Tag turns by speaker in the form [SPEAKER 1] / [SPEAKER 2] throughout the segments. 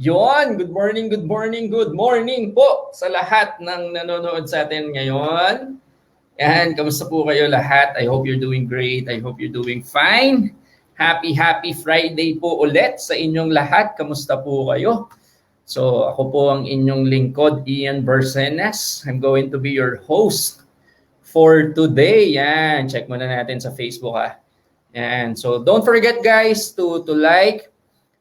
[SPEAKER 1] Yon, good morning, good morning, good morning po sa lahat ng nanonood sa atin ngayon. Yan, kamusta po kayo lahat? I hope you're doing great. I hope you're doing fine. Happy Friday po ulit sa inyong lahat. Kamusta po kayo? So, ako po ang inyong lingkod, Ian Bersenas. I'm going to be your host for today. Yan, check muna natin sa Facebook ha. Yan, so don't forget guys to like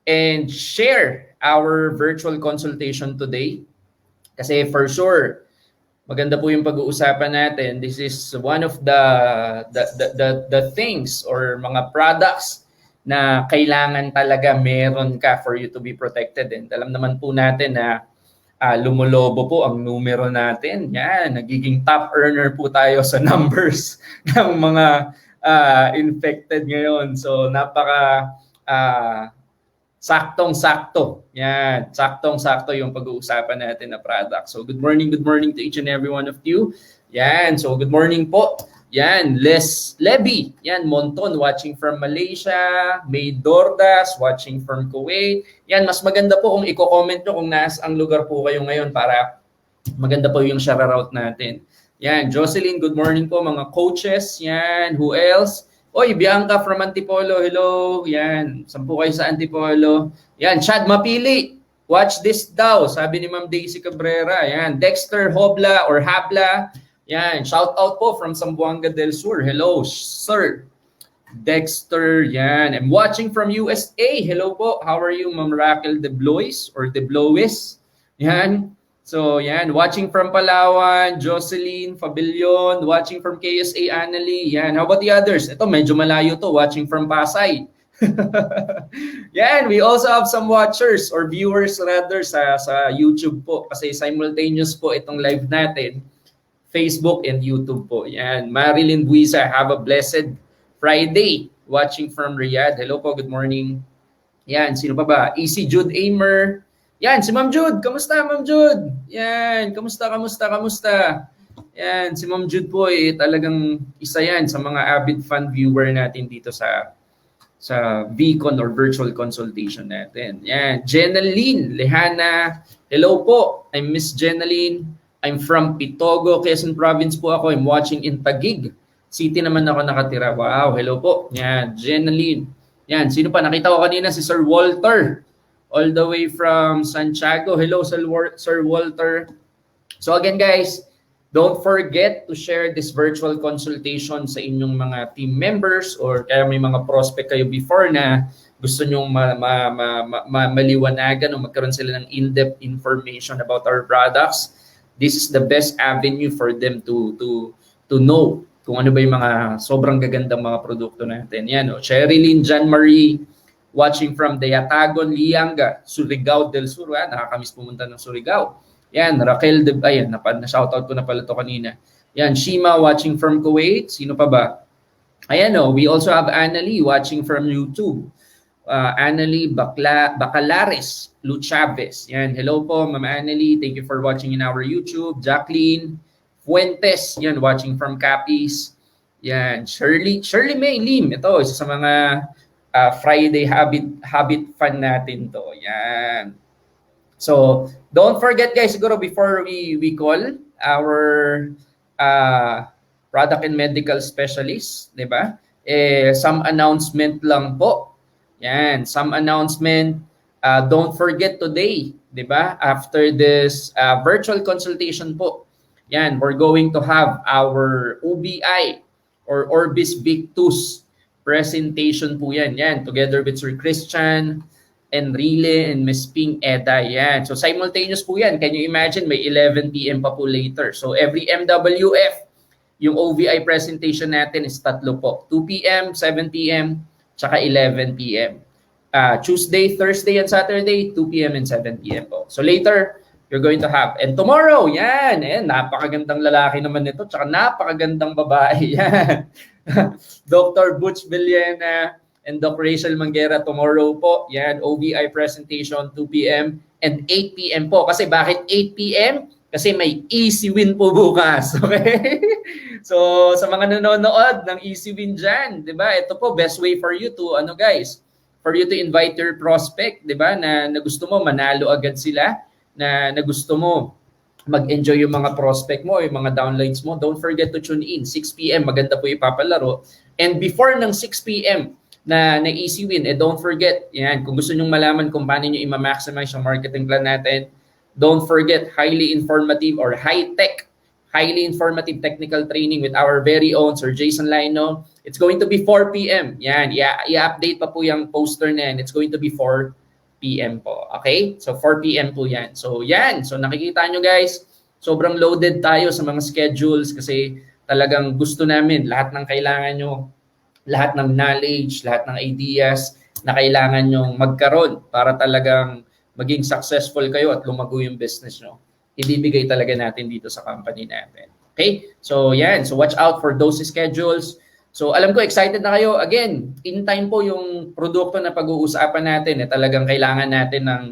[SPEAKER 1] and share our virtual consultation today. Kasi for sure, maganda po yung pag-uusapan natin. This is one of the things or mga products na kailangan talaga meron ka for you to be protected. And alam naman po natin na lumulobo po ang numero natin. Yan, nagiging top earner po tayo sa numbers ng mga infected ngayon. So napaka saktong-sakto. Yan, saktong-sakto yung pag-uusapan natin na product. So good morning to each and every one of you. Yan, so good morning po. Yan, Les Levy, yan, Monton watching from Malaysia, May Dordas watching from Kuwait. Yan, mas maganda po kung i-comment nyo kung nasaang lugar po kayo ngayon para maganda po yung shoutout natin. Yan, Jocelyn, good morning po mga coaches. Yan, who else? Oy, Bianca from Antipolo, hello. Yan, sampu kayo sa Antipolo. Yan, Chad Mapili, watch this daw, sabi ni Ma'am Daisy Cabrera. Yan, Dexter Hobla or Habla. Yan, shout out po from Zamboanga del Sur. Hello, sir. Dexter, yan. I'm watching from USA. Hello po. How are you, Ma'am Raquel De Blois or De Blois? Yan. So, yan. Watching from Palawan, Jocelyn Fabillon. Watching from KSA, Annalie. Yan. How about the others? Ito, medyo malayo to. Watching from Pasay. Yan. We also have some watchers or viewers rather sa YouTube po. Kasi simultaneous po itong live natin. Facebook and YouTube po. Yan. Marilyn Buisa, have a blessed Friday. Watching from Riyadh. Hello po, good morning. Yan, sino pa ba? Easy Jude Amer. Yan, si Ma'am Jude. Kamusta, Ma'am Jude? Yan, kamusta? Yan, si Ma'am Jude po talagang isa yan sa mga avid fan viewer natin dito sa VCon or virtual consultation natin. Yan, Jenaline Lehana. Hello po, I'm Miss Jenaline. I'm from Pitogo, Quezon Province po ako. I'm watching in Taguig City naman ako nakatira. Wow, hello po. Yan, Jenaline. Yan, sino pa? Nakita ko kanina si Sir Walter. All the way from Santiago. Hello, Sir Walter. So again, guys, don't forget to share this virtual consultation sa inyong mga team members or kaya may mga prospect kayo before na gusto nyong maliwanagan o magkaroon sila ng in-depth information about our products. This is the best avenue for them to know kung ano ba yung mga sobrang gagandang mga produkto natin. Yan, Sherilyn Jan Marie, watching from Dayatagon, Lianga, Surigao del Sur. Nakakamiss pumunta ng Surigao. Yan, Raquel, ayan, na-shoutout ko na pala to kanina. Yan, Shima, watching from Kuwait. Sino pa ba? Ayan, we also have Annalie, watching from YouTube. Annalie Bacalares Luchavez. Yan, hello po Ma'am Annalie, thank you for watching in our YouTube. Jacqueline Fuentes, yan, watching from Capiz. Yan, Shirley May Lim, ito isa sa mga Friday habit fan natin to. Yan. So, don't forget guys, siguro before we call our product and medical specialist, 'di ba? Some announcement lang po. Yan, some announcement. Don't forget today, di ba? After this virtual consultation po, yan, we're going to have our OBI or Orbis Victus presentation po yan. Yan, together with Sir Christian, Enrile, and Ms. Ping Eda. Yan. So simultaneous po yan. Can you imagine? May 11 p.m. pa po later. So every MWF, yung OVI presentation natin is tatlo po. 2 p.m., 7 p.m., tsaka 11 p.m. Tuesday, Thursday, and Saturday, 2 p.m. and 7 p.m. po. So later, you're going to have. And tomorrow, yan, napakagandang lalaki naman nito, tsaka napakagandang babae. Yan. Dr. Butch Villena and Dr. Rachel Manguera tomorrow po. Yan, OVI presentation, 2 p.m. and 8 p.m. po. Kasi bakit 8 p.m.? Kasi may easy win po bukas. Okay? So, sa mga nanonood ng easy win dyan, di ba? Ito po, best way for you to, guys, for you to invite your prospect, di ba, na gusto mo manalo agad sila, na gusto mo mag-enjoy yung mga prospect mo, yung mga downloads mo. Don't forget to tune in. 6 p.m. maganda po ipapalaro. And before ng 6 p.m. na Easy Win, don't forget, yan, kung gusto nyong malaman kung paano nyo i-maximize yung marketing plan natin, don't forget, highly informative or high-tech, highly informative technical training with our very own Sir Jason Lino. It's going to be 4 p.m. Yan, i-update pa po yung poster na yan. It's going to be 4 p.m. po. Okay? So 4 p.m. po yan. So yan. So nakikita nyo guys, sobrang loaded tayo sa mga schedules kasi talagang gusto namin lahat ng kailangan nyo, lahat ng knowledge, lahat ng ideas na kailangan nyong magkaroon para talagang maging successful kayo at lumago yung business nyo. Ibibigay talaga natin dito sa company natin. Okay? So yan. So watch out for those schedules. So alam ko excited na kayo. Again, in time po yung produkto na pag-uusapan natin. Talagang kailangan natin ng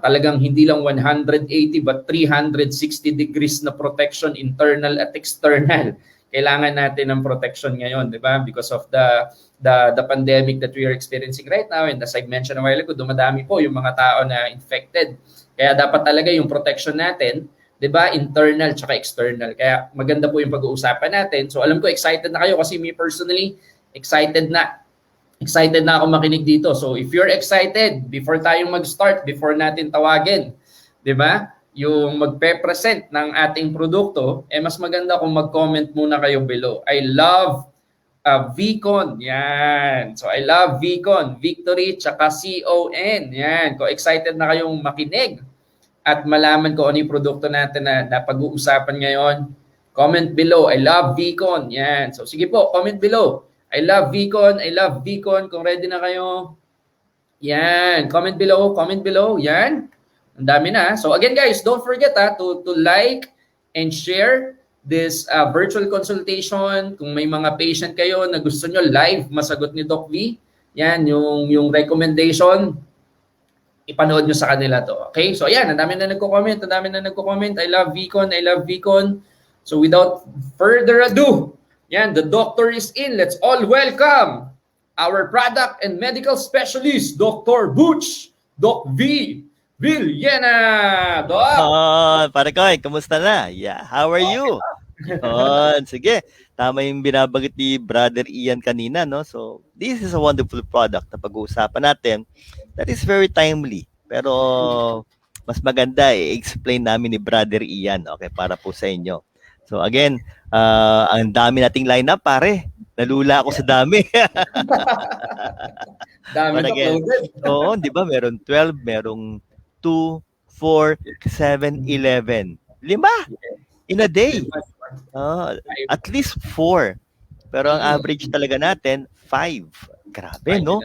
[SPEAKER 1] talagang hindi lang 180 but 360 degrees na protection, internal at external. Kailangan natin ng protection ngayon, di ba? Because of the pandemic that we are experiencing right now, and as I mentioned a while ago, dumadami po yung mga tao na infected. Kaya dapat talaga yung protection natin, di ba? Internal tsaka external. Kaya maganda po yung pag-uusapan natin. So alam ko excited na kayo kasi me personally, excited na ako makinig dito. So if you're excited, before tayong mag-start, before natin tawagin, di ba? Yung magpe-present ng ating produkto, mas maganda kung mag-comment muna kayo below. I love VCon. Yan. So I love VCon. Victory tsaka CON. Yan. Kung excited na kayong makinig at malaman kung ano yung produkto natin na pag-uusapan ngayon, comment below. I love VCon. Yan. So sige po, comment below. I love VCon. I love VCon. Kung ready na kayo, yan. Comment below. Yan. Ang dami na. So again guys, don't forget to like and share this virtual consultation. Kung may mga patient kayo na gusto nyo live masagot ni Doc V, yan, yung recommendation, ipanood nyo sa kanila to. Okay? So ayan, ang dami na nagko-comment. I love VCon. So without further ado, yan, the doctor is in. Let's all welcome our product and medical specialist, Dr. Butch, Doc V. Villena! Doc!
[SPEAKER 2] Pare Koy, kamusta na? Yeah, how are you? Sige. Tama yung binabanggit ni Brother Ian kanina, no? So, this is a wonderful product na pag-uusapan natin that is very timely. Pero, mas maganda i-explain namin ni Brother Ian, okay, para po sa inyo. So, again, ang dami nating lineup, pare. Nalula ako sa dami.
[SPEAKER 1] Dami na uploaded.
[SPEAKER 2] Oo, di ba? Meron 12, merong 2, 4, 7, 11. 5 in a day. At least 4. Pero ang average talaga natin, 5. Grabe, no?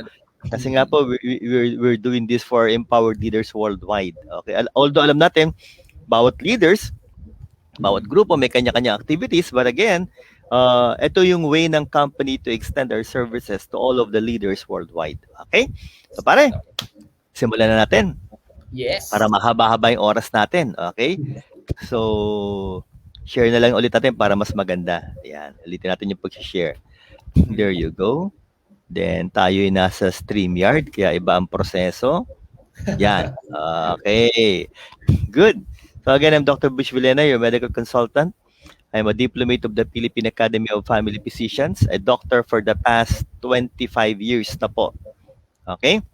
[SPEAKER 2] Kasi nga po, we're doing this for empowered leaders worldwide. Okay? Although alam natin, bawat leaders, bawat grupo may kanya-kanya activities. But again, ito yung way ng company to extend our services to all of the leaders worldwide. Okay? So pare, simulan na natin.
[SPEAKER 1] Yes.
[SPEAKER 2] Para mahaba-haba yung oras natin. Okay? So, share na lang ulit natin para mas maganda. Ayan. Ulitin natin yung pag-share. There you go. Then, tayo ay nasa StreamYard. Kaya iba ang proseso. Yan. Okay. Good. So, again, I'm Dr. Butch Villena, your medical consultant. I'm a diplomate of the Philippine Academy of Family Physicians, a doctor for the past 25 years na po. Okay?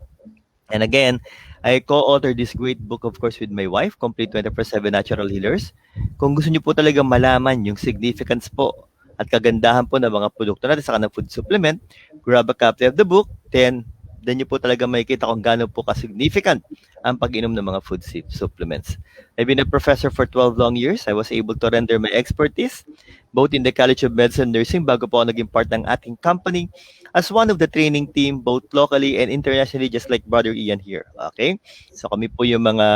[SPEAKER 2] And again, I co-authored this great book, of course, with my wife, Complete 24/7 Natural Healers. Kung gusto niyo po talaga malaman yung significance po at kagandahan po ng mga produkto natin sa kanang food supplement, grab a copy of the book, then niyo po talaga makikita kung gaano po ka-significant ang pag-inom ng mga food supplements. I've been a professor for 12 long years. I was able to render my expertise both in the College of Medicine and Nursing bago po ako naging part ng ating company as one of the training team both locally and internationally, just like Brother Ian here. Okay? So kami po yung mga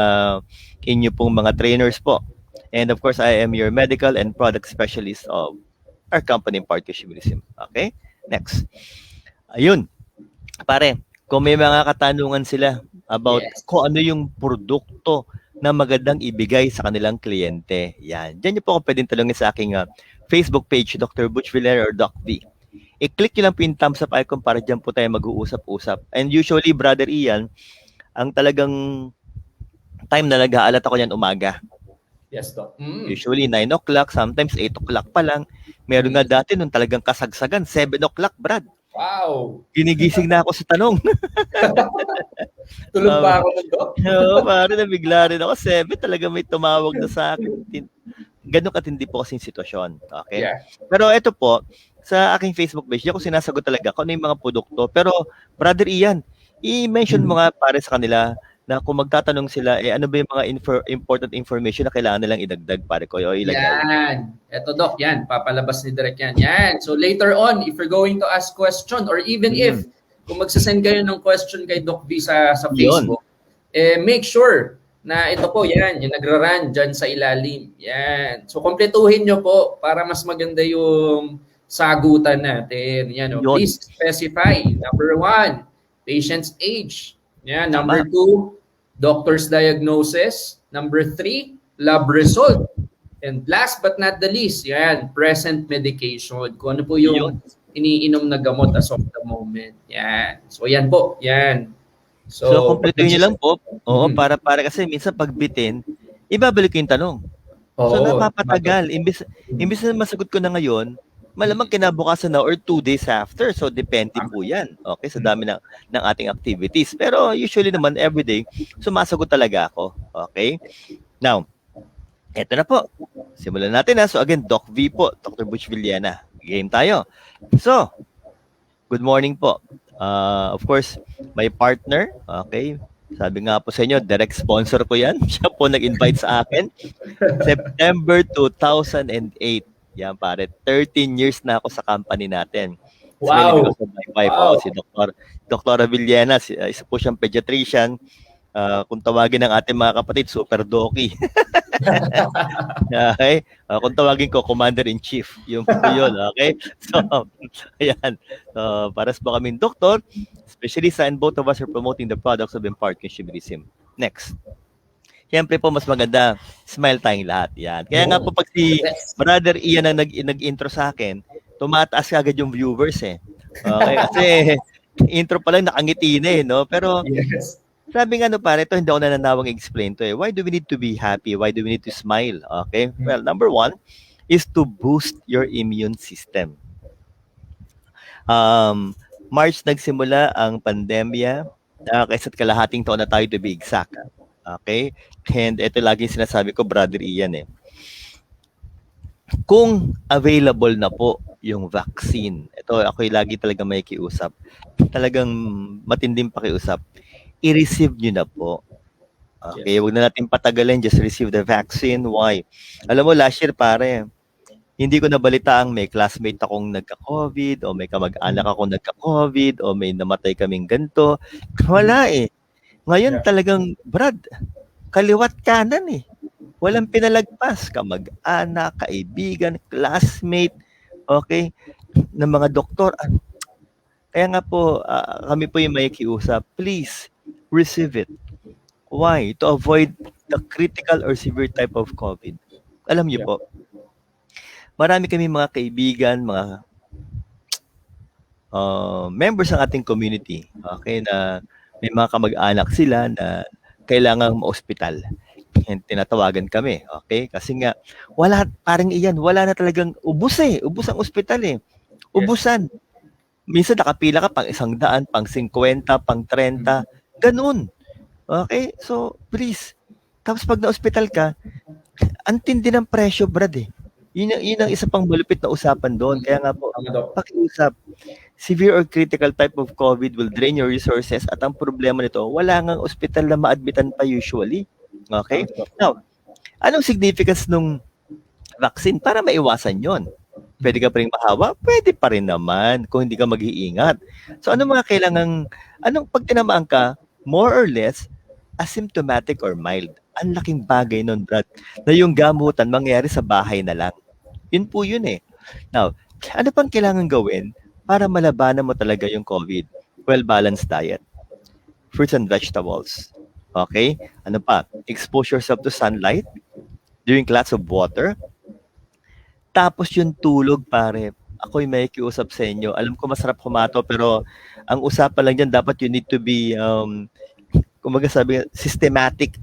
[SPEAKER 2] inyo pong mga trainers po. And of course, I am your medical and product specialist of our company, Parkish Medicine. Okay? Next. Ayun. Pare, kung may mga katanungan sila about kung ano yung produkto na magandang ibigay sa kanilang kliyente. Yan. Diyan niyo po ako pwedeng talungin sa aking Facebook page, Dr. Butch Villena or Doc V. i-click nyo lang po yung thumbs up icon para dyan po tayo mag-uusap-usap. And usually, Brother Ian, ang talagang time na nag-aalat ako yan umaga.
[SPEAKER 1] Yes, Doc.
[SPEAKER 2] Usually 9 o'clock, sometimes 8 o'clock pa lang. Meron nga dati nung talagang kasagsagan, 7 o'clock, Brad.
[SPEAKER 1] Wow!
[SPEAKER 2] Ginigising na ako sa tanong.
[SPEAKER 1] Tulog ba ako nun, Doc?
[SPEAKER 2] Oo, pare, nabigla rin ako. 7, talaga may tumawag na sa akin. Ganun katindi po kasing sitwasyon. Okay?
[SPEAKER 1] Yeah.
[SPEAKER 2] Pero ito po, sa aking Facebook page, ako sinasagot talaga kung ano yung mga produkto. Pero, Brother Ian, i-mention mo nga pare sa kanila na kung magtatanong sila, ano ba yung mga important information na kailangan nilang idagdag pare ko o ilagay.
[SPEAKER 1] Yan. Eto, Doc, yan. Papalabas ni Direk yan. Yan. So later on, if you're going to ask question or even if kung magsasend kayo ng question kay Doc V sa Facebook, make sure na ito po, yan, yung nagra-run dyan sa ilalim. Yan. So kompletuhin nyo po para mas maganda yung sagutan natin. Yan, no? Please specify. Number 1, patient's age. Yan. Number 2, doctor's diagnosis. Number 3, lab result. And last but not the least, yan, present medication. Kung ano po yung iniinom na gamot as of the moment. Yan. So yan po, yan.
[SPEAKER 2] So kompletuhin niyo lang po. Oo, para kasi minsan pagbitin, ibabalik yung tanong. So napapatagal. Imbis na masagot ko na ngayon, malamang kinabukasan na or 2 days after. So, depende po yan. Okay, sa dami ng ating activities. Pero usually naman, everyday, sumasagot talaga ako. Okay? Now, eto na po. Simulan natin na. So, again, Doc V po, Dr. Butch Villena. Game tayo. So, good morning po. Of course, my partner, okay, sabi nga po sa inyo, direct sponsor ko yan. Siya po nag-invite sa akin. September 2008. Yan pare, 13 years na ako sa company natin.
[SPEAKER 1] Wow!
[SPEAKER 2] Because of my wife, si Dr. Villena, isa po siyang pediatrician. Kung tawagin ng ating mga kapatid, super doki. Okay? Kung tawagin ko, Commander-in-Chief. Yung po yun, okay? So, ayan. So, paras po kaming doktor, specialist, and both of us are promoting the products of Empowered Consumerism. Next. Siyempre po, mas maganda, smile tayong lahat. Yan. Kaya nga po, pag si Brother Ian ang nag-intro sa akin, tumataas agad yung viewers eh. Okay? Kasi, intro pa lang, nakangiti na eh, no? Pero, sabi nga no pare, ito hindi ako nananawang explain to eh. Why do we need to be happy? Why do we need to smile? Okay? Well, number 1 is to boost your immune system. March nagsimula ang pandemya, kaysa't kalahating taon na tayo to be exact. Okay? And ito lagi sinasabi ko, Brother Ian eh. Kung available na po yung vaccine, ito ako'y lagi talaga may kiusap, talagang matinding pakiusap, i-receive nyo na po. Okay, huwag na natin patagalin, just receive the vaccine. Why? Alam mo, last year pare, hindi ko nabalitaan may classmate akong nagka-COVID o may kamag-anak akong nagka-COVID o may namatay kaming ganito. Wala eh. Ngayon talagang, Brad, kaliwat kanan eh. Walang pinalagpas. Kamag-anak, kaibigan, classmate, okay, ng mga doktor. Kaya nga po, kami po yung may kiusap, please, receive it. Why? To avoid the critical or severe type of COVID. Alam niyo po, marami kami mga kaibigan, mga members ng ating community, okay, na may mga kamag-anak sila na kailangang ma-ospital. And tinatawagan kami, okay? Kasi nga, parang iyan, wala na talagang ubos eh. Ubos ang ospital eh. Ubusan. Minsan nakapila ka pang 100, pang 50, pang 30, ganun. Okay? So, please. Tapos pag na-ospital ka, ang tindi ng presyo, Brad eh. Yun ang isa pang malupit na usapan doon. Kaya nga po, pakiusap, severe or critical type of COVID will drain your resources at ang problema nito, wala ngang ospital na ma-admitan pa usually. Okay? Now, anong significance nung vaccine para maiwasan yon? Pwede ka pa rin mahawa? Pwede pa rin naman kung hindi ka mag-iingat. So, anong pag tinamaan ka, more or less, asymptomatic or mild. Ang laking bagay nun, Brad, na yung gamutan mangyayari sa bahay na lang. Yun po yun eh. Now, ano pang kailangan gawin para malabanan mo talaga yung COVID? Well-balanced diet. Fruits and vegetables. Okay? Ano pa? Expose yourself to sunlight. Drink lots of water. Tapos yung tulog, pare, ako'y may kiusap sa inyo. Alam ko masarap humato, pero ang usapan lang dyan, dapat you need to be, kumbaga sabi, systematic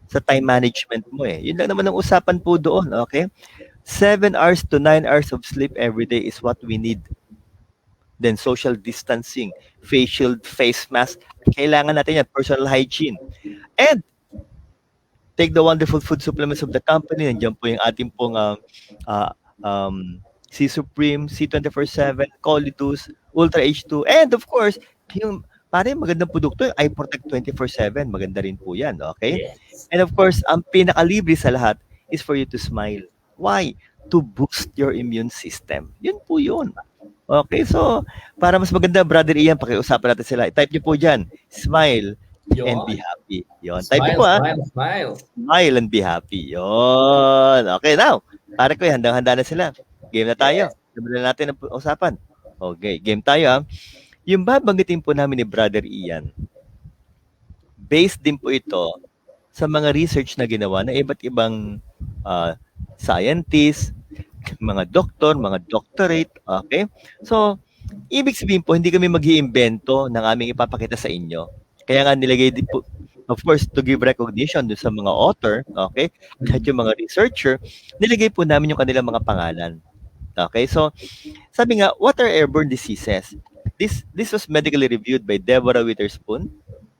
[SPEAKER 2] sa time management mo eh. Yun lang naman ang usapan po doon, okay? 7 hours to 9 hours of sleep every day is what we need. Then social distancing, face shield, face mask, kailangan natin yan, personal hygiene. And take the wonderful food supplements of the company. Nandiyan po yung ating pong C Supreme, C24/7, Colitus, Ultra H2, and of course, yung magandang produkto, yung iProtect 24/7, maganda rin po yan, okay?
[SPEAKER 1] Yes.
[SPEAKER 2] And of course, ang pinakalibre sa lahat is for you to smile. Why? To boost your immune system. Yun po yun. Okay, so para mas maganda, Brother Ian, pakiusapan natin sila. I-type niyo po dyan, smile and be happy. Yun. Type niyo po
[SPEAKER 1] Smile.
[SPEAKER 2] Smile and be happy. Yun. Okay, now, pare ko, handang-handa na sila. Game na tayo. Sabihin natin ang usapan. Okay, game tayo ha. Yung babanggitin po namin ni Brother Ian, based din po ito sa mga research na ginawa ng iba't ibang scientists, mga doktor, mga doctorate, okay? So, ibig sabihin po, hindi kami mag-iimbento ng aming ipapakita sa inyo. Kaya nga nilagay din po, of course, to give recognition dun sa mga author, okay? At yung mga researcher, nilagay po namin yung kanilang mga pangalan. Okay, so sabi nga, what are airborne diseases? This was medically reviewed by Deborah Witherspoon,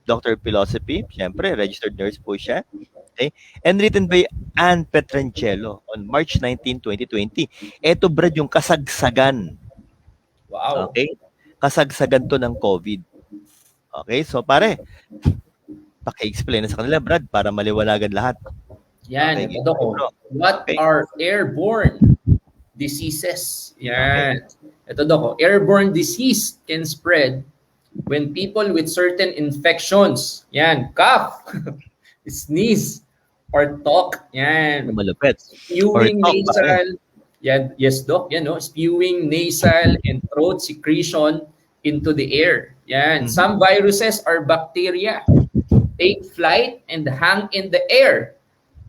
[SPEAKER 2] Doctor of Philosophy, syempre, registered nurse po siya. Okay? And written by Anne Petrangelo on March 19, 2020. Ito, Brad, yung kasagsagan.
[SPEAKER 1] Wow.
[SPEAKER 2] Okay? Kasagsagan to ng COVID. Okay, so pare, paki-explain na sa kanila, Brad, para maliwanagan lahat.
[SPEAKER 1] Yan,
[SPEAKER 2] Okay,
[SPEAKER 1] ito ko. What are airborne diseases? Yan. Ito ko. Airborne disease can spread when people with certain infections, yan, cough, sneeze, or talk, yan.
[SPEAKER 2] Malupit.
[SPEAKER 1] Spewing
[SPEAKER 2] Or talk,
[SPEAKER 1] nasal, yan, yes, Doc, yan, no? Spewing nasal and throat secretion into the air. Yan.
[SPEAKER 2] Mhm.
[SPEAKER 1] Some viruses are bacteria. Take flight and hang in the air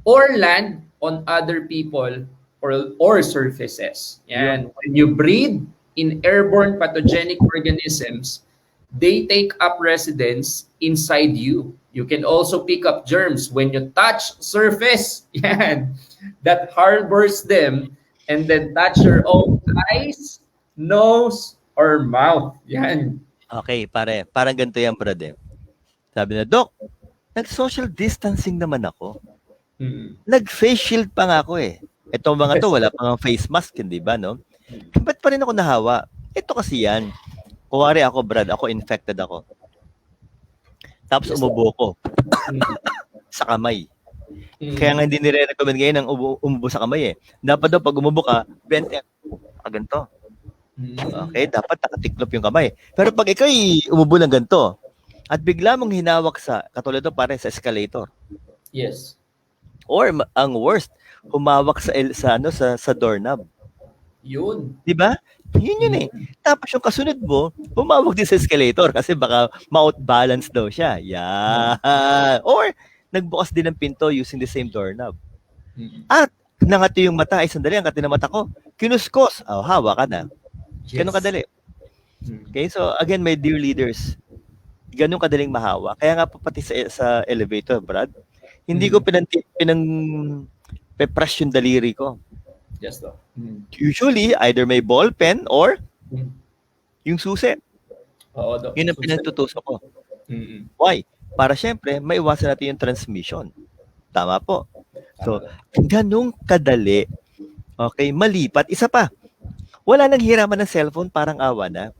[SPEAKER 1] or land on other people or surfaces. Yan. When you breathe in airborne pathogenic organisms, they take up residence inside you. You can also pick up germs when you touch surface, yan, that harbors them, and then touch your own eyes, nose, or mouth. Yan.
[SPEAKER 2] Okay, pare. Parang ganito yan, brad. Sabi na, Doc, nag-social distancing naman ako. Nag-face shield pa nga ako eh. Itong mga to, wala pang face mask, hindi ba, no? Ba't pa rin ako nahawa? Ito kasi yan. Kuwari ako, Brad, ako infected ako. Tapos umubo ko sa kamay. Kaya nga hindi nire-recommend ngayon ang umubo sa kamay eh. Dapat daw pag umubo ka, bente, ganito. Okay, dapat nakatiklop yung kamay. Pero pag ikaw umubo ng ganito, at bigla mong hinawak sa, katulad ito pare sa escalator.
[SPEAKER 1] Yes.
[SPEAKER 2] Or ang worst, humawak sa doorknob.
[SPEAKER 1] Yun.
[SPEAKER 2] 'Di ba? Yun eh. Tapos yung kasunod mo, humawak din sa escalator kasi baka ma-outbalance daw siya. Yeah. Or nagbukas din ng pinto using the same doorknob. At nangati yung mata, ay sandali, ang kati ng mata ko. Kinuskos. Oh, hawa ka na.
[SPEAKER 1] Yes.
[SPEAKER 2] Ganun kadali. Okay, so again, my dear leaders, ganun kadaling mahawa. Kaya nga pati sa elevator, Brad, hindi ko pe-press yung daliri ko.
[SPEAKER 1] Yes, Doc.
[SPEAKER 2] Usually, either may ball pen or yung susi.
[SPEAKER 1] Oo, Doc.
[SPEAKER 2] Yun ang pinagtutusok ko. Why? Para syempre, maiwasan natin yung transmission. Tama po. So, ganun kadali. Okay, malipat. Isa pa, wala nang hiraman ng cellphone, parang awa na.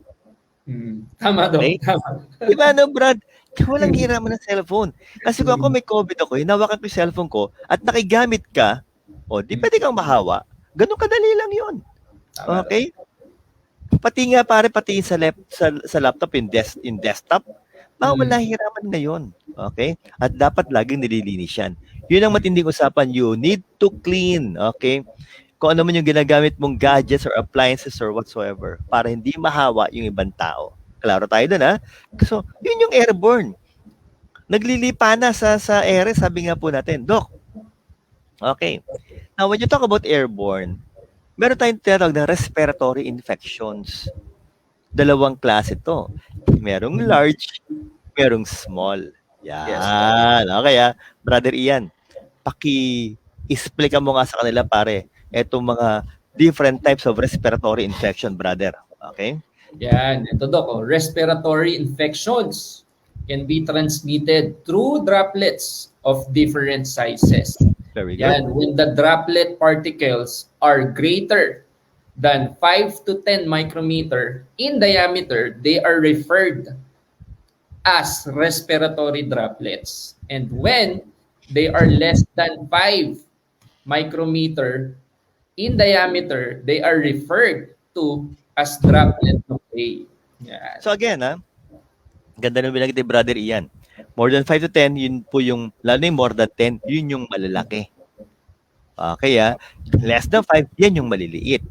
[SPEAKER 1] Tama, Doc.
[SPEAKER 2] Okay?
[SPEAKER 1] Tama.
[SPEAKER 2] Diba, no, Brad? Walang hiraman ng cellphone. Kasi kung ako may COVID ako, hinawakan ko yung cellphone ko at nakigamit ka, di pwede kang mahawa. Ganun kadali lang yun. Okay? Pati nga pati sa laptop, in desktop, bawal na hiraman na yun. Okay? At dapat laging nililinis yan. Yun ang matinding usapan. You need to clean. Okay? Kung ano man yung ginagamit mong gadgets or appliances or whatsoever para hindi mahawa yung ibang tao. Klaro tayo dun, ha? So, yun yung airborne. Naglilipa na sa air, sabi nga po natin, Doc. Okay. Now, when you talk about airborne, Meron tayong tinatawag na respiratory infections. Dalawang klase to. Merong large, merong small.
[SPEAKER 1] Yes.
[SPEAKER 2] Yan. Okay Brother Ian, paki-explica mo nga sa kanila pare, etong mga different types of respiratory infection, brother. Okay?
[SPEAKER 1] Yan. Ito, Doc. Respiratory infections can be transmitted through droplets of different sizes.
[SPEAKER 2] Very good.
[SPEAKER 1] Yan. When the droplet particles are greater than 5 to 10 micrometer in diameter, they are referred as respiratory droplets. And when they are less than 5 micrometer in diameter, they are referred to as droplet nuclei. Yan.
[SPEAKER 2] So again, ganda nung binanggit ni Brother Ian. More than 5 to 10, yun po yung, lalo na yung more than 10, yun yung malalaki. Okay, less than 5, yan yung maliliit.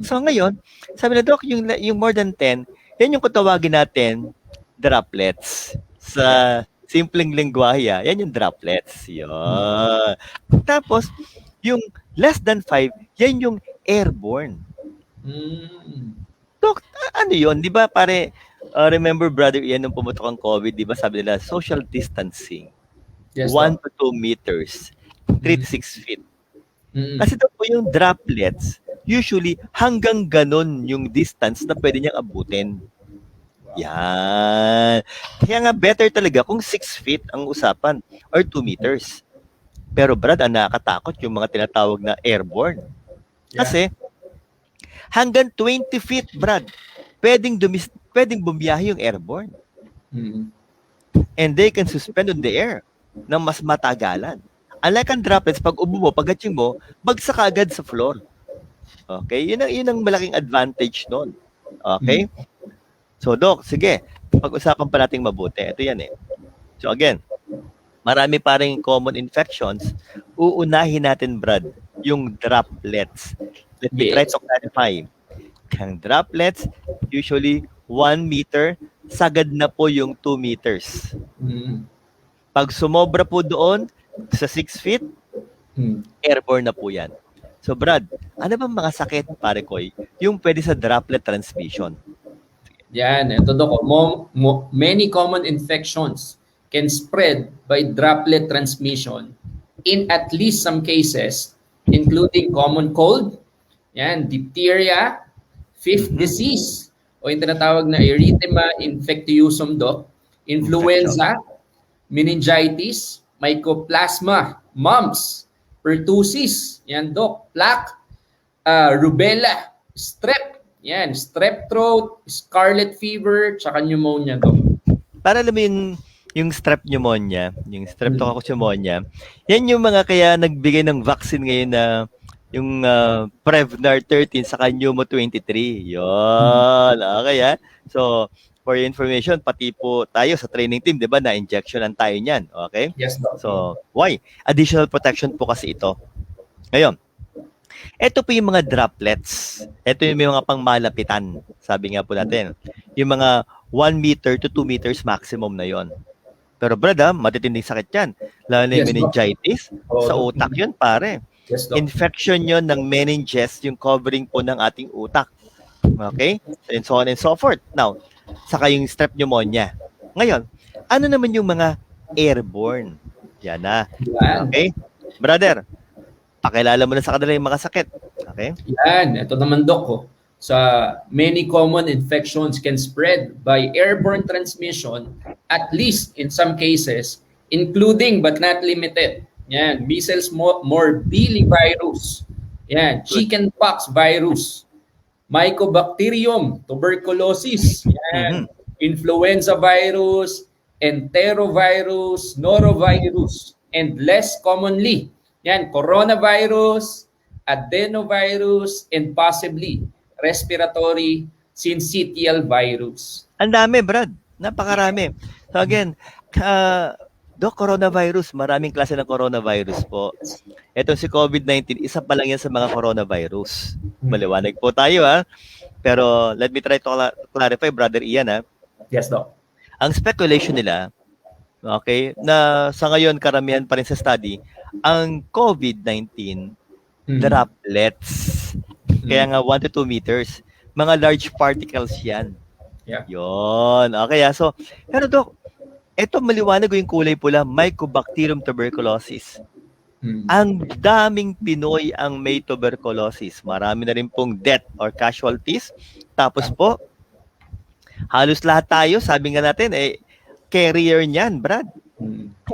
[SPEAKER 2] So ngayon, sabi na Doc, yung more than 10, yan yung kutawagin natin droplets. Sa simpleng lengguwahe, yan yung droplets. Yun. Tapos, yung less than 5, yan yung airborne. Doc, ano yun? Di ba pare, remember Brother Ian, nung pumutok ang COVID, di ba sabi nila, social distancing.
[SPEAKER 1] Yes,
[SPEAKER 2] 1 to 2 meters, 3 to 6 feet. Kasi daw po yung droplets, usually hanggang ganon yung distance na pwede niyang abutin. Yan. Kaya nga better talaga kung 6 feet ang usapan or 2 meters. Pero Brad, ang nakakatakot yung mga tinatawag na airborne. Kasi hanggang 20 feet, Brad, pwedeng bumiyahe yung airborne. And they can suspend on the air ng mas matagalan. Unlike ang droplets, pag ubo mo, pag gatching mo, bagsak agad sa floor. Okay? Yun ang malaking advantage nun. Okay? So, Doc, sige. Pag-usapan pa natin mabuti. Ito yan So, again, marami pa rin common infections. Uunahin natin, Brad, yung droplets. Let me try to clarify. Ang droplets, usually 1 meter, sagad na po yung 2 meters. Pag sumobra po doon, sa 6 feet, airborne na po yan. So Brad, ano bang mga sakit, pare Koy, yung pwede sa droplet transmission?
[SPEAKER 1] Yan, ito Doc. Many common infections can spread by droplet transmission in at least some cases, including common cold, yan, diphtheria, fifth disease, o yung tinatawag na erythema infectiosum, Doc, influenza, meningitis, mycoplasma, mumps, pertussis, yan Doc, plaque, rubella, strep, yan, strep throat, scarlet fever, tsaka pneumonia, Doc.
[SPEAKER 2] Para alam mo yung strep pneumonia, yung streptococcus pneumonia, yan yung mga kaya nagbigay ng vaccine ngayon na yung Prevnar 13 sa Pneumo 23. Yun. Okay, So, for your information, pati po tayo sa training team, di ba, na-injectionan tayo niyan. Okay?
[SPEAKER 1] Yes, Doc.
[SPEAKER 2] So, why? Additional protection po kasi ito. Ngayon, ito po yung mga droplets. Ito yung mga pangmalapitan. Sabi nga po natin. Yung mga 1 meter to 2 meters maximum na yon. Pero Brad, matitinding sakit yan. Lalo na yung meningitis. Sa utak yun, pare.
[SPEAKER 1] Yes, Doc.
[SPEAKER 2] Infection yon ng meninges, yung covering po ng ating utak. Okay? And so on and so forth. Now, saka yung strep pneumonia. Ngayon, ano naman yung mga airborne? Yan na. Okay? Brother, pakilala mo na sa kanila yung mga sakit. Okay?
[SPEAKER 1] Yan. Ito naman, Doc. Sa many common infections can spread by airborne transmission, at least in some cases, including but not limited. Yan. Measles morbillivirus. Yan. Chickenpox virus. Mycobacterium, tuberculosis, yan, influenza virus, enterovirus, norovirus, and less commonly, yan, coronavirus, adenovirus, and possibly respiratory syncytial virus.
[SPEAKER 2] Ang dami, Brad. Napakarami. So again, Doc, coronavirus, maraming klase ng coronavirus po. Ito si COVID-19, isa pa lang yan sa mga coronavirus. Maliwanag po tayo, Pero let me try to clarify, Brother Ian,
[SPEAKER 1] Yes, Doc.
[SPEAKER 2] Ang speculation nila, okay, na sa ngayon karamihan pa rin sa study, ang COVID-19 droplets. Kaya nga 1 to 2 meters. Mga large particles yan.
[SPEAKER 1] Yeah.
[SPEAKER 2] Yon. Okay, so, pero Doc, ito maliwanag yung kulay pula, Mycobacterium tuberculosis. Ang daming Pinoy ang may tuberculosis. Marami na rin pong death or casualties. Tapos po, halos lahat tayo, sabi nga natin, carrier niyan, Brad.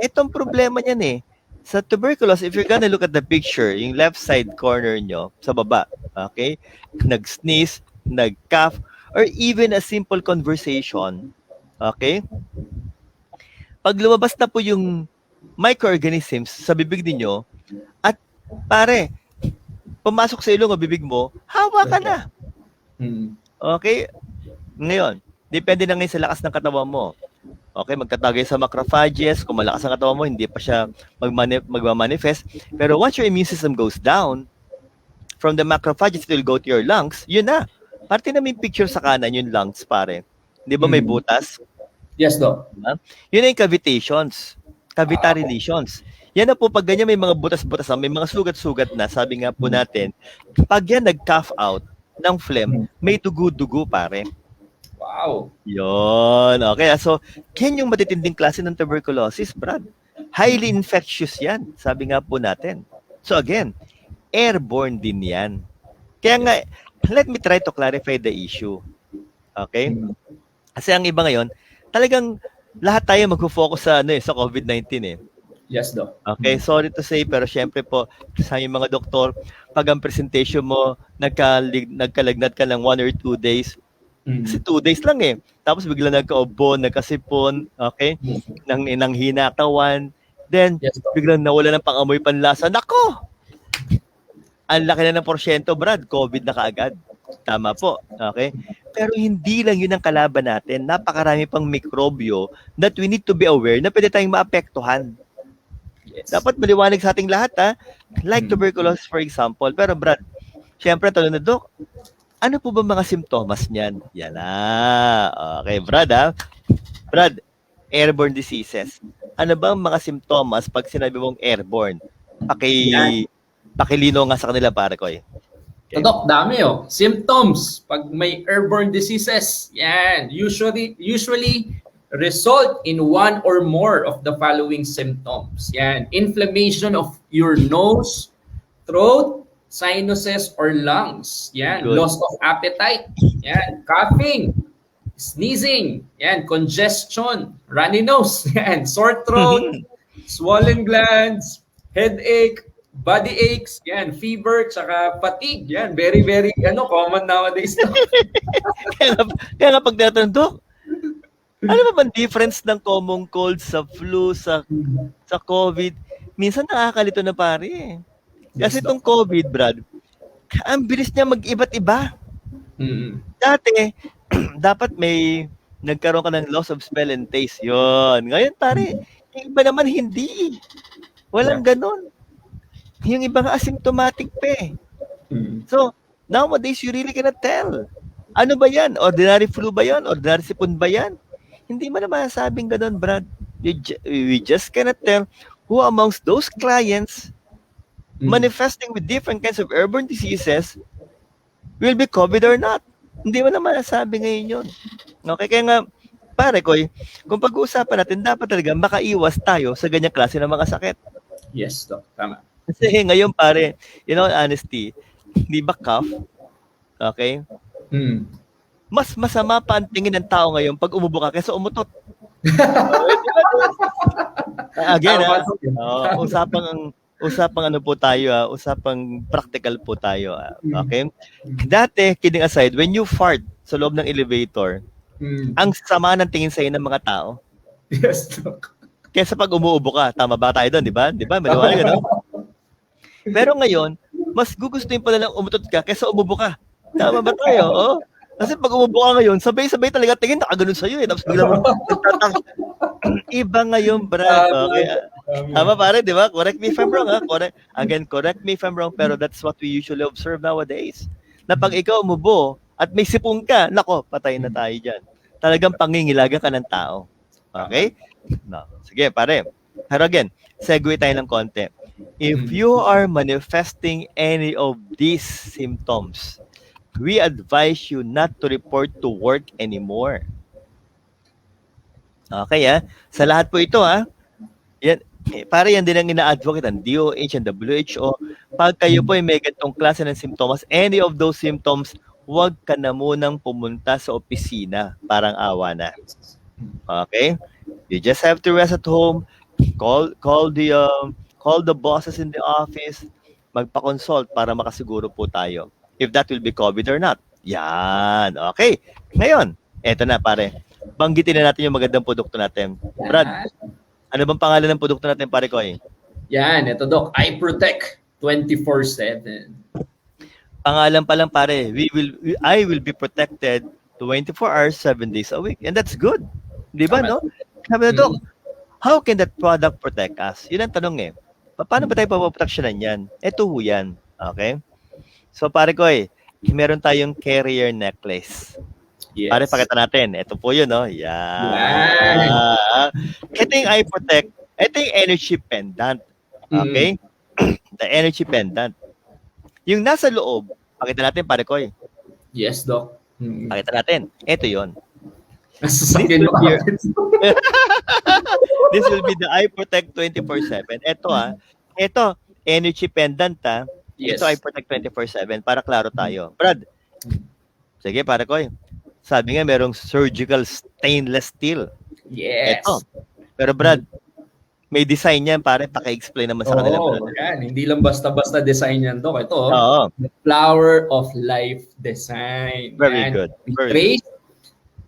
[SPEAKER 2] Itong problema niyan sa tuberculosis, if you're gonna look at the picture, yung left side corner nyo, sa baba, okay? Nag-sneeze, nag-cough, or even a simple conversation, okay? Pag lumabas na po yung microorganisms sa bibig ninyo, at pare, pumasok sa ilong o bibig mo, hawa ka na. Okay? Ngayon, depende na ngayon sa lakas ng katawan mo. Okay, magtatagay sa macrophages. Kung malakas ang katawan mo, hindi pa siya magmamanifest. Pero once your immune system goes down, from the macrophages, it will go to your lungs. Yun na. Parte na may picture sa kanan, yung lungs, pare. Di ba may butas?
[SPEAKER 1] Yes, Doc.
[SPEAKER 2] Yun na yung cavitations. Cavitary lesions. Yan na po, pag ganyan may mga butas-butas, may mga sugat-sugat na, sabi nga po natin, pag yan nag-cough out ng phlegm, may dugo-dugo, pare.
[SPEAKER 1] Wow.
[SPEAKER 2] Yon. Okay, so, yan yung matitinding klase ng tuberculosis, Brad. Highly infectious yan, sabi nga po natin. So again, airborne din yan. Kaya nga, let me try to clarify the issue. Okay? Kasi ang iba ngayon, talagang lahat tayo magfo-focus sa sa COVID-19
[SPEAKER 1] Yes, Doc.
[SPEAKER 2] Okay, sorry to say, pero syempre po, sa yung mga doktor, pag ang presentation mo, nagkalagnat ka ng 1 or 2 days, kasi 2 days lang tapos bigla nagka-ubo, nagkasipon, okay, nang hinatawan, then
[SPEAKER 1] Yes, Doc.
[SPEAKER 2] biglang nawala ng pang-amoy panlasa. Nako! Ang laki na ng porsyento, Brad, COVID na kaagad. Tama po, okay? Pero hindi lang yun ang kalaban natin. Napakarami pang mikrobyo that we need to be aware na pwede tayong maapektuhan.
[SPEAKER 1] Yes.
[SPEAKER 2] Dapat maliwanag sa ating lahat, like tuberculosis, for example. Pero Brad, syempre, tanong na, Doc, ano po ba mga simptomas niyan? Yan na. Okay, Brad, Brad, airborne diseases. Ano ba ang mga simptomas pag sinabi mong airborne? Pakilino nga sa kanila, pare ko.
[SPEAKER 1] So, Doc, dami symptoms pag may airborne diseases. Yan. Usually result in one or more of the following symptoms. Yan. Inflammation of your nose, throat, sinuses, or lungs. Yan.
[SPEAKER 2] Good.
[SPEAKER 1] Loss of appetite. Yan. Coughing, sneezing. Yan. Congestion, runny nose. Yan. Sore throat, swollen glands, headache, body aches, yan, fever, tsaka fatigue, yan, very, very, common nowadays.
[SPEAKER 2] kaya nga pag tinatanong, Doc, ano ba bang difference ng common cold sa flu, sa COVID? Minsan nakakalito na pare. Kasi itong COVID, Brad, ang bilis niya mag-iba't iba. Dati, dapat may nagkaroon ka ng loss of smell and taste. Yun. Ngayon, pare, yung iba naman hindi. Walang ganon. Yung iba nga asymptomatic pa So, nowadays, you really cannot tell. Ano ba yan? Ordinary flu ba yan? Ordinary sipon ba yan? Hindi mo na masasabing ganun, Brad. We just cannot tell who amongst those clients manifesting with different kinds of airborne diseases will be COVID or not. Hindi mo na masasabi ngayon yun. Okay, kaya nga, pare ko, kung pag-uusapan natin, dapat talaga makaiwas tayo sa ganyang klase ng mga sakit.
[SPEAKER 1] Yes, Doc. Tama.
[SPEAKER 2] Kasi ngayon, pare, honesty, di ba cough? Okay? Mas masama pa ang tingin ng tao ngayon pag umubo ka kaysa umutot. Again, usapang ano po tayo, usapang practical po tayo. Okay? Dati, kidding aside, when you fart sa loob ng elevator, ang sama ng tingin sa'yo ng mga tao.
[SPEAKER 1] Yes, Doc.
[SPEAKER 2] Kaysa pag umuubo ka, tama ba tayo doon, di ba? Di ba? Maliwanag, no? Pero ngayon, mas gugustuhin pala lang umutot ka kaysa umubo ka. Tama ba tayo? Oh? Kasi pag umubo ka ngayon, sabay-sabay talaga tingin, nakaganon sa'yo Tapos bigla mo, iba ngayon, Brad. Okay. Tama pare, di ba? Correct me if I'm wrong. Correct me if I'm wrong, pero that's what we usually observe nowadays. Na pag ikaw umubo at may sipong ka, nako, patay na tayo dyan. Talagang pangingilaga ka ng tao. Okay? No. Sige, pare. Pero again, segue tayo ng konti. If you are manifesting any of these symptoms, we advise you not to report to work anymore. Okay, sa lahat po ito, yan, para yan din ang ina-advocate ng DOH and WHO. Pag kayo po ay may ganitong klase ng symptoms, any of those symptoms, huwag ka na munang pumunta sa opisina. Parang awa na. Okay? You just have to rest at home. Call the bosses in the office. Magpa-consult para makasiguro po tayo if that will be COVID or not. Yan. Okay. Ngayon, eto na pare. Banggitin na natin yung magandang produkto natin. Brad, ano bang pangalan ng produkto natin, pare ko?
[SPEAKER 1] Yan, ito Doc, iProtect 24/7.
[SPEAKER 2] Pangalan pa lang, pare. I will be protected 24 hours, 7 days a week. And that's good. Di ba, no? Sabi na, Doc, how can that product protect us? Yun ang tanong Paano ba tayo papaproteksyonan yan? Ito ho yan. Okay? So, pare ko, meron tayong carrier necklace.
[SPEAKER 1] Yes.
[SPEAKER 2] Pare, pakita natin. Ito po yun, no? Yan. Ito yung iProtect. Ito yung energy pendant. Okay? The energy pendant. Yung nasa loob, pakita natin, pare ko.
[SPEAKER 1] Yes, Doc.
[SPEAKER 2] Pakita natin. Ito yun.
[SPEAKER 1] Nasasakyan mo.
[SPEAKER 2] This will be the iProtect 24/7. Ito, energy pendant,
[SPEAKER 1] Yes.
[SPEAKER 2] Ito iProtect 24/7 para klaro tayo. Brad, sige, pare ko. Sabi nga, merong surgical stainless steel.
[SPEAKER 1] Yes.
[SPEAKER 2] Ito. Pero Brad, may design yan, pare. Paki-explain naman sa kanila.
[SPEAKER 1] Oo, yan. Hindi lang basta-basta design yan, Doc. Ito, Flower of Life design.
[SPEAKER 2] Very good. Very good.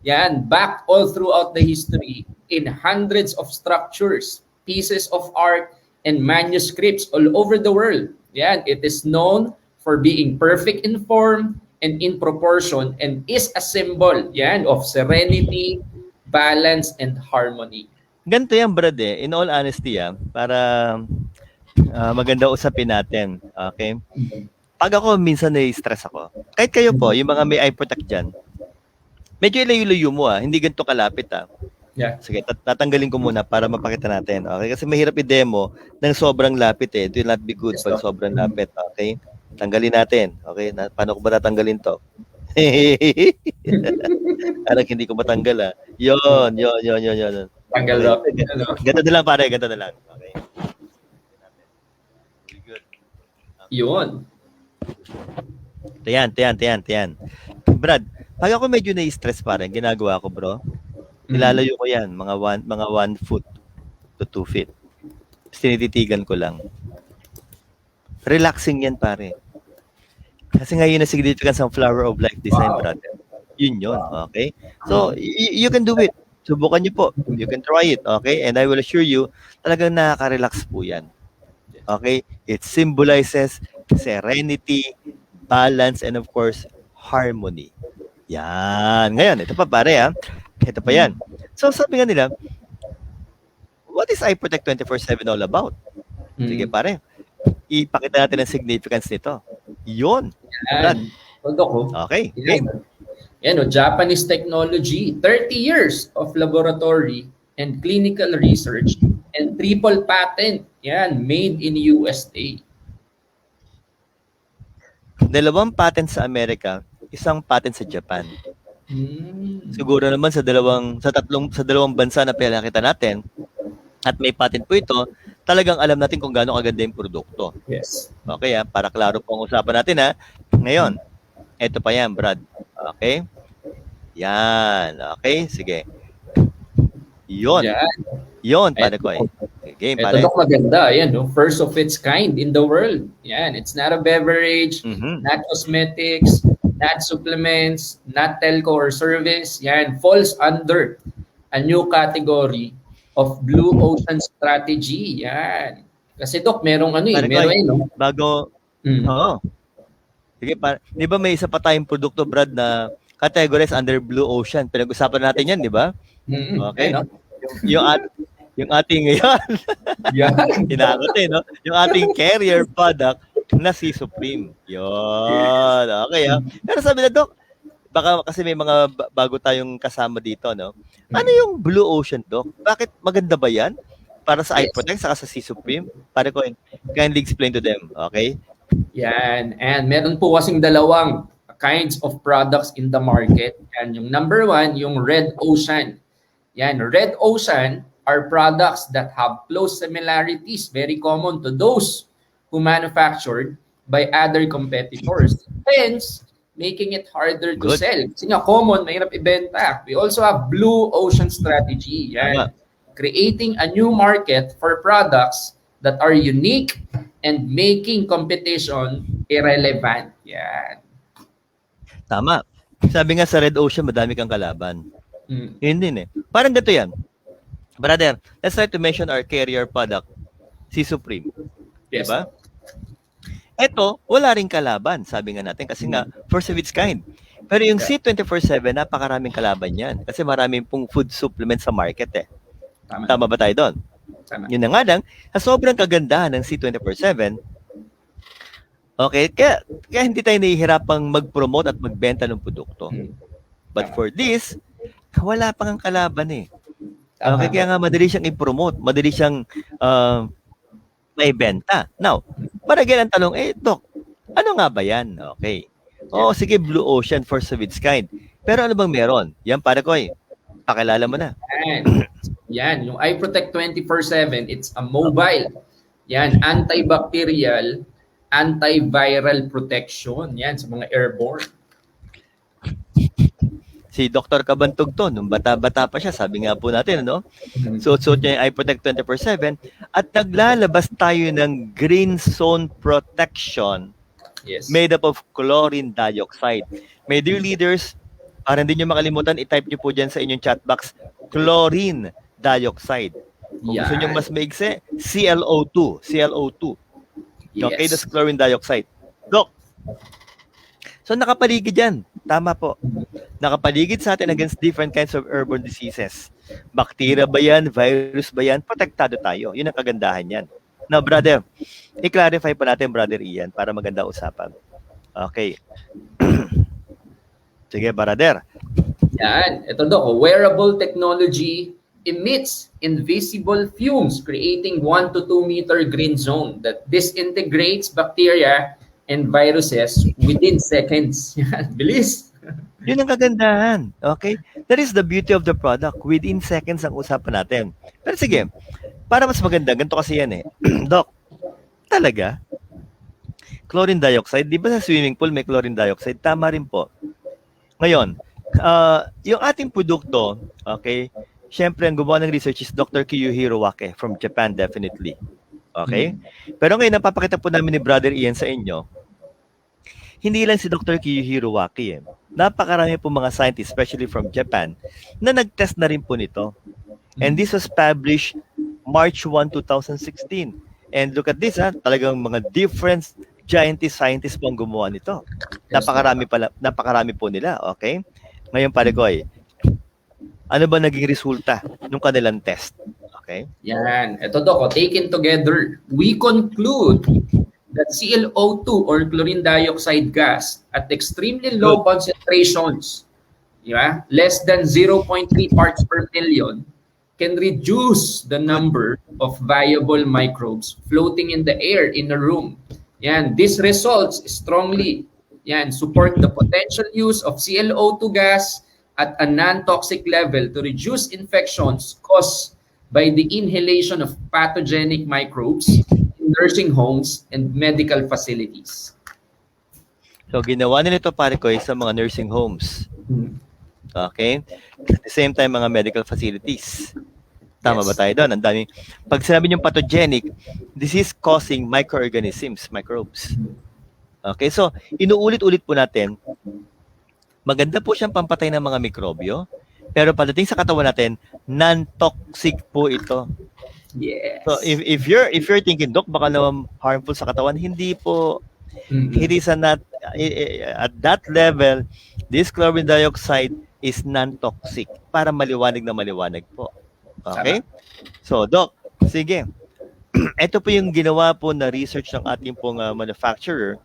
[SPEAKER 1] Yan, back all throughout the history in hundreds of structures, pieces of art, and manuscripts all over the world. Yan, it is known for being perfect in form and in proportion and is a symbol, yan, of serenity, balance, and harmony.
[SPEAKER 2] Ganito yan, Brad, in all honesty, para maganda usapin natin. Okay? Pag ako minsan na-stress ako, kahit kayo po, yung mga may iProtect dyan, medyo ilayo-layo mo hindi ganito kalapit
[SPEAKER 1] Yeah.
[SPEAKER 2] Sige, tatanggalin ko muna para mapakita natin. Okay? Kasi mahirap i-demo ng sobrang lapit It will not be good pag sobrang lapit. Okay? Tanggalin natin. Okay? Paano ko ba tatanggalin to? Parang hindi ko matanggal Yun.
[SPEAKER 1] Tanggal daw.
[SPEAKER 2] Ganto na lang pare, ganto na lang. Okay. Good.
[SPEAKER 1] Yun.
[SPEAKER 2] Tiyan. Brad, pag ako medyo na-stress pare, ginagawa ko bro, nilalayo ko yan, mga 1 foot to 2 feet. Tinititigan ko lang. Relaxing yan pare. Kasi ngayon na significance ng Flower of Life design, brother. Yun, okay? So, you can do it. Subukan niyo po. You can try it, okay? And I will assure you, talagang nakaka-relax po yan. Okay? It symbolizes serenity, balance, and of course, harmony. Yan. Ngayon, ito pa pare Ito pa yan. So, sabi nga nila, what is iProtect 24/7 all about? Sige pare, ipakita natin ang significance nito. Yun.
[SPEAKER 1] Yan.
[SPEAKER 2] Okay.
[SPEAKER 1] Yan, Japanese technology, 30 years of laboratory and clinical research and triple patent. Yan, made in USA.
[SPEAKER 2] 2 patent sa Amerika, 1 patent sa Japan. Siguro naman sa dalawang bansa na pinakita natin at may patent po ito, talagang alam natin kung gaano kaganda yung produkto.
[SPEAKER 1] Yes.
[SPEAKER 2] Okay para klaro po ang usapan natin Ngayon, eto pa yan, Brad. Okay? Yan. Okay, sige. Yun. Pare ko Game, pare.
[SPEAKER 1] Ito maganda. Yan, first of its kind in the world. Yan, it's not a beverage, not cosmetics, not supplements, not telco or service. Yan, falls under a new category of Blue Ocean Strategy. Yan. Kasi Doc, merong meron
[SPEAKER 2] bago, Sige, di ba may isa pa tayong produkto, Brad, na categorized under Blue Ocean? Pinag-usapan natin yan, di ba? Okay. Yung ating ngayon, hinakot yung ating carrier product na si Supreme. Yun. Okay Pero sabi na, Doc, baka kasi may mga bago tayong kasama dito, Ano yung Blue Ocean, Doc? Bakit maganda ba yan? Para sa iProtect, saka sa C-Supreme? Pare ko, kindly explain to them, okay?
[SPEAKER 1] Yan. And meron po kasing dalawang kinds of products in the market. Yan, yung number one, yung red ocean. Yan, red ocean are products that have close similarities, very common to those who manufactured by other competitors. Hence, making it harder to
[SPEAKER 2] Good.
[SPEAKER 1] sell. Kasi nga common, mahirap ibenta. We also have blue ocean strategy. Yan.
[SPEAKER 2] Tama.
[SPEAKER 1] Creating a new market for products that are unique and making competition irrelevant. Yan.
[SPEAKER 2] Tama. Sabi nga sa Red Ocean, madami kang kalaban. Yun din eh. Parang dito yan. Brother, let's try to mention our carrier product, si Supreme.
[SPEAKER 1] Yes.
[SPEAKER 2] Diba? Ito, wala ring kalaban, sabi nga natin, kasi nga, first of its kind. Pero yung C24/7, napakaraming kalaban yan. Kasi maraming pong food supplement sa market eh. Tama ba tayo doon?
[SPEAKER 1] Tama.
[SPEAKER 2] Yun na nga lang, sa sobrang kagandahan ng C24/7, okay, kaya hindi tayo nahihirapang mag-promote at magbenta ng produkto. But for this, wala pang ang kalaban eh. Okay, kaya nga madali siyang i-promote, madali siyang maibenta. Now, para again ang tanong, Doc, ano nga ba yan? Okay. Sige, Blue Ocean, first of its kind. Pero ano bang meron? Yan, para ko pakilala mo na.
[SPEAKER 1] Yan, yung iProtect 24/7, it's a mobile. Yan, antibacterial, antiviral protection. Yan, sa mga airborne.
[SPEAKER 2] Si Dr. Kabantog to, nung bata-bata pa siya, sabi nga po natin, ano? Suot niya yung iProtect 24/7 at naglalabas tayo ng green zone protection made up of chlorine dioxide. My dear leaders, para hindi nyo makalimutan, i-type nyo po dyan sa inyong chat box, chlorine dioxide. Kung gusto nyo mas maigsi, ClO2. ClO2. Okay, that's chlorine dioxide. Doc, so nakapaligid yan. Tama po. Nakapaligid sa atin against different kinds of airborne diseases. Bacteria ba yan? Virus ba yan? Protektado tayo. Yun ang kagandahan yan. Now, brother, i-clarify pa natin, brother Ian, para maganda usapan. Okay. Sige, brother.
[SPEAKER 1] Yan. Ito do, wearable technology emits invisible fumes, creating 1 to 2 meter green zone that disintegrates bacteria and viruses within seconds. Bilis.
[SPEAKER 2] Yun ang kagandahan. Okay? That is the beauty of the product. Within seconds ang usapan natin. Pero sige, para mas maganda, ganito kasi yan eh. Doc, talaga? Chlorine dioxide, di ba sa swimming pool may chlorine dioxide? Tama rin po. Ngayon, yung ating produkto, okay, syempre ang gumawa ng research is Dr. Kiyohiro Wake from Japan, definitely. Okay? Pero ngayon, napapakita po namin ni Brother Ian sa inyo, hindi lang si Dr. Kiyohiro Wake. Napakarami po mga scientists, especially from Japan, na nag-test na rin po nito. And this was published March 1, 2016. And look at this, talagang mga different scientists po ang gumawa nito. Napakarami po nila, okay? Ngayon, Parigoy, ano ba naging resulta ng kanilang test? Okay?
[SPEAKER 1] Yan. Ito do, taken together, we conclude that ClO2 or chlorine dioxide gas at extremely low concentrations, less than 0.3 parts per million, can reduce the number of viable microbes floating in the air in a room. Yan. These results strongly support the potential use of ClO2 gas at a non-toxic level to reduce infections caused by the inhalation of pathogenic microbes in nursing homes and medical facilities.
[SPEAKER 2] So, ginawa nila ito, pare ko, sa mga nursing homes. Okay? At the same time, mga medical facilities. Tama ba tayo doon? Ang daming, pag sinabi niyong pathogenic, disease-causing microorganisms, microbes. Okay? So, inuulit-ulit po natin, maganda po siyang pampatay ng mga mikrobyo, pero pagdating sa katawan natin, non-toxic po ito.
[SPEAKER 1] Yes.
[SPEAKER 2] So if you're thinking, Doc, baka naman harmful sa katawan, hindi po. It is not at that level. This chlorine dioxide is non-toxic, para maliwanag na maliwanag po. Okay? So, Doc, sige. Ito po yung ginawa po na research ng ating pong manufacturer,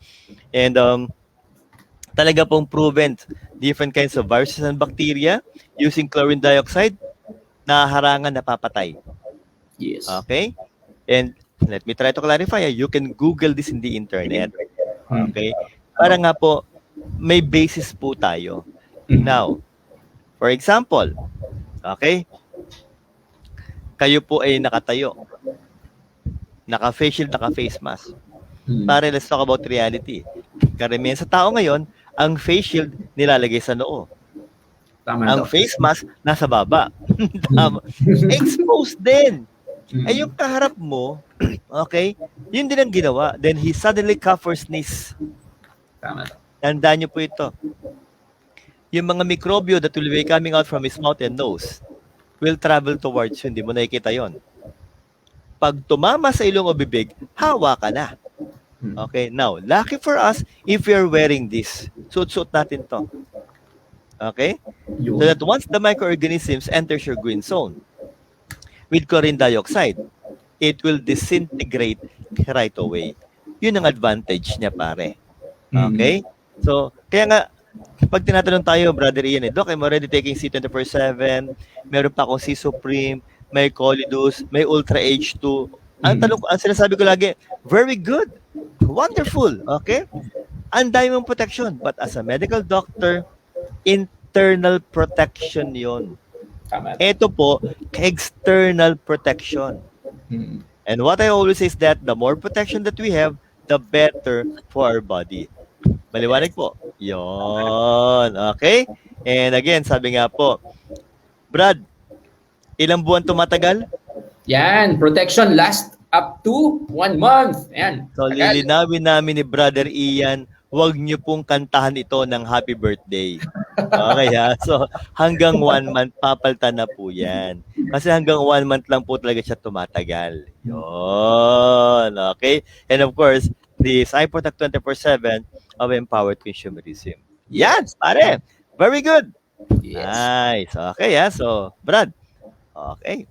[SPEAKER 2] and talaga pong proven different kinds of viruses and bacteria using chlorine dioxide, naharangan, napapatay.
[SPEAKER 1] Yes.
[SPEAKER 2] Okay? And let me try to clarify. You can Google this in the internet. Okay? Para nga po, may basis po tayo.
[SPEAKER 1] Mhm.
[SPEAKER 2] Now, for example, okay, kayo po ay nakatayo, naka-face shield, naka-face mask. Pare, let's talk about reality. Karamihan sa tao ngayon, ang face shield nilalagay sa noo.
[SPEAKER 1] Tama,
[SPEAKER 2] Ang
[SPEAKER 1] Doc.
[SPEAKER 2] face mask nasa baba. Tama. Exposed din. Eh yung kaharap mo, okay, yun din ang ginawa. Then he suddenly cough or sneeze.
[SPEAKER 1] Tama, Doc.
[SPEAKER 2] Tandaan niyo po ito. Yung mga mikrobyo that will be coming out from his mouth and nose will travel towards you. Hindi mo nakikita yon. Pag tumama sa ilong o bibig, hawa ka na. Okay, now, lucky for us if we are wearing this. Suot-suot natin to. Okay? So that once the microorganisms enters your green zone with chlorine dioxide, it will disintegrate right away. Yun ang advantage niya, pare. Okay? So, kaya nga, pag tinatanong tayo, Brother Ian, Doc, I'm already taking C24/7, meron pa akong C-Supreme, may Colidus, may Ultra H2. Ang sinasabi ko lagi, very good. Wonderful. Okay? Ang dami mong protection. But as a medical doctor, internal protection yon.
[SPEAKER 1] Tama.
[SPEAKER 2] Ito po, external protection. And what I always say is that the more protection that we have, the better for our body. Maliwanag po. Yon. Okay? And again, sabi nga po, Brad, ilang buwan tumatagal?
[SPEAKER 1] Yan, protection last up to 1 month. Yan.
[SPEAKER 2] So, lilinawin namin ni Brother Ian, huwag niyo pong kantahan ito ng happy birthday. Okay ha? So, hanggang 1 month, papaltan na po yan. Kasi hanggang 1 month lang po talaga siya tumatagal. Yun. Okay? And of course, this iProtect 24/7 of Empowered Consumerism. Yan, pare. Very good.
[SPEAKER 1] Yes.
[SPEAKER 2] Nice. Okay ha? So, Brad. Okay.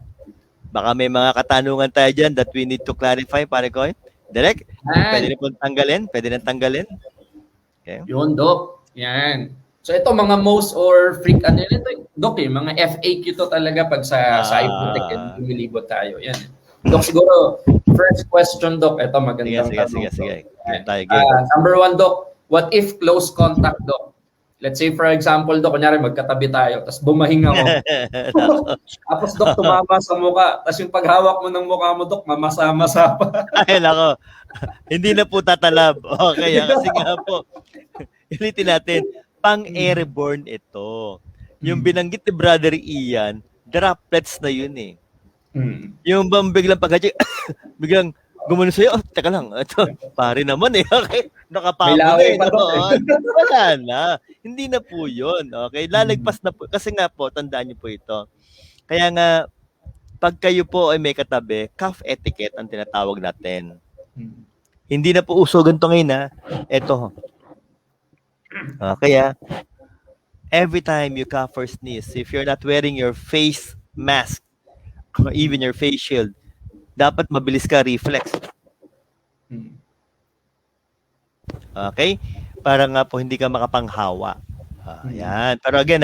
[SPEAKER 2] Baka may mga katanungan tayo dyan that we need to clarify, pare ko. Direk, pwede na pong tanggalin? Pwede na tanggalin? Okay.
[SPEAKER 1] Yun, Doc. Yan. So ito mga most or freak ano yun ito, Doc, mga FAQ to talaga pag sa iProtect and lumilibot tayo. Yan. Doc, siguro first question, Doc. Ito magandang tanong.
[SPEAKER 2] Sige.
[SPEAKER 1] Number 1, Doc. What if close contact, Doc? Let's say, for example, Doc, kunyari magkatabi tayo, tapos bumahing ako. Tapos, Doc, tumama sa mukha. Tapos yung paghawak mo ng mukha mo, Doc, mamasa-masa pa.
[SPEAKER 2] Ay, nako. Hindi na po tatalab. Okay, kasi nga po, ulitin natin, pang-airborne ito. Yung binanggit ni Brother Ian, droplets na yun eh. Yung bang biglang pagkachik, biglang gumano sa'yo, teka lang, ito, pare naman eh, okay? Nakapamo na eh. Wala na. Hindi na po yun, okay? Lalagpas na po. Kasi nga po, tandaan niyo po ito. Kaya nga, pag kayo po ay may katabi, cough etiquette ang tinatawag natin. Hindi na po uso ganito ngayon ha. Ito. Kaya, every time you cough or sneeze, if you're not wearing your face mask, or even your face shield, dapat mabilis ka reflex. Okay? Para nga po hindi ka makapanghawa. Yan. Pero again,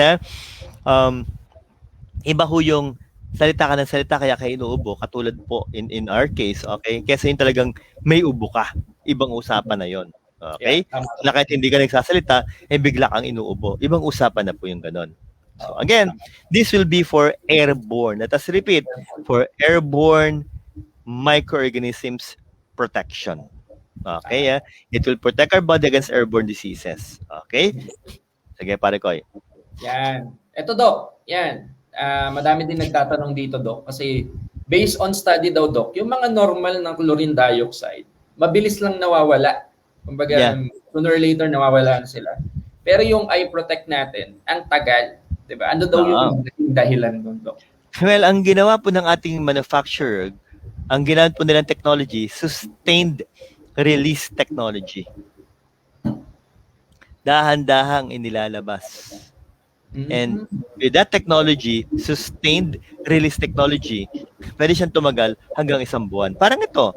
[SPEAKER 2] iba ho yung salita ka ng salita kaya kayo inuubo. Katulad po in our case, okay? Kasi yung talagang may ubo ka. Ibang usapan na yon. Okay? Na kahit hindi ka nagsasalita, bigla kang inuubo. Ibang usapan na po yung ganon. So again, this will be for airborne. Let us repeat, for airborne microorganisms protection. Okay, it will protect our body against airborne diseases. Okay? Sige, pare ko.
[SPEAKER 1] Yan. Ito, Doc. Yan. Madami din nagtatanong dito, Doc. Kasi based on study daw, Doc, yung mga normal ng chlorine dioxide, mabilis lang nawawala. Kumbaga, sooner or later nawawala na sila. Pero yung iProtect natin, ang tagal. Diba? Ano daw yung dahilan doon, Doc?
[SPEAKER 2] Well, ang ginawa po ng ating manufacturer, ang ginamit po nilang technology, sustained release technology. Dahan-dahang inilalabas. And with that technology, sustained release technology, pwede siyang tumagal hanggang 1 buwan. Parang ito,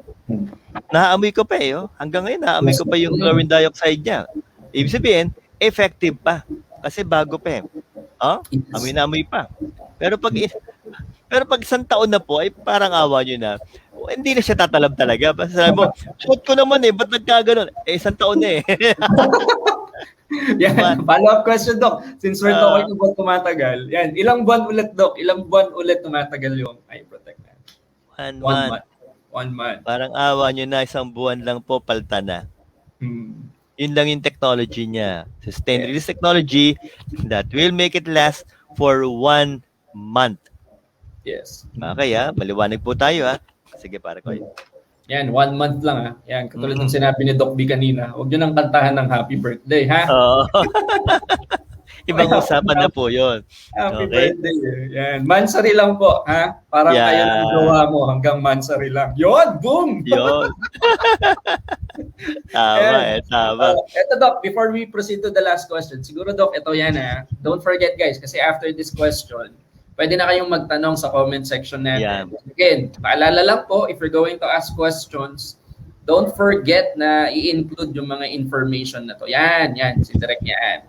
[SPEAKER 2] naamoy ko pa hanggang ngayon, naamoy ko pa yung chlorine dioxide niya. Ibig sabihin, effective pa. Kasi bago pa amoy na amoy pa. Pero pag 1 taon na po, ay parang awa nyo na. Hindi na siya tatalab talaga. Basta sabi mo, shoot ko naman ba't nagkaganon? 1 taon na
[SPEAKER 1] Yan, follow-up question, Doc. Since we're talking about tumatagal, yan, ilang buwan ulit, Doc? Ilang buwan ulit tumatagal yung eye protect natin?
[SPEAKER 2] 1
[SPEAKER 1] 1
[SPEAKER 2] month.
[SPEAKER 1] month. 1 month.
[SPEAKER 2] Parang awa nyo na, 1 buwan lang po, palta na. Yun lang yung technology niya. Sustained release technology that will make it last for 1 month.
[SPEAKER 1] Yes.
[SPEAKER 2] Okay, maliwanag po tayo, Sige, para ko.
[SPEAKER 1] Yan, 1 month lang, Yan, katulad ng sinabi ni Doc B kanina, huwag nyo nang kantahan ng happy birthday,
[SPEAKER 2] Oo. Ibang usapan na po yun.
[SPEAKER 1] Happy birthday. Yan, mansari lang po, Parang kayo ng gawa mo hanggang mansari lang. Yun, boom!
[SPEAKER 2] Yun. Tama.
[SPEAKER 1] Ito, Doc, before we proceed to the last question, siguro, Doc, ito yan, Don't forget, guys, kasi after this question, pwede na kayong magtanong sa comment section natin. Yeah. Again, paalala lang po, if you're going to ask questions, don't forget na i-include yung mga information na to. Yan, si Direk yan.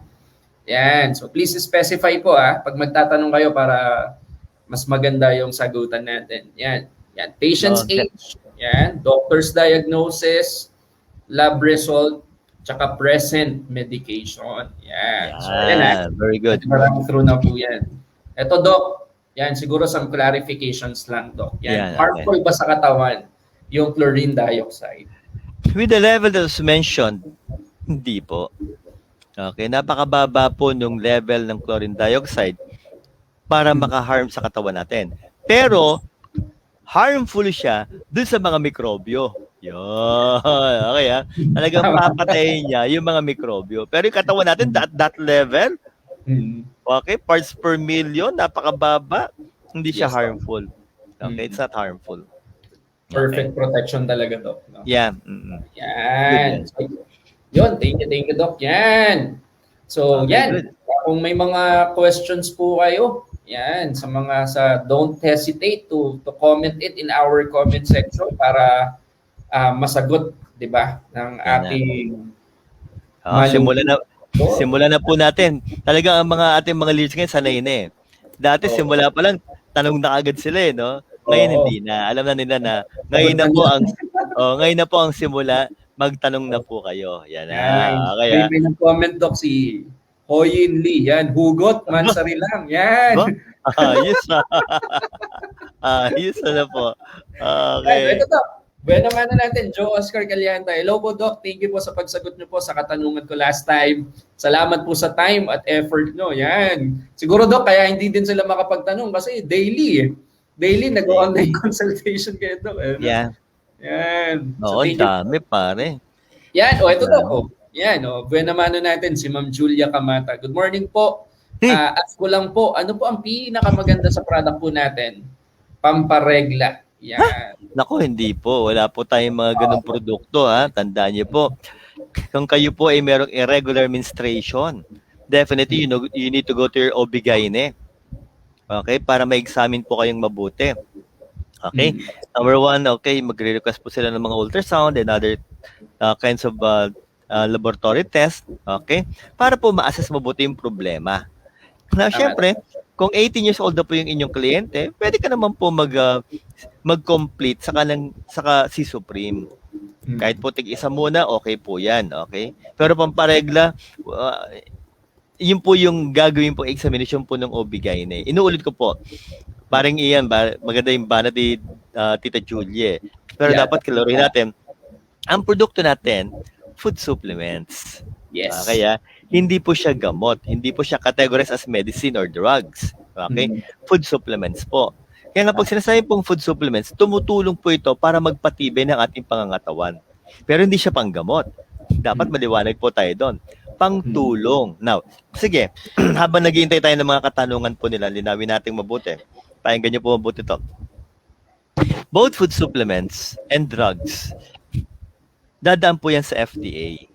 [SPEAKER 1] Yan, so please specify po, pag magtatanong kayo para mas maganda yung sagutan natin. Yan, patient's age, yan, doctor's diagnosis, lab result, tsaka present medication. Yan. So, yan,
[SPEAKER 2] very good.
[SPEAKER 1] Marami through na po yan. Ito, Doc, yan, siguro some clarifications lang, Doc. Yan, harmful ba sa katawan yung chlorine dioxide?
[SPEAKER 2] With the level that was mentioned, hindi po. Okay, napakababa po nung level ng chlorine dioxide para maka-harm sa katawan natin. Pero, harmful siya dun sa mga mikrobyo. Yun. Okay, Talagang papatayin niya yung mga mikrobyo. Pero yung katawan natin, that level, okay, parts per million, napakababa, hindi siya harmful. Okay, it's not harmful.
[SPEAKER 1] Perfect protection talaga, Doc. No?
[SPEAKER 2] Yeah.
[SPEAKER 1] Yan. Yun, thank you, Doc. Yan. So, yan. Kung may mga questions po kayo, yan, don't hesitate to comment it in our comment section para masagot, 'di ba, ng ating
[SPEAKER 2] simulan na po natin. Talagang ang ating mga leaders ngayon sanay na Dati simula pa lang tanong na agad sila no. Ngayon hindi na. Alam na nila na ngayon na po ang simula, magtanong na po kayo. Yan
[SPEAKER 1] Okay. May nag-comment, Doc, si Hoyin Lee. Yan, hugot, mansari lang. Yan.
[SPEAKER 2] Ayos Ayos na po. Okay.
[SPEAKER 1] Ito, Doc. Bueno naman natin, Joe Oscar Calianta. Hello po, Doc. Thank you po sa pagsagot niyo po sa katanungan ko last time. Salamat po sa time at effort nyo. Yan. Siguro, Doc, kaya hindi din sila makapagtanong kasi daily nag-online consultation kayo, Doc.
[SPEAKER 2] Yeah.
[SPEAKER 1] Yan.
[SPEAKER 2] Oo, dami pare.
[SPEAKER 1] Yan, ito Doc. Yan, buena mano natin si Ma'am Julia Camata. Good morning po. Ask ko lang po, ano po ang pinakamaganda sa product po natin? Pamparegla. Yan.
[SPEAKER 2] Naku, hindi po. Wala po tayong mga ganung produkto, Tandaan niyo po. Kung kayo po ay merong irregular menstruation, definitely you need to go to your OB-GYN. Okay? Para ma-examine po kayong mabuti. Okay? Number 1, okay, magre-request po sila ng mga ultrasound and other kinds of laboratory test. Okay? Para po ma-assess mabuti yung problema. Now, syempre, kung 18 years old na po yung inyong kliyente, pwede ka naman po mag-complete saka si Supreme. Kahit po tig-isa muna, okay po yan. Okay? Pero pamparegla, yun po yung gagawin po examination po ng OB-GYN. Inuulit ko po. Parang iyan, maganda yung bana ni Tita Julie. Pero dapat klaruhin natin, ang produkto natin, food supplements.
[SPEAKER 1] Yes.
[SPEAKER 2] Kaya, hindi po siya gamot. Hindi po siya categorized as medicine or drugs. Okay? Food supplements po. Kaya nga pag sinasabi pong food supplements, tumutulong po ito para magpatibay ng ating pangangatawan. Pero hindi siya panggamot. Dapat maliwanag po tayo doon. Pangtulong. Now, sige, habang naghihintay tayo ng mga katanungan po nila, linawin natin mabuti. Pakinggan niyo po mabuti ito. Both food supplements and drugs, dadaan po yan sa FDA.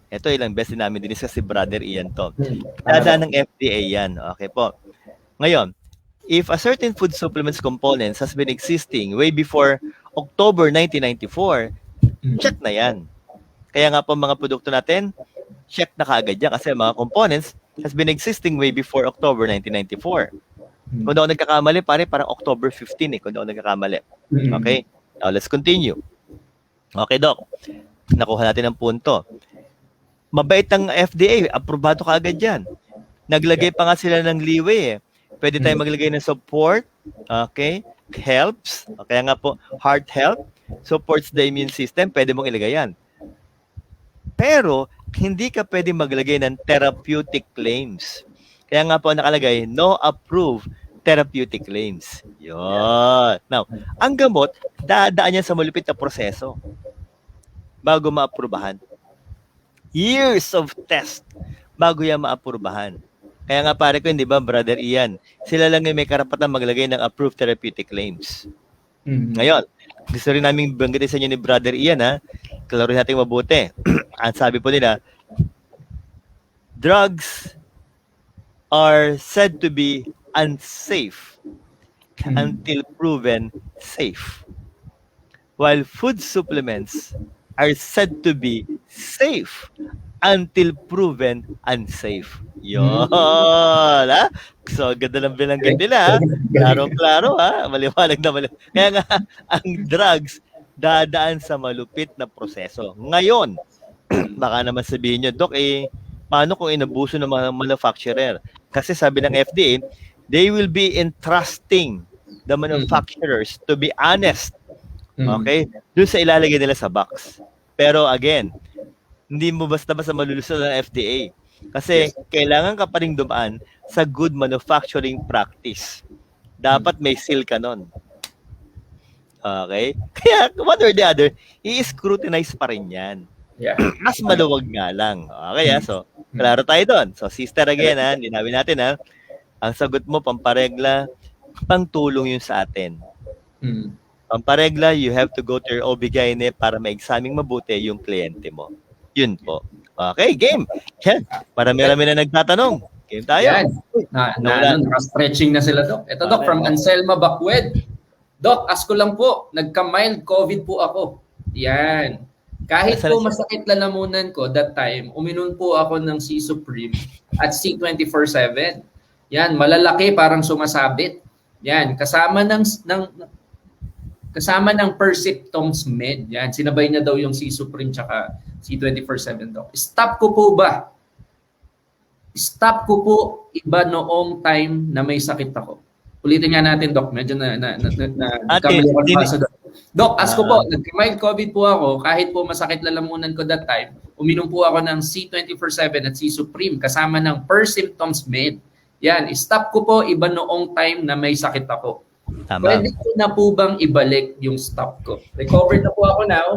[SPEAKER 2] Ito ilang beses namin diniscuss si Brother Ian to. Dadaan ng FDA yan. Okay po. Ngayon, if a certain food supplements components has been existing way before October 1994, check na yan. Kaya nga po mga produkto natin, check na kaagad yan kasi mga components has been existing way before October 1994. Kung daw nagkakamali, parang October 15 kung daw nagkakamali. Okay? Now, let's continue. Okay, Doc. Nakuha natin ang punto. Mabait ang FDA, aprobado ka agad yan. Naglagay pa nga sila ng leeway eh. Pwede tayo maglagay ng support, okay? Helps, kaya nga po, heart health, supports the immune system, pwede mong ilagay yan. Pero, hindi ka pwede maglagay ng therapeutic claims. Kaya nga po nakalagay, no approved therapeutic claims. Yun. Now, ang gamot, dadaan yan sa malupit na proseso bago maaprubahan. Years of test bago yan maaprubahan. Kaya nga pare ko, hindi ba, Brother Ian, sila lang yung may karapatan maglagay ng approved therapeutic claims. Ngayon, gusto rin namin banggitin sa inyo ni Brother Ian, ha? Klaruhin natin mabuti. Ang sabi po nila, drugs are said to be unsafe until proven safe. While food supplements are said to be safe until proven unsafe. Yun, ha? So, ganda lang binanggit nila, ha? Klaro-klaro, ha? Maliwanag na maliwanag. Kaya nga, ang drugs dadaan sa malupit na proseso. Ngayon, baka naman sabihin nyo, Dok, paano kung inabuso ng mga manufacturer? Kasi sabi ng FDA, they will be entrusting the manufacturers to be honest. Okay? Doon sa ilalagay nila sa box. Pero again, hindi mo basta-basta malulusot ng FDA. Kasi kailangan ka pa rin dumaan sa good manufacturing practice. Dapat may seal ka nun. Okay? Kaya, one or the other, i-scrutinize pa rin yan.
[SPEAKER 1] Yeah.
[SPEAKER 2] Mas maluwag nga lang. Okay, so, klaro tayo doon. So, sister again, ha, linawin natin, ha. Ang sagot mo, pamparegla, pangtulong yun sa atin. Pamparegla, you have to go to your OB-GYN para ma-examine mabuti yung kliyente mo. Yun po. Okay, game. Yan. Marami-rami na nagtatanong. Game tayo.
[SPEAKER 1] Yan. Naka-stretching na sila, Doc. Ito, Doc, from Anselma Backwed. Doc, ask ko lang po, nagka-mild COVID po ako. Yan. Kahit po masakit lalamunan ko that time, uminom po ako ng C Supreme at C24/7. Yan, malalaki, parang sumasabit. Yan, kasama ng Persymptoms Med. Yan, sinabay niya daw yung C Supreme tsaka C24/7, Doc. Stop ko po ba? Stop ko po iba noong time na may sakit ako. Ulitin nga natin, Doc. Medyo kamali ako sa Doc. Doc, ask ko po, nag-mild COVID po ako, kahit po masakit lalamunan ko that time, uminom po ako ng C24/7 at C Supreme kasama ng Persymptoms Med. Yan, stop ko po iba noong time na may sakit ako. Tama. Pwede ko na po bang ibalik yung stop ko? Recovered na po ako now,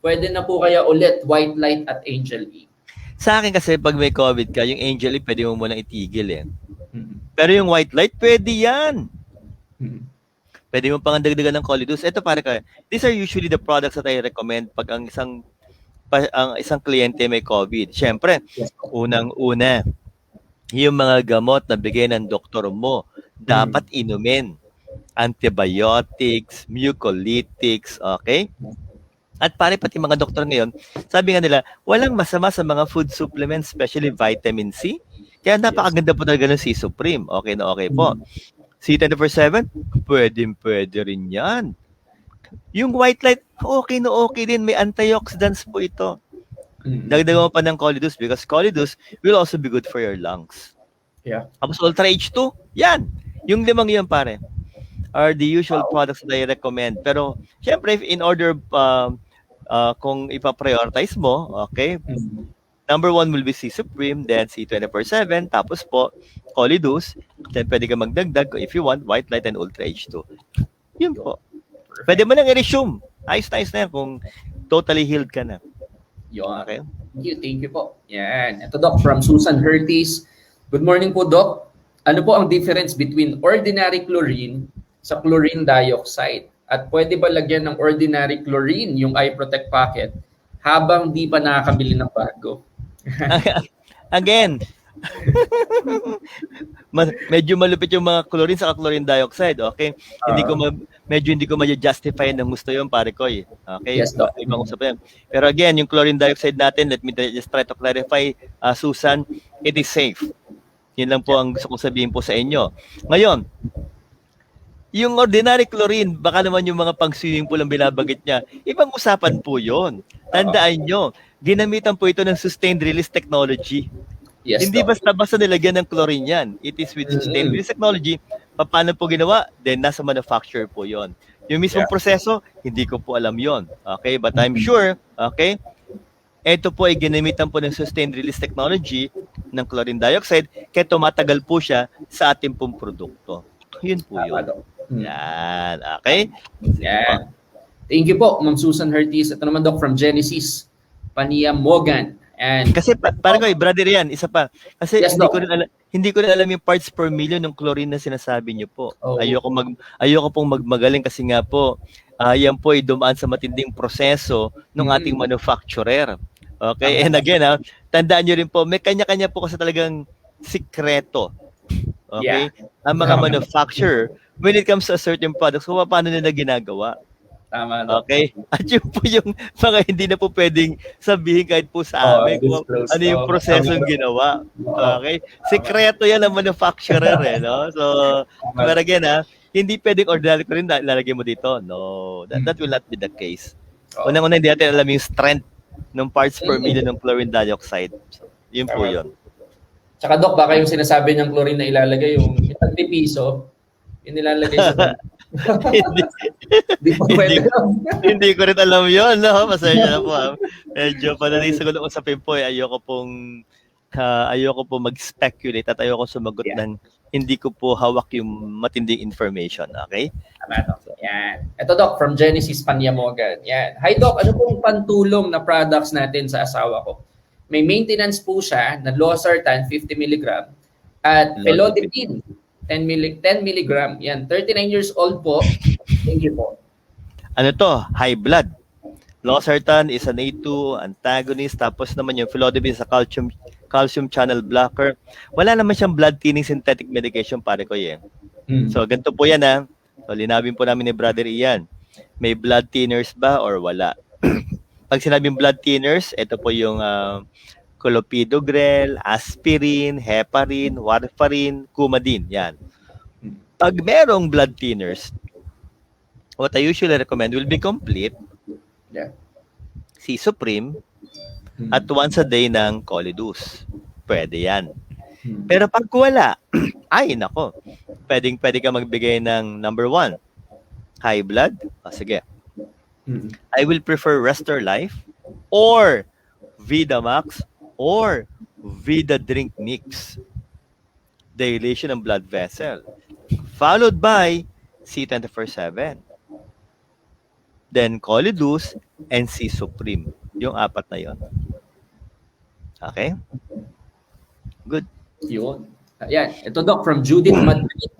[SPEAKER 1] pwede na po kaya ulit White Light at Angel E?
[SPEAKER 2] Sa akin kasi pag may COVID ka, yung Angel E pwede mo munang itigil eh. Pero yung White Light, pwede yan. Pwede mo pang dagdagan ng Colidus. Ito pare ka, these are usually the products that I recommend pag ang isang kliyente may COVID. Siyempre, unang-una, yung mga gamot na bigay ng doktor mo, dapat inumin. Antibiotics, mucolytics, okay? At pare pati mga doktor ngayon, sabi nga nila, walang masama sa mga food supplements, especially vitamin C. Kaya napakaganda po talaga ng C Supreme. Okay na okay po. C24/7, pwede rin yan. Yung White Light, okay na okay din. May antioxidants po ito. Dagdagan mo pa ng Colidus because Colidus will also be good for your lungs.
[SPEAKER 1] Yeah.
[SPEAKER 2] Tapos Ultra H2, yan. Yung limang yun, pare, are the usual products that I recommend. Pero, syempre, in order kung ipa-prioritize mo, okay, number 1 will be C Supreme, then C24/7, tapos po, Colidus, then pwede ka magdagdag if you want, White Light and Ultra H2. Yun po. Pwede mo nang i-resume. Ayos na yan kung totally healed ka na.
[SPEAKER 1] Yun. Okay. Thank you po. Yan. Ito, Doc, from Susan Hertis. Good morning po, Doc. Ano po ang difference between ordinary chlorine sa chlorine dioxide? At pwede ba lagyan ng ordinary chlorine yung eye protect packet habang di pa nakakabili ng bago?
[SPEAKER 2] Again, medyo malupit yung mga chlorine sa chlorine dioxide, okay? Hindi ko ma-justify ng gusto yun, pare ko eh. Okay?
[SPEAKER 1] Yes, Doc.
[SPEAKER 2] Ibang usap yan. Pero again, yung chlorine dioxide natin, let me just try to clarify, Susan, it is safe. Yun lang po ang gusto kong sabihin po sa inyo. Ngayon, Yung ordinary chlorine, baka naman yung mga pang-swimming pool ang binabanggit niya. Ibang usapan po yon. Tandaan nyo, ginamitan po ito ng sustained release technology.
[SPEAKER 1] Yes,
[SPEAKER 2] Hindi
[SPEAKER 1] Doc.
[SPEAKER 2] basta-basta nilagyan ng chlorine yan. It is with sustained release technology. Paano po ginawa? Then nasa manufacturer po yon. Yung mismong
[SPEAKER 1] Yeah.
[SPEAKER 2] proseso, hindi ko po alam yon. Okay? But I'm sure, okay, ito po ay ginamitan po ng sustained release technology ng chlorine dioxide kaya tumatagal po siya sa ating pong produkto. Yun po
[SPEAKER 1] Tama,
[SPEAKER 2] yun.
[SPEAKER 1] Doc.
[SPEAKER 2] Yan. Okay?
[SPEAKER 1] Yan. Thank you po, Ma'am Susan Hertis. Ito naman, Doc, from Genesis, Pania Mogan. And
[SPEAKER 2] Kasi parang ko, brother yan, isa pa. Kasi
[SPEAKER 1] Yes, Doc.
[SPEAKER 2] hindi ko rin alam yung parts per million ng chlorine na sinasabi niyo po.
[SPEAKER 1] Oh.
[SPEAKER 2] Ayoko pong magmagaling kasi nga po, yan po ay dumaan sa matinding proseso ng ating manufacturer. Okay? And again, tandaan niyo rin po, may kanya-kanya po kasi talagang sikreto. Okay? Ang mga manufacturer, when it comes to a certain product, so paano nila ginagawa?
[SPEAKER 1] Tama, Doc.
[SPEAKER 2] Okay? At yun po yung mga hindi na po pwedeng sabihin kahit po sa amin kung ano yung prosesong ginawa. Okay? Sikreto yan ng manufacturer no? So, but again hindi pwedeng ordinary ko rin lalagay mo dito. No, that will not be the case. Unang-una, hindi natin alam yung strength ng parts per million ng chlorine dioxide. So, yun po yun.
[SPEAKER 1] Tsaka, Doc, baka yung sinasabi niyang chlorine na ilalagay, yung itag piso, yung nilalagay sa
[SPEAKER 2] hindi ko rin alam yun, no? Pasensya na po. Medyo pananay sa gulong usapin po, ayoko pong mag-speculate at ayoko sumagot ng hindi ko po hawak yung matinding information, okay?
[SPEAKER 1] Tama, Doc. Yan. Ito, Doc, from Genesis Panyamogan. Yan. Hi, Doc, ano pong pantulong na products natin sa asawa ko? May maintenance po siya na losartan 50 mg at felodipine 10 mg. Yan, 39 years old po. Thank you po.
[SPEAKER 2] Ano to? High blood. Losartan is an A2 antagonist. Tapos naman yung felodipine sa calcium channel blocker. Wala naman siyang blood thinning synthetic medication, pare ko yan. So, ganito po yan So, linawin po namin ni Brother Ian. May blood thinners ba or wala? Pag sinabing blood thinners, ito po yung clopidogrel, aspirin, heparin, warfarin, coumadin. Yan. Pag merong blood thinners, what I usually recommend will be complete.
[SPEAKER 1] Yeah.
[SPEAKER 2] C Supreme at once a day ng Colidus. Pwede yan. Pero pag wala, ay nako, pwede ka magbigay ng number 1, high blood. Sige. I will prefer Restore Life or Vidamax or Vida Drink Mix. Dilation ng blood vessel. Followed by C24/7. Then Colidus and C Supreme. Yung 4 na yon. Okay? Good.
[SPEAKER 1] Yun. Ayan. Ito, Doc, from Judith Madrid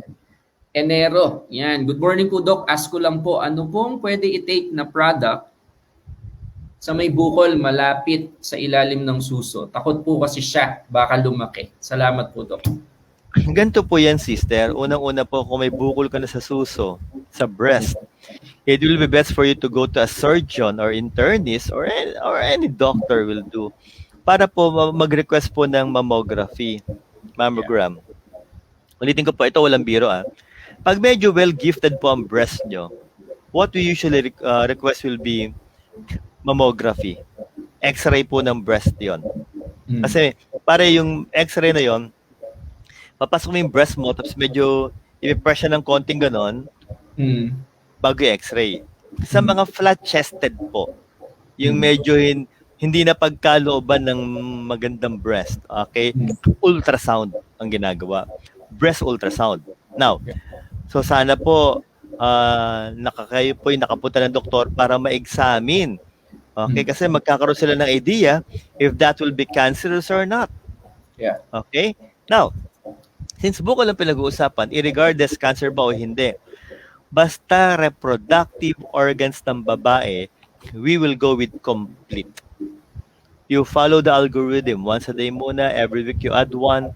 [SPEAKER 1] Enero. Yan. Good morning po, Doc. Ask ko lang po, ano pong pwede i-take na product sa may bukol malapit sa ilalim ng suso? Takot po kasi siya. Baka lumaki. Salamat po, Doc.
[SPEAKER 2] Ganito po yan, sister. Unang-una po, kung may bukol ka na sa suso, sa breast, it will be best for you to go to a surgeon or internist or any doctor will do para po mag-request po ng mammogram. Ulitin ko po, ito walang biro Pag medyo well-gifted po ang breast nyo, what we usually request will be mammography. X-ray po ng breast yon. Kasi para yung X-ray na yon, papasok mo yung breast mo, tapos medyo i-press ng konting ganon, bago yung X-ray. Sa mga flat-chested po, yung medyo hindi na pagkalooban ng magandang breast, okay? Ultrasound ang ginagawa. Breast ultrasound. Now, so sana po, kayo po yung nakapunta ng doktor para ma-examine. Okay? Kasi magkakaroon sila ng idea if that will be cancerous or not.
[SPEAKER 1] Yeah.
[SPEAKER 2] Okay? Now, since bukol ang pinag-uusapan, irregardless cancer ba o hindi, basta reproductive organs ng babae, we will go with complete. You follow the algorithm. Once a day muna, every week you add 1,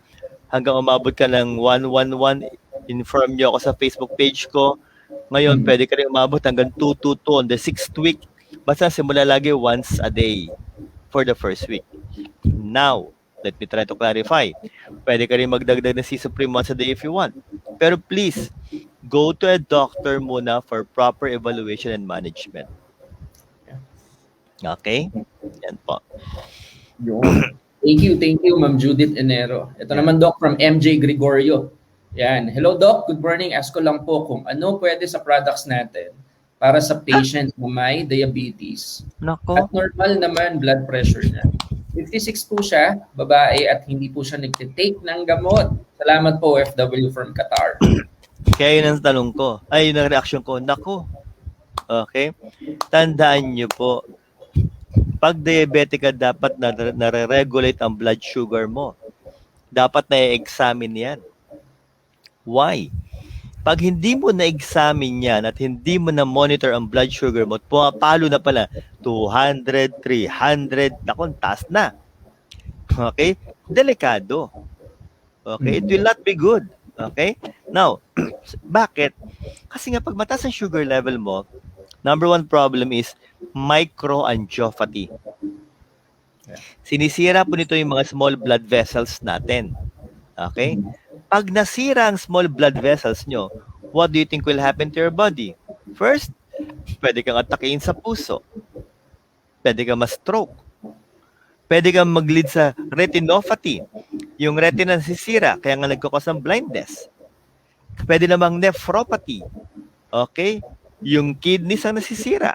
[SPEAKER 2] hanggang umabot ka ng 111. Inform nyo ako sa Facebook page ko. Ngayon, pwede ka rin umabot hanggang 222 on the 6th week. Basta simula lagi once a day for the first week. Now, let me try to clarify. Pwede ka rin magdagdag ng C Supreme once a day if you want. Pero please, go to a doctor muna for proper evaluation and management. Okay? Yan po.
[SPEAKER 1] Yun. Thank you, Ma'am Judith Enero. Ito naman, Doc, from MJ Gregorio. Yan. Hello, Doc. Good morning. Ask ko lang po kung ano pwede sa products natin para sa patient na may diabetes.
[SPEAKER 2] Nako.
[SPEAKER 1] At normal naman blood pressure niya. 56 po siya, babae, at hindi po siya nagtitake ng gamot. Salamat po, FW from Qatar.
[SPEAKER 2] Kaya yun ang tanong ko. Ay, yun ang reaction ko. Nako. Okay? Tandaan nyo po, pag diabetic ka, dapat nare-regulate ang blood sugar mo. Dapat na-examine yan. Why? Pag hindi mo na-examine yan at hindi mo na-monitor ang blood sugar mo, pumapalo na pala 200, 300, naku, taas na. Okay? Delikado. Okay? It will not be good. Okay? Now, bakit? Kasi nga pag mataas ang sugar level mo, number one problem is microangiopathy. Sinisira po nito yung mga small blood vessels natin. Okay? Pag nasira ang small blood vessels nyo, what do you think will happen to your body? First, pwede kang atakihin sa puso. Pwede kang ma-stroke. Pwede kang mag-lead sa retinopathy. Yung retina nasisira, kaya nga nagkakos ng blindness. Pwede namang nephropathy. Okay? Yung kidneys ang nasisira.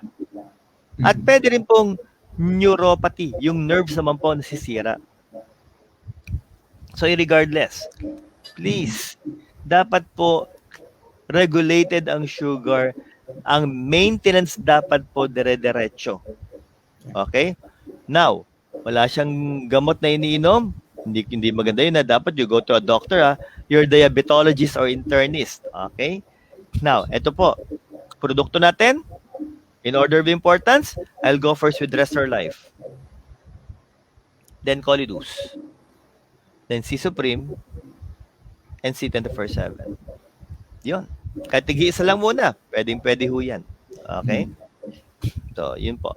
[SPEAKER 2] At pwede rin pong neuropathy, yung nerves naman po nasisira. So, regardless, please, dapat po regulated ang sugar. Ang maintenance dapat po dire-diretso. Okay? Now, wala siyang gamot na iniinom. Hindi maganda yun na dapat you go to a doctor. Your diabetologist or internist. Okay? Now, ito po. Produkto natin. In order of importance, I'll go first with Restore Life. Then Colidus. Then C Supreme. And C 24/7. Yun. Kahit tig-isa lang muna. Pwede ho yan. Okay? So, yun po.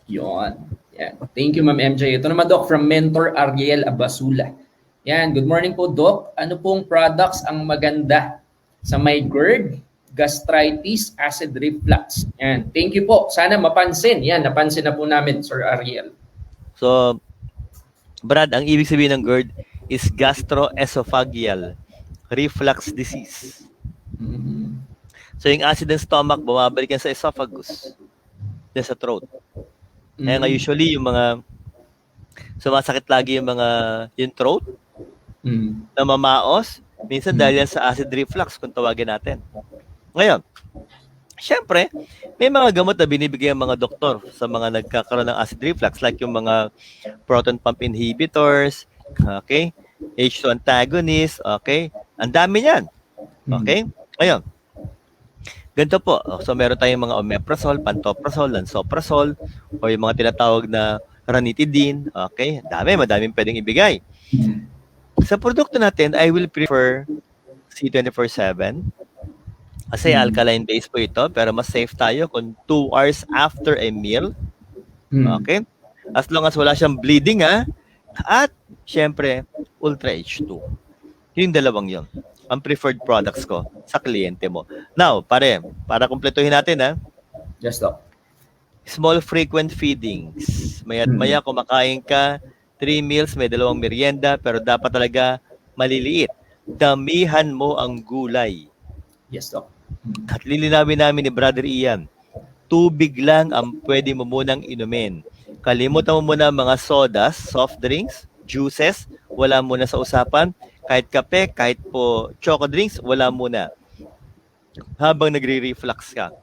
[SPEAKER 1] Yun. Yan. Thank you, Ma'am MJ. Ito naman, Doc, from Mentor Ariel Abasula. Yan. Good morning po, Doc. Ano pong products ang maganda sa may GERD, gastritis, acid reflux? Yan. Thank you po. Sana mapansin. Yan. Napansin na po namin, Sir Ariel.
[SPEAKER 2] So, Brad, ang ibig sabihin ng GERD is gastroesophageal reflux disease. So, yung acid ng stomach, bumabalik yan sa esophagus, then sa throat. Kaya nga usually, yung mga sumasakit lagi yung throat, na mamaos, minsan dahil yan sa acid reflux, kung tawagin natin. Ngayon, syempre, may mga gamot na binibigay ang mga doktor sa mga nagkakaroon ng acid reflux, like yung mga proton pump inhibitors, okay? H2 antagonist, okay? Ang dami niyan. Okay? Ngayon, ganito po. So, meron tayong mga omeprazole, pantoprazole, lansoprazole, o yung mga tinatawag na ranitidine. Okay? Madaming pwedeng ibigay. Sa produkto natin, I will prefer C24/7. Kasi alkaline base po ito, pero mas safe tayo kung 2 hours after a meal. Okay? As long as wala siyang bleeding, at, syempre, Ultra H2. Yung dalawang yon ang preferred products ko sa kliyente mo. Now, para kumpletuhin natin,
[SPEAKER 1] Yes, Doc.
[SPEAKER 2] small frequent feedings. Maya't maya kumakain ka, 3 meals, may 2 merienda, pero dapat talaga maliliit. Damihan mo ang gulay.
[SPEAKER 1] Yes, Doc.
[SPEAKER 2] At lilinawin namin ni Brother Ian, tubig lang ang pwede mo munang inumin. Kalimutan mo muna mga sodas, soft drinks, juices, wala muna sa usapan. Kahit kape, kahit po choco drinks, wala muna. Habang nagre-reflux ka,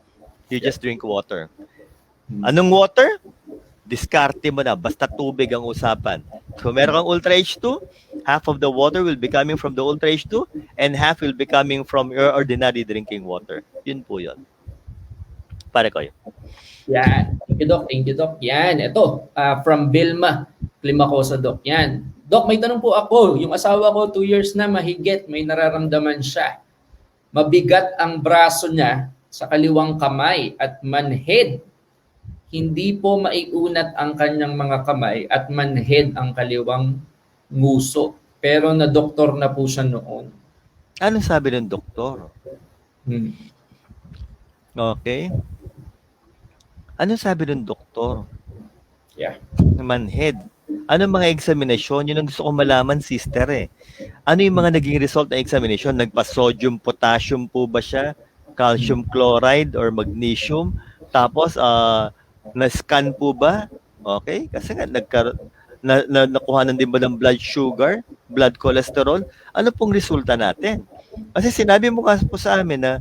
[SPEAKER 2] you just drink water. Anong water? Diskarte mo na, basta tubig ang usapan. Kung meron kang Ultra H2, half of the water will be coming from the Ultra H2 and half will be coming from your ordinary drinking water. Yun po yun. Pare ko yun.
[SPEAKER 1] Yan. Thank you, Doc. Yan. Ito, from Vilma Climacosa, Doc. Yan. Doc, may tanong po ako. Yung asawa ko, 2 years na mahigit, may nararamdaman siya. Mabigat ang braso niya sa kaliwang kamay at manhid. Hindi po maiunat ang kanyang mga kamay at manhid ang kaliwang nguso. Pero na-doktor na po siya noon.
[SPEAKER 2] Anong sabi ng doktor?
[SPEAKER 1] Mm.
[SPEAKER 2] Okay? Anong sabi ng doktor?
[SPEAKER 1] Yeah.
[SPEAKER 2] Manhead. Anong mga examinasyon? Yun ang gusto ko malaman, sister eh. Ano yung mga naging result ng examination? Nagpa-sodium, potassium po ba siya? Calcium chloride or magnesium? Tapos, na-scan po ba? Okay? Kasi nga, nakuhanan din ba ng blood sugar, blood cholesterol? Ano pong resulta natin? Kasi sinabi mo kasi po sa amin na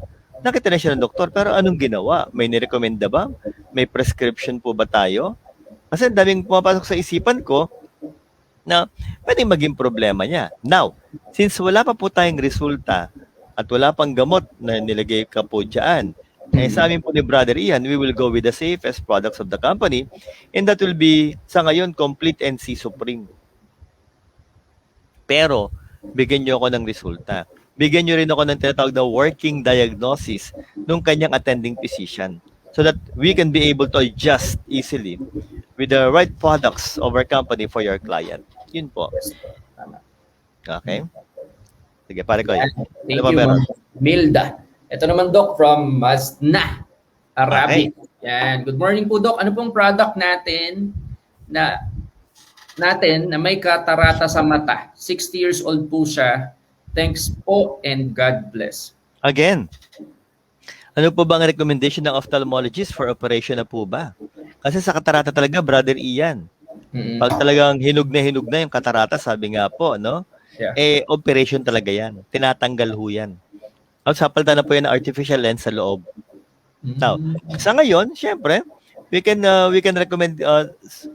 [SPEAKER 2] nakita na siya ng doktor, pero anong ginawa? May nirekomenda ba? May prescription po ba tayo? Kasi ang daming pumapasok sa isipan ko na pwedeng maging problema niya. Now, since wala pa po tayong resulta at wala pang gamot na nilagay ka po dyan, sa amin po ni Brother Ian, we will go with the safest products of the company, and that will be, sa ngayon, Complete and C Supreme. Pero, bigyan niyo ako ng resulta. Bigyan niyo rin ako ng tinatawag na working diagnosis ng kanyang attending physician so that we can be able to adjust easily with the right products of our company for your client. Yun po.
[SPEAKER 1] Tama.
[SPEAKER 2] Okay? Sige, pare ko.
[SPEAKER 1] Thank you, Ma'am Milda. Ito naman, Doc, from Masna, Arabic. Okay. Yan. Good morning po, Doc. Ano pong product natin na may katarata sa mata? 60 years old po siya. Thanks po and God bless.
[SPEAKER 2] Again, ano po ba ang recommendation ng ophthalmologist for operation na po ba? Kasi sa katarata talaga, Brother Ian, pag talagang hinog na yung katarata, sabi nga po, no? Yeah. Operation talaga yan. Tinatanggal ho yan. At sapaltan na po yan ng artificial lens sa loob. Now, sa ngayon, syempre, we can recommend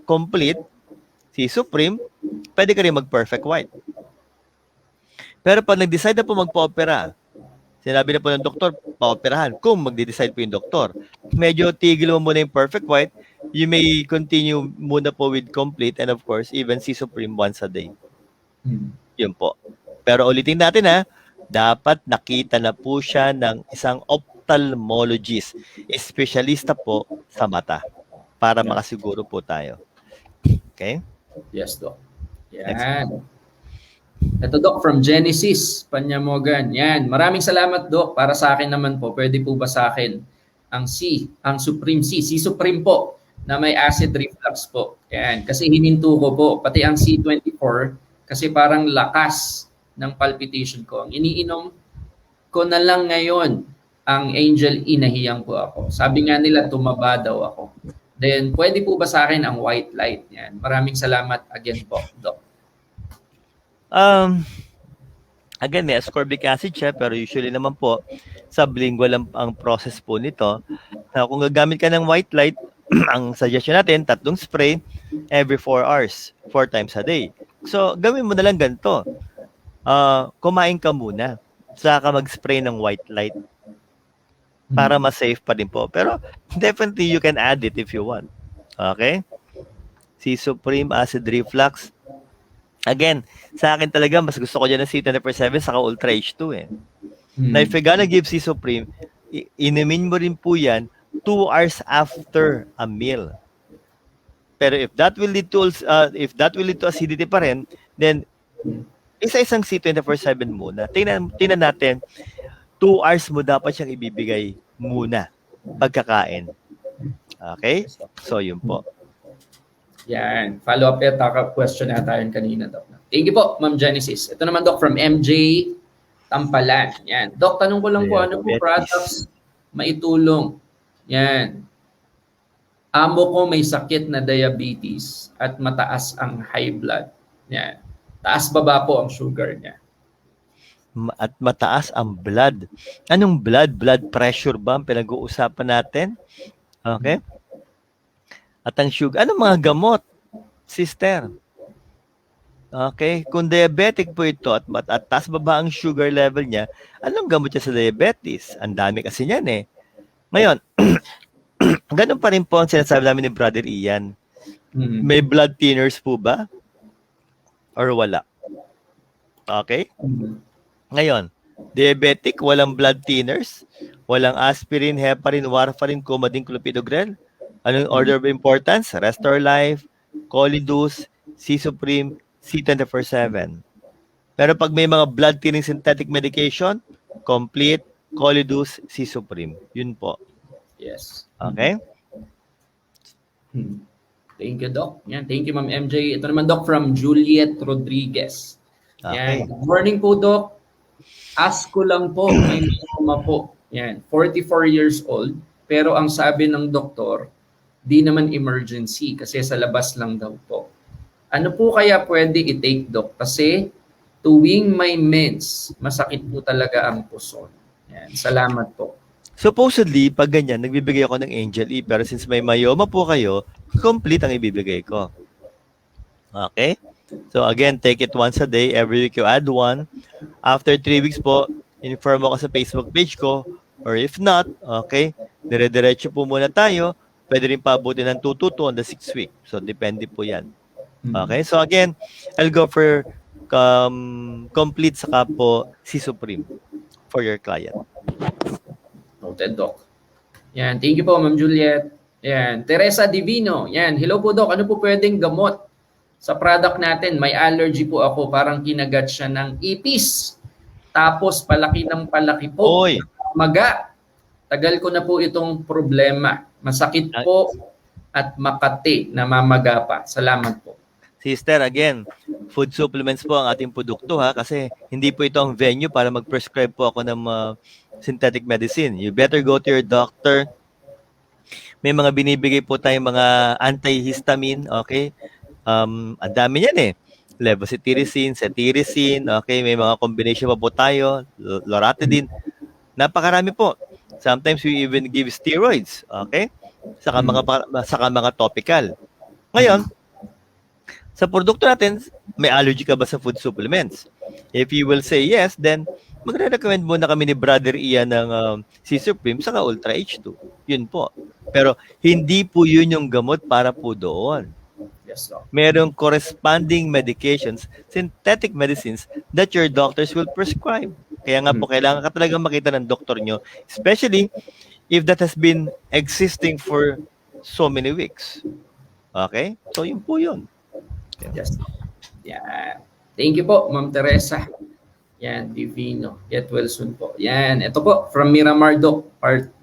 [SPEAKER 2] complete, si Supreme, pwede ka rin mag-perfect white. Pero pag nag-decide na po magpa-opera, sinabi na po ng doktor, pa-operahan. Kung magde-decide po yung doktor, medyo tigil mo muna yung perfect white, you may continue muna po with complete and of course, even C Supreme once a day. Yun po. Pero ulitin natin dapat nakita na po siya ng isang ophthalmologist, espesyalista po sa mata para makasiguro po tayo. Okay?
[SPEAKER 1] Yes, Doc. Yan. Ito, Doc, from Genesis, Panyamogan. Yan. Maraming salamat, Doc. Para sa akin naman po, pwede po ba sa akin ang Supreme C Supreme po, na may acid reflux po. Yan. Kasi hininto ko po, pati ang C24, kasi parang lakas ng palpitation ko. Ang iniinom ko na lang ngayon, ang Angel E, nahiyang po ako. Sabi nga nila, tumaba daw ako. Then, pwede po ba sa akin ang white light? Yan. Maraming salamat again po, Doc.
[SPEAKER 2] Again, may ascorbic acid siya, pero usually naman po, sublingual ang process po nito. Kung gagamit ka ng white light, ang suggestion natin, 3 spray every 4 hours, 4 times a day. So, gawin mo na lang ganito. Kumain ka muna, saka mag-spray ng white light para mas safe pa din po. Pero definitely you can add it if you want. Okay? Si Supreme Acid Reflux. Again, sa akin talaga, mas gusto ko dyan ng C24/7 saka Ultra H2 Na if you're gonna give C Supreme, inumin mo rin po yan 2 hours after a meal. Pero if that will lead to acidity pa rin, then isa-isang C24/7 muna. Tingnan natin, 2 hours mo dapat siyang ibibigay muna pagkakain. Okay? So, yun po.
[SPEAKER 1] Yan. Follow-up question na tayo kanina, Doc. Thank you po, Ma'am Genesis. Ito naman, Doc, from MJ Tampalan. Yan. Doc, tanong ko lang po, ano po products maitulong? Yan. Amo ko may sakit na diabetes at mataas ang high blood. Yan. Taas baba po ang sugar niya.
[SPEAKER 2] At mataas ang blood. Anong blood? Blood pressure ba ang pinag-uusapan natin? Okay? At ang sugar, anong mga gamot, sister? Okay? Kung diabetic po ito at taas baba ang sugar level niya, anong gamot niya sa diabetes? Ang dami kasi niyan Ngayon, ganun pa rin po ang sinasabi namin ni Brother Ian. May blood thinners po ba? Or wala? Okay? Ngayon, diabetic, walang blood thinners, walang aspirin, heparin, warfarin, Coumadin, clopidogrel. Anong order of importance? Restore Life, Colidus, C Supreme, C24/7. Pero pag may mga blood thinning synthetic medication, Complete, Colidus, C Supreme. Yun po.
[SPEAKER 1] Yes.
[SPEAKER 2] Okay?
[SPEAKER 1] Thank you, Doc. Yan. Thank you, Ma'am MJ. Ito naman, Doc, from Juliet Rodriguez.
[SPEAKER 2] Okay.
[SPEAKER 1] Yan. Good morning po, Doc. Ask ko lang po, may myeloma po. Yan. 44 years old. Pero ang sabi ng doktor, di naman emergency kasi sa labas lang daw po. Ano po kaya pwede i-take, Doc? Kasi tuwing may mens, masakit po talaga ang puson. Yan. Salamat po.
[SPEAKER 2] Supposedly, pag ganyan, nagbibigay ako ng Angel E. Pero since may myoma po kayo, complete ang ibibigay ko. Okay? So again, take it once a day. Every week you add one. After 3 weeks po, inform ako sa Facebook page ko. Or if not, okay, dire-diretso po muna tayo. Pwede rin paabutin ng 2 to 2 on the 6th week. So depende po yan. Okay? So again, I'll go for complete saka po C Supreme for your client.
[SPEAKER 1] Noted, Doc. Yan. Thank you po, Ma'am Juliet. Yan. Teresa Divino. Yan. Hello po, Doc. Ano po pwedeng gamot sa product natin? May allergy po ako. Parang kinagat siya ng ipis. Tapos palaki ng palaki po.
[SPEAKER 2] Oy.
[SPEAKER 1] Maga. Tagal ko na po itong problema. Masakit po at makati. Namamaga pa. Salamat po.
[SPEAKER 2] Sister, again, food supplements po ang ating produkto ha kasi hindi po ito ang venue para mag-prescribe po ako ng synthetic medicine. You better go to your doctor. May mga binibigay po tayong mga antihistamine, okay? Ang dami yan eh. Levocetirizine, cetirizine, okay? May mga combination pa po tayo, loratadine. Napakarami po. Sometimes we even give steroids, okay? Saka mga topical. Ngayon, sa produkto natin, may allergy ka ba sa food supplements? If you will say yes, then magre-recommend muna kami ni Brother Ian ng C Supreme saka Ultra H2. Yun po. Pero hindi po yun yung gamot para po doon.
[SPEAKER 1] Yes, Doc.
[SPEAKER 2] Merong corresponding medications, synthetic medicines that your doctors will prescribe. Kaya nga po, kailangan ka talaga makita ng doktor nyo, especially if that has been existing for so many weeks. Okay? So, yun po yun.
[SPEAKER 1] Yes. Yan. Thank you po, Ma'am Teresa. Yan, Divino. Get well soon po. Yan. Ito po, from Miramar, Doc.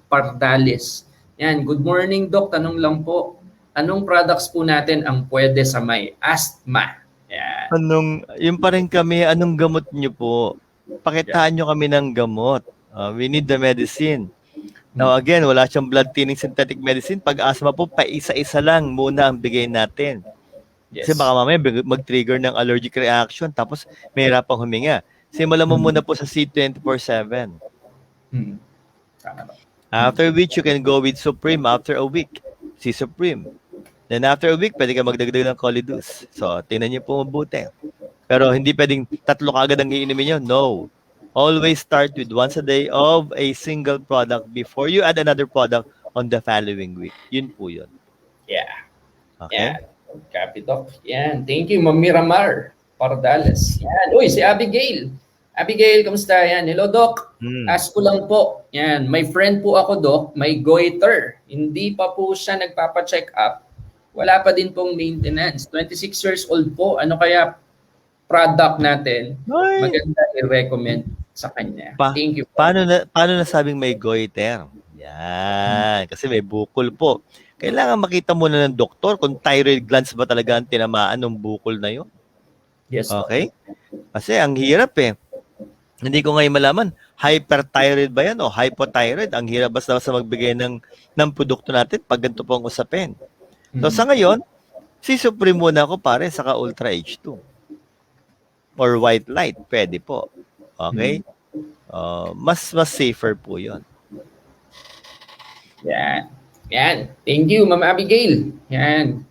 [SPEAKER 1] Pardales. Yan. Good morning, Doc. Tanong lang po, anong products po natin ang pwede sa may asthma? Yan.
[SPEAKER 2] Yung pa rin kami, anong gamot nyo po? Pakitaan nyo kami ng gamot. We need the medicine. Now again, wala siyang blood thinning synthetic medicine. Pag asthma po, paisa-isa lang muna ang bigay natin.
[SPEAKER 1] Yes.
[SPEAKER 2] Kasi baka mamaya mag-trigger ng allergic reaction tapos may hirapang huminga. Simulan mo muna po sa C24/7. After which, you can go with Supreme after a week. C Supreme. Then after a week, pwede ka magdagdag ng Colidus. So, tingnan niyo po mabuti. Pero hindi pwedeng 3 kagad ang iinumin niyo. No. Always start with once a day of a single product before you add another product on the following week. Yun po yun.
[SPEAKER 1] Yeah.
[SPEAKER 2] Okay?
[SPEAKER 1] Yeah. Copy, Doc. Yan. Thank you, Ma'am Miramar Pardales. Yan. Uy, si Abigail. Abigail, kamusta? Yan. Hello, Doc. Ask ko lang po. Yan. May friend po ako, Doc. May goiter. Hindi pa po siya nagpapa-check up. Wala pa din pong maintenance. 26 years old po. Ano kaya product natin maganda i-recommend sa kanya? Thank you.
[SPEAKER 2] Paano nasabing may goiter? Yan. Kasi may bukol po. Kailangan makita muna ng doktor kung thyroid glands ba talaga ang tinamaan ng bukol na yun.
[SPEAKER 1] Yes.
[SPEAKER 2] Okay? Kasi ang hirap eh. Hindi ko ngayon malaman, hyperthyroid ba yan o hypothyroid? Ang hirap basta magbigay ng produkto natin pag ganito po ang usapin. So sa ngayon, si Supreme muna ako pare, saka Ultra H2. Or white light, pwede po. Okay? Mas safer po yun.
[SPEAKER 1] Yan. Yan. Thank you, Ma'am Abigail. Yan.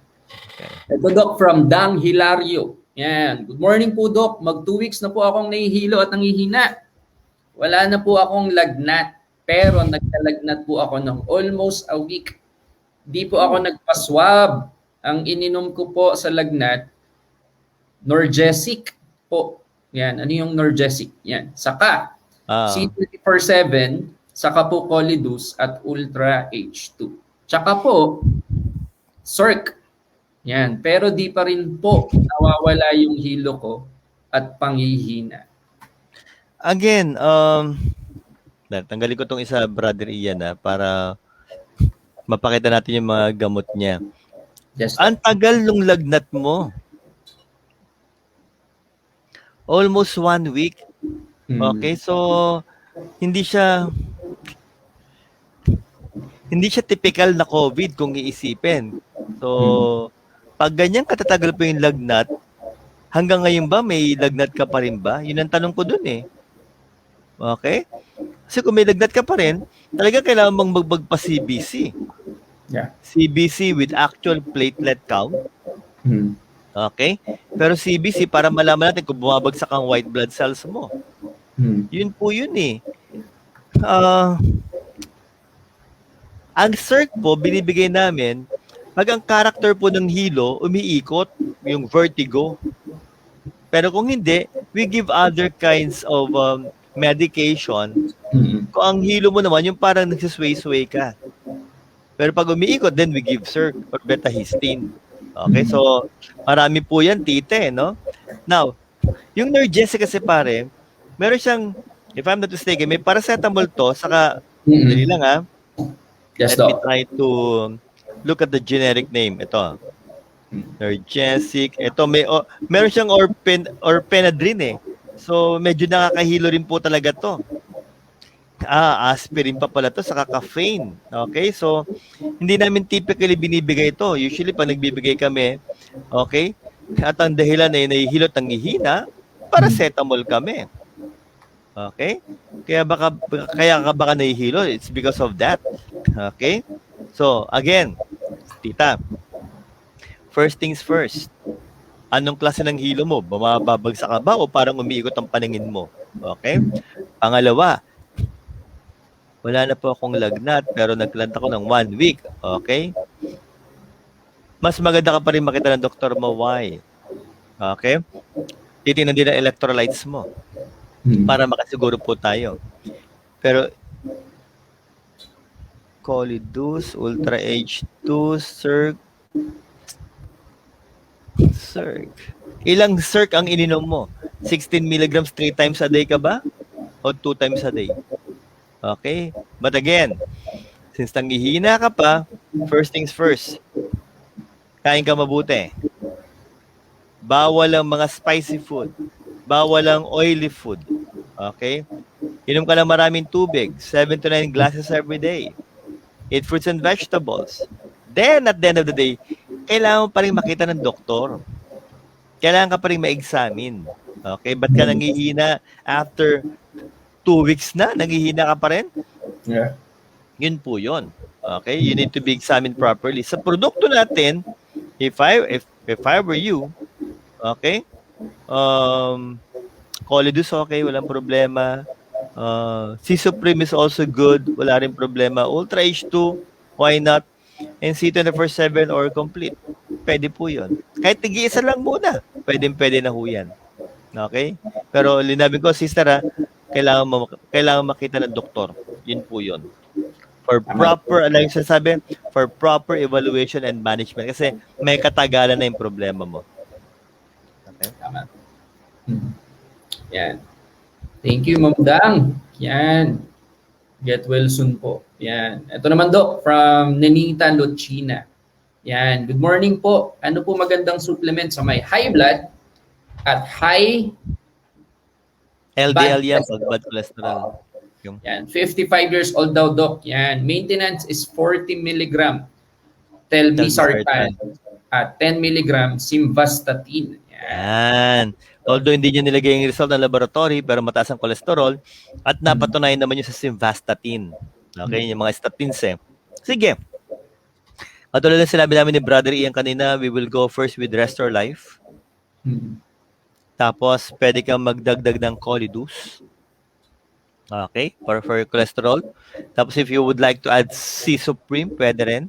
[SPEAKER 1] Ito, Doc, from Dang Hilario. Yan. Good morning po, Doc. Mag 2 weeks na po akong nahihilo at nangihina. Wala na po akong lagnat. Pero nagkalagnat po ako ng almost a week. Di po ako nagpa-swab. Ang ininom ko po sa lagnat, Norgesic po. Yan. Ano yung Norgesic? Yan. Saka, C24/7, saka po Colidus at Ultra H2. Tsaka po, Circ. Yan. Pero di pa rin po nawawala yung hilo ko at panghihina?
[SPEAKER 2] Again, tanggalin ko tong isa, Brother Ian, para mapakita natin yung mga gamot niya.
[SPEAKER 1] Yes,
[SPEAKER 2] Ang tagal nung lagnat mo. Almost 1 week. Okay, so hindi siya typical na COVID kung iisipin. So, pag ganyan katatagal pa yung lagnat, hanggang ngayon ba may lagnat ka pa rin ba? Yun ang tanong ko dun eh. Okay? Kasi kung may lagnat ka pa rin, talaga kailangan mong magpa-CBC.
[SPEAKER 1] Yeah.
[SPEAKER 2] CBC with actual platelet count.
[SPEAKER 1] Mm.
[SPEAKER 2] Okay? Pero CBC, para malaman natin kung bumabagsak ang white blood cells mo. Yun po yun eh. Ang CERC po, binibigay namin, pag ang character po ng hilo, umiikot, yung vertigo. Pero kung hindi, we give other kinds of medication. Kung ang hilo mo naman, yung parang nagsisway-sway ka. Pero pag umiikot, then we give CERC or betahistine. Okay, so marami po yan, tite, no? Now, yung Nergesic kasi pare, meron siyang, if I'm not mistaken, may paracetamol to, saka, dali lang ha.
[SPEAKER 1] Yes,
[SPEAKER 2] Let me
[SPEAKER 1] Doc.
[SPEAKER 2] try to look at the generic name. Ito. Nergesic. Ito, meron siyang orphenadrine eh. So, medyo nakakahilo rin po talaga to. Aspirin pa pala to, saka caffeine. Okay, so hindi namin typically binibigay ito. Usually, pag nagbibigay kami, okay, at ang dahilan ay nahihilot ng hihina, paracetamol kami. Okay? Kaya ka baka nahihilo, it's because of that. Okay? So, again, tita, first things first, anong klase ng hilo mo? Bumabagsak ka ba o parang umiikot ang paningin mo? Okay? Pangalawa, wala na po akong lagnat pero nagplanta ko ng 1 week. Okay? Mas maganda ka pa rin makita ng doktor mo. Why? Okay? Titingnan din ang electrolytes mo para makasiguro po tayo. Pero Colidus, Ultra H2, CERC. Ilang CERC ang ininom mo? 16 milligrams 3 times a day ka ba? O 2 times a day? Okay? But again, since nanghihina ka pa, first things first, kain ka mabuti. Bawal ang mga spicy food. Bawal ang oily food. Okay? Inom ka ng maraming tubig. 7 to 9 glasses every day. Eat fruits and vegetables. Then, at the end of the day, kailangan mo pa rin makita ng doktor. Kailangan ka pa rin ma-examine. Okay? Ba't ka nanghihina after 2 weeks na? Nanghihina ka pa rin?
[SPEAKER 1] Yeah.
[SPEAKER 2] Yun po yun. Okay? You need to be examined properly. Sa produkto natin, if I were you, okay? Colidus, okay, walang problema. C-Supreme is also good, wala rin problema. Ultra H2, why not? And C24/7 or complete. Pwede po yun. Kahit tig-iisa lang muna, pwede na ho yan. Okay? Pero linabing ko, sister, kailangan makita ng doktor. Yun po yun. For proper, like sasabi, for proper evaluation and management. Kasi may katagalan na yung problema mo. Okay?
[SPEAKER 1] Tama. Yan. Thank you, Ma'am Dang. Yan. Get well soon po. Yan. Ito naman, Doc, from Nenita Lucina. Yan. Good morning po. Ano po magandang supplement sa may high blood at high
[SPEAKER 2] LDL yan,
[SPEAKER 1] cholesterol?
[SPEAKER 2] bad cholesterol.
[SPEAKER 1] Yan. 55 years old daw, Doc. Yan. Maintenance is 40 milligram telmisartan at 10 milligram simvastatin.
[SPEAKER 2] Yan. Although hindi niya nilagay yung result ng laboratory, pero mataas ang cholesterol at napatunayan naman yun sa simvastatin. Okay, yung mga statins eh. Sige. Katulad na sinabi namin ni Brother Ian kanina, we will go first with Restore Life. Tapos, pwede kang magdagdag ng Colidus. Okay, for cholesterol. Tapos, if you would like to add C-Supreme, pwede rin.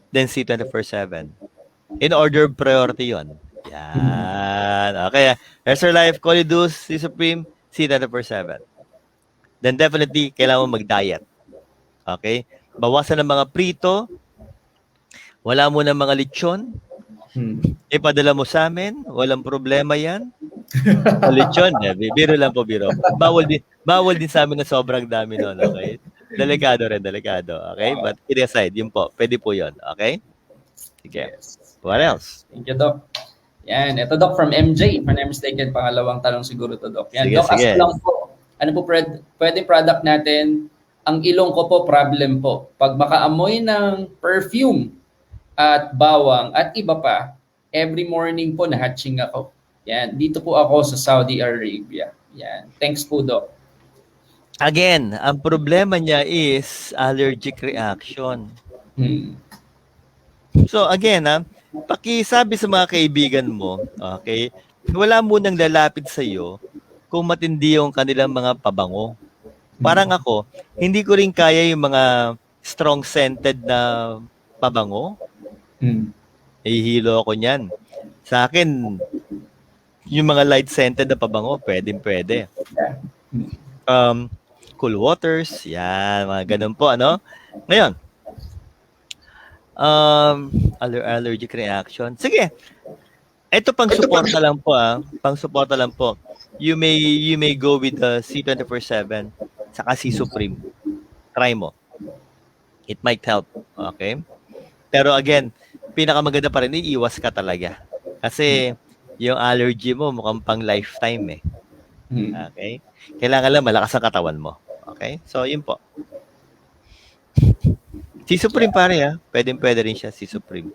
[SPEAKER 2] Then, C24/7. In order of priority yon. Yan. Okay. Restore Life, Colidus, C-Supreme, C24/7. Then, definitely, kailangan mo mag-diet. Okay? Bawasan ng mga prito. Wala mo ng mga lechon. Ipadala mo sa amin. Walang problema yan. Lechon, eh. Biro lang po, biro. Bawal din sa amin na sobrang dami nun, okay? Delikado rin, delikado. Okay? But it aside, yun po. Pwede po yun. Okay? Sige.
[SPEAKER 1] Yes.
[SPEAKER 2] What else?
[SPEAKER 1] Thank you, Doc. Yan, ito Doc from MJ. If I'm not mistaken, pangalawang tanong siguro to Doc. Yan,
[SPEAKER 2] Sige,
[SPEAKER 1] Doc,
[SPEAKER 2] sige.
[SPEAKER 1] ask lang po. Ano po pwede product natin? Ang ilong ko po, problem po. Pag makaamoy ng perfume at bawang at iba pa, every morning po na-hatching ako. Yan, dito po ako sa Saudi Arabia. Yan. Thanks po, Doc.
[SPEAKER 2] Again, ang problema niya is allergic reaction. So again, pakisabi sa mga kaibigan mo, okay, wala munang lalapit sa iyo kung matindi yung kanilang mga pabango. Parang ako, hindi ko rin kaya yung mga strong scented na pabango. Ihilo ako niyan. Sa akin, yung mga light scented na pabango, pwede. Cool waters, yan, mga ganun po, ano? Ngayon, allergic reaction. Sige. Ito pang suporta lang po, pang suporta lang po. You may go with the C24/7 saka C Supreme. Try mo. It might help, okay? Pero again, pinakamaganda pa rin, iiwas ka talaga. Kasi yung allergy mo mukhang pang lifetime eh. Okay? Kailangan lang malakas ang katawan mo. Okay? So, yun po. Si Supreme pare Pwede rin siya si Supreme.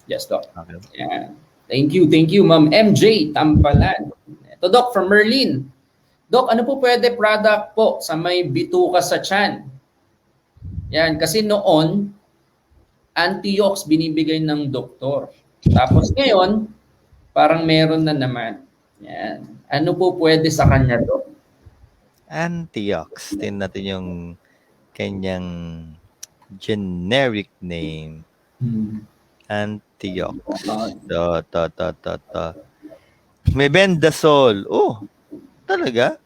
[SPEAKER 1] Yes, Doc.
[SPEAKER 2] Okay.
[SPEAKER 1] Yeah. Thank you, Ma'am MJ Tampalan. Ito, Doc, from Merlin. Doc, ano po pwede product po sa may bituka sa tiyan? Yan, kasi noon, antiox binibigay ng doktor. Tapos ngayon, parang meron na naman. Yan. Ano po pwede sa kanya, Doc?
[SPEAKER 2] Antiox. Tingnan natin yung kanyang generic name. Antiox. May bendazole. Oh, talaga?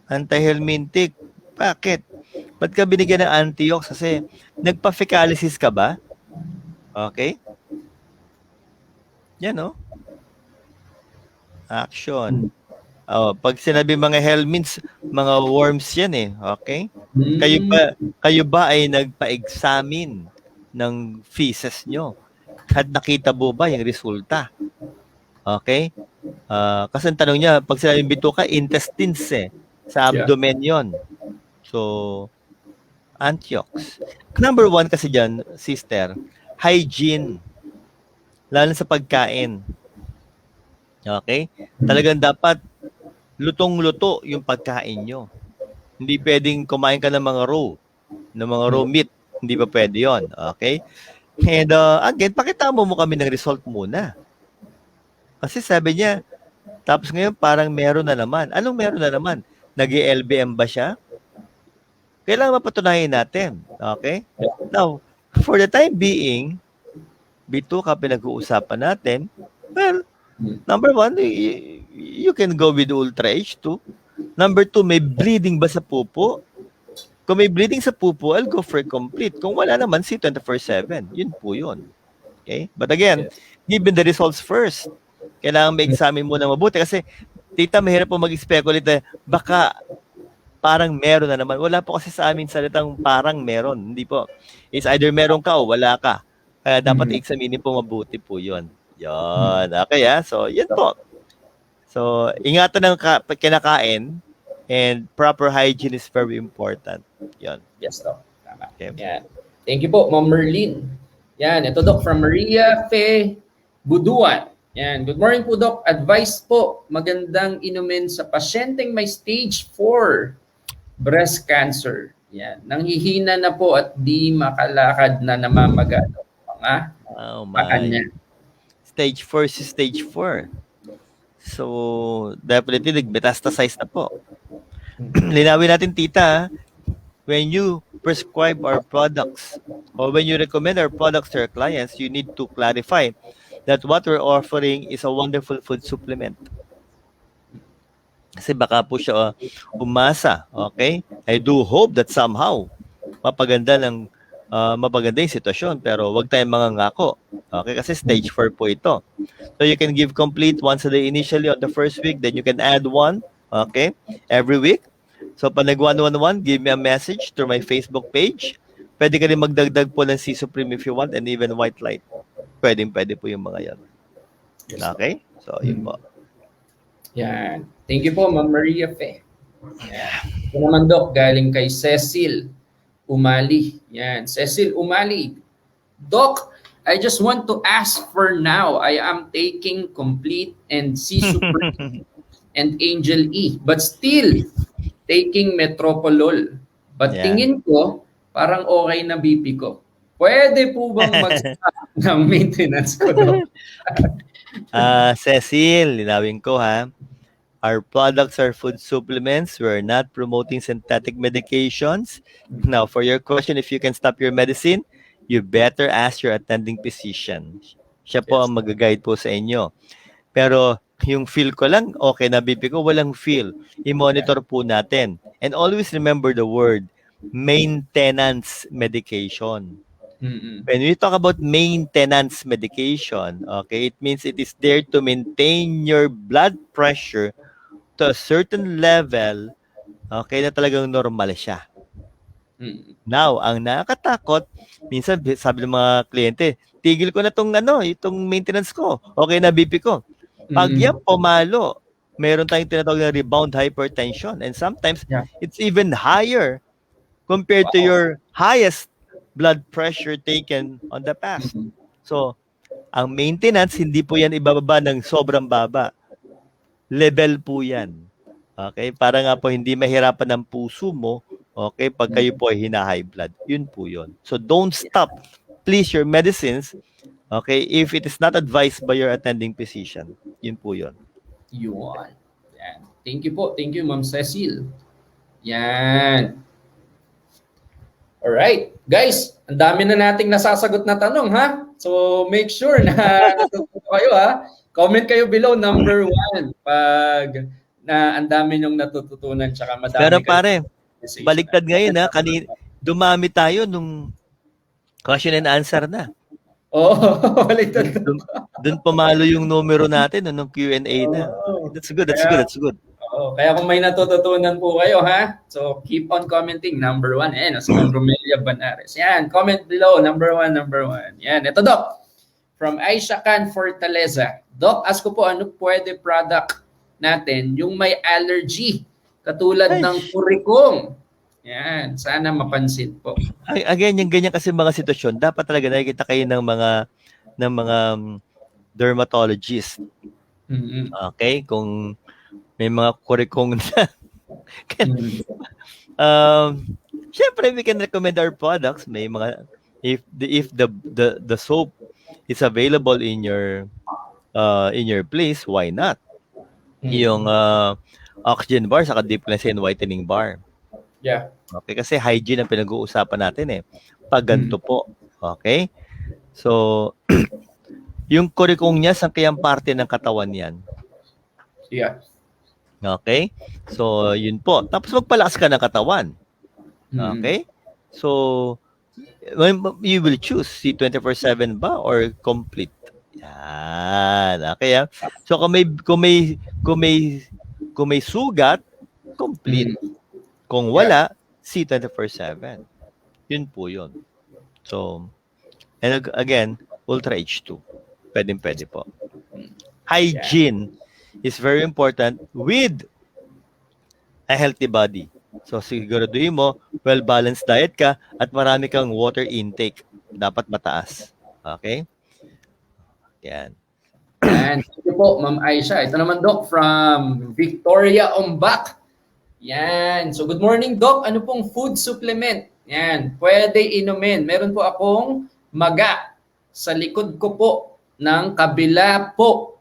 [SPEAKER 2] Antihelmintic. Bakit? Ba't ka binigyan ng antiox? Kasi nagpa-fecalysis ka ba? Okay? Yan, no? Action. Pag sinabi mga helminths, mga worms yan eh. Okay? Kayo ba ay nagpa-examine ng feces nyo? At nakita mo ba yung resulta? Okay? Kasi ang tanong niya, pag sinabing bituka, intestines eh. Sa abdomen yon. So, antiox. Number 1 kasi dyan, sister, hygiene. Lalo sa pagkain. Okay? Talagang dapat lutong-luto yung pagkain nyo. Hindi pwedeng kumain ka ng mga raw meat. Hindi pa pwede yon. Okay? And again, pakita mo kami ng result muna. Kasi sabi niya, tapos ngayon parang meron na naman. Anong meron na naman? Nag-LBM ba siya? Kailangan mapatunayan natin. Okay? Now, for the time being, bituka pinag-uusapan natin, well, number 1, you can go with Ultra H2. Number 2, may bleeding ba sa pupo? Kung may bleeding sa pupo, I'll go for complete. Kung wala naman, C24/7. Yun po yun. Okay? But again, given the results first, kailangan may examine muna mabuti kasi tita, mahirap po mag-speculate na baka parang meron na naman. Wala po kasi sa amin salitang parang meron. Hindi po. It's either meron ka o wala ka. Kaya dapat i-examine po mabuti po yun. Yun. Okay, So, yun po. So, ingatan ng kinakain and proper hygiene is very important. Yun.
[SPEAKER 1] Yes, Doc. Tama.
[SPEAKER 2] Okay.
[SPEAKER 1] Yan. Thank you po, Ma'am Merlin. Yan. Ito, Doc, from Maria Fe Buduan. Yan. Good morning po, Doc. Advice po, magandang inumin sa pasyenteng may stage 4 breast cancer. Yan. Nanghihina na po at di makalakad na namamaga.
[SPEAKER 2] Oh my. Stage 4 si stage 4. So, definitely nag-metastasize na po. Linawin natin, tita, when you prescribe our products or when you recommend our products to your clients, you need to clarify that what we're offering is a wonderful food supplement. Kasi baka po siya umasa, okay? I do hope that somehow mapaganda yung sitwasyon, pero wag tayong mangangako. Okay? Kasi stage 4 po ito. So you can give complete once a day initially on the first week, then you can add one, okay, every week. So pag nag-111, give me a message through my Facebook page. Pwede ka rin magdagdag po ng C Supreme if you want and even white light. Pwede po yung mga yan.
[SPEAKER 1] Yes, Doc.
[SPEAKER 2] Okay? So, yun po.
[SPEAKER 1] Yan. Thank you po, Ma'am Maria Fe. Yan. Ito naman, Doc, galing kay Cecil Umali. Yan. Cecil Umali. Doc, I just want to ask for now. I am taking complete and C Supreme and Angel E, but still taking Metoprolol. But
[SPEAKER 2] Yeah.
[SPEAKER 1] tingin ko, parang okay na BP ko. Pwede po bang mag-stop ng maintenance ko, Doc?
[SPEAKER 2] Cecil, linawin ko ha. Our products are food supplements. We're not promoting synthetic medications. Now, for your question, if you can stop your medicine, you better ask your attending physician. Siya po ang mag-guide po sa inyo. Pero yung feel ko lang, okay na BP ko, walang feel. I-monitor po natin. And always remember the word, maintenance medication.
[SPEAKER 1] Mm-mm.
[SPEAKER 2] When we talk about maintenance medication, okay, it means it is there to maintain your blood pressure to a certain level, okay, na talagang normal siya.
[SPEAKER 1] Mm-mm.
[SPEAKER 2] Now, ang nakakatakot, minsan sabi ng mga kliyente, tigil ko na itong maintenance ko, okay na BP ko. Pag yan pumalo, meron tayong tinatawag na rebound hypertension and sometimes it's even higher compared to your highest blood pressure taken on the past. So, ang maintenance, hindi po yan ibababa ng sobrang baba. Level po yan. Okay? Para nga po hindi mahirapan ng puso mo, okay, pag kayo po ay hina-high blood. Yun po yun. So, don't stop. Please, your medicines, okay, if it is not advised by your attending physician. Yun po yun.
[SPEAKER 1] Yun. Yan. Thank you po. Thank you, Ma'am Cecil. Yan. Alright. Guys, ang dami na nating nasasagot na tanong, ha? So, make sure na natututo kayo, ha? Comment kayo below, number 1. Pag na ang dami nyong natututunan, tsaka madami
[SPEAKER 2] Pero
[SPEAKER 1] kayo.
[SPEAKER 2] pare, baliktad ngayon, ha? Dumami tayo nung question and answer na.
[SPEAKER 1] Oo, baliktad.
[SPEAKER 2] Doon pumalo yung numero natin nung Q&A na. That's good.
[SPEAKER 1] Oo, kaya kung may natututunan po kayo, ha? So, keep on commenting. Number 1. Ayan, si Ma'am Romelia Banares. Yan, comment below. Number 1. Yan, ito, Doc. From Aisha Khan Fortaleza. Doc, ask ko po, ano pwede product natin yung may allergy? Katulad ng kurikong. Yan, sana mapansin po.
[SPEAKER 2] Again, yung ganyan kasi mga sitwasyon, dapat talaga nakikita kayo ng mga dermatologist.
[SPEAKER 1] Mm-hmm.
[SPEAKER 2] Okay? Kung may mga kurikong na. Syempre, we can recommend our products. May mga, if the soap is available in your place, why not? Yung oxygen bar saka deep cleansing and whitening bar.
[SPEAKER 1] Yeah.
[SPEAKER 2] Okay, kasi hygiene ang pinag-uusapan natin eh. Pag ganito po. Okay? So, yung kurikong niya, saan kayang parte ng katawan yan?
[SPEAKER 1] Yeah.
[SPEAKER 2] Okay? So, yun po. Tapos magpalakas ka ng katawan. Okay? So, you will choose si 24/7 ba or complete. Yan. Okay? So, kung may sugat, complete. Kung wala, si 24/7. Yun po yun. So, and again, Ultra H2. Pwede po. Hygiene is very important with a healthy body. So, siguraduhin mo, well-balanced diet ka at marami kang water intake. Dapat mataas. Okay? Yan.
[SPEAKER 1] Yan. Thank you po, Ma'am Aisha. Ito naman, Doc, from Victoria Ombak. Yan. So, good morning, Doc. Ano pong food supplement? Yan. Pwede inumin. Meron po akong maga sa likod ko po ng kabila po.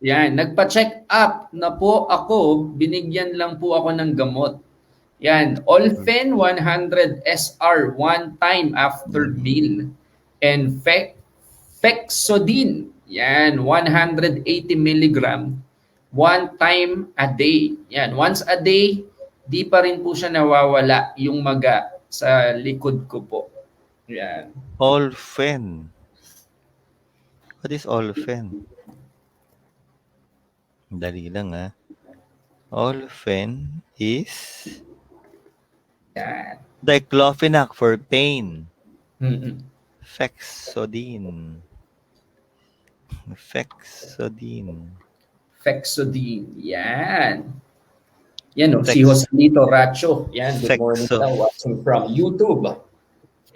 [SPEAKER 1] Yan. Nagpa-check up na po ako. Binigyan lang po ako ng gamot. Yan. Olfen 100 SR one time after meal. And Fexodin. Yan. 180 milligram. One time a day. Yan. Once a day, di pa rin po siya nawawala yung maga sa likod ko po. Yan.
[SPEAKER 2] Olfen. What is olefin? Dali lang ha. Olefin is
[SPEAKER 1] Yan.
[SPEAKER 2] diclofenac for pain.
[SPEAKER 1] Mm-mm.
[SPEAKER 2] Fexodine.
[SPEAKER 1] Fexodine. Yan. Yan o, si
[SPEAKER 2] Fex-
[SPEAKER 1] Joselito Racho. Yan, good morning
[SPEAKER 2] Fexo.
[SPEAKER 1] daw, watching from YouTube.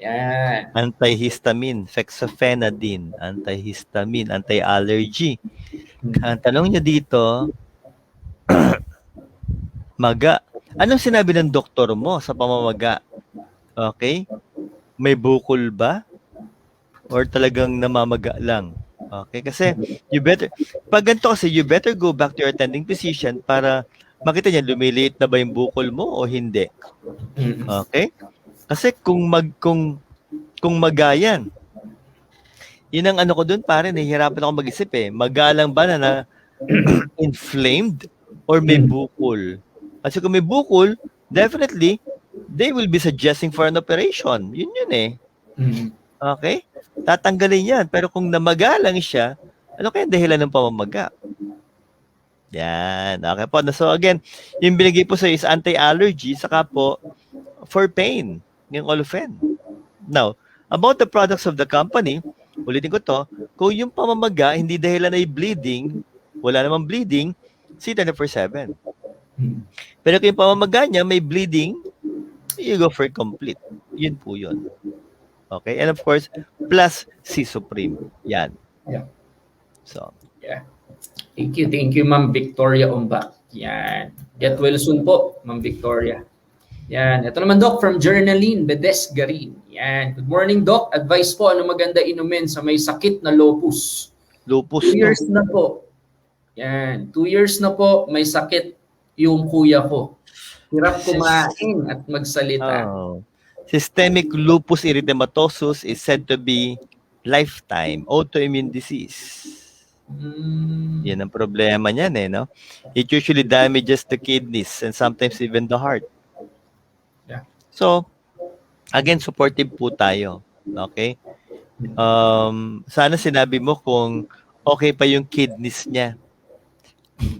[SPEAKER 1] Yan.
[SPEAKER 2] Antihistamine, fexofenadine, antihistamine, anti-allergy. Ang tanong niya dito, maga. Anong sinabi ng doktor mo sa pamamaga? Okay? May bukol ba? Or talagang namamaga lang? Okay? Kasi pag ganito kasi, you better go back to your attending physician para makita niya lumiliit na ba yung bukol mo o hindi. Okay? Kasi kung magayan, yun ang ano ko dun, pare, nahihirapan ako mag-isip eh. Magalang ba na inflamed or may bukol? Kasi kung may bukol, definitely, they will be suggesting for an operation. Yun eh. Okay? Tatanggalin yan. Pero kung namaga lang siya, ano kaya dahilan ng pamamaga? Yan. Okay po. So again, yung binigay po sa is anti-allergy, saka po for pain, yung olefin. Now, about the products of the company, ulitin ko to, kung yung pamamaga, hindi dahilan ay bleeding, wala namang bleeding, see 24/7. Pero kung yung pamamaga niya may bleeding, you go for complete. Yun po yun. Okay? And of course, plus C Supreme. Yan.
[SPEAKER 1] Yeah.
[SPEAKER 2] So,
[SPEAKER 1] yeah. Thank you, Ma'am Victoria Umbak. Yan. Get well soon po, Ma'am Victoria. Yan. Ito naman, Doc, from Journaline Bedesgarin. Yan. Good morning, Doc. Advice po, ano maganda inumin sa may sakit na lupus?
[SPEAKER 2] lupus.
[SPEAKER 1] 2 years na po. Yan. 2 years na po, may sakit yung kuya ko. Hirap kumain at magsalita.
[SPEAKER 2] Oh. Systemic lupus erythematosus is said to be lifetime autoimmune disease. Yan ang problema niyan eh, no? It usually damages the kidneys and sometimes even the heart.
[SPEAKER 1] Yeah.
[SPEAKER 2] So, again, supportive po tayo. Okay? Sana sinabi mo kung okay pa yung kidneys niya.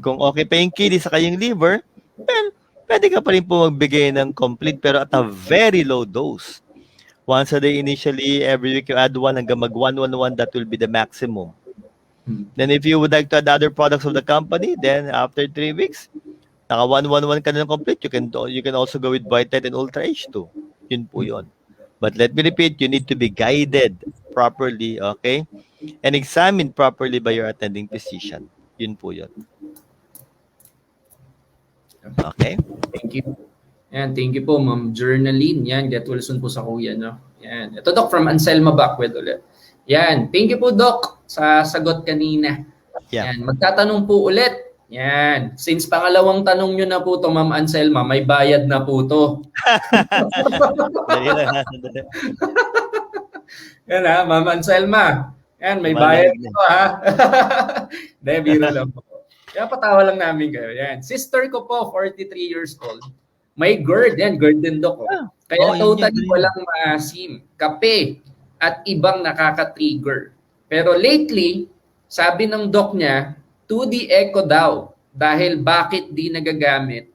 [SPEAKER 2] Kung okay pa yung kidneys saka yung liver, well, pwede ka pa rin po magbigay ng complete pero at a very low dose. Once a day initially, every week you add 1 hanggang mag-111, that will be the maximum. Then if you would like to add other products of the company, then after 3 weeks, naka 111 ka na ng complete, you can also go with Vitate and Ultra H2. Yun po yun. But let me repeat, you need to be guided properly, okay? And examined properly by your attending physician. Yun po yun. Okay?
[SPEAKER 1] Thank you. Yan, thank you po, Ma'am Journaline. Yan, get well soon po sa kuya, no? Yan. Ito, Doc, from Anselma Backwed ulit. Yan, thank you po, Doc, sa sagot kanina.
[SPEAKER 2] Yeah.
[SPEAKER 1] Yan, magtatanong po ulit. Yan, since pangalawang tanong nyo na po to, Ma'am Anselma, may bayad na po to. Yan ha, Ma'am Anselma. Yan, may bayad ito ha. Hindi, biro lang po. Kaya patawa lang namin kayo. Yan. Sister ko po, 43 years old. May GERD. Yan, GERD din, Doc. Kaya totally walang maasim, kape, at ibang nakaka-trigger. Pero lately, sabi ng doc niya, 2D echo daw. Dahil bakit di nagagamit?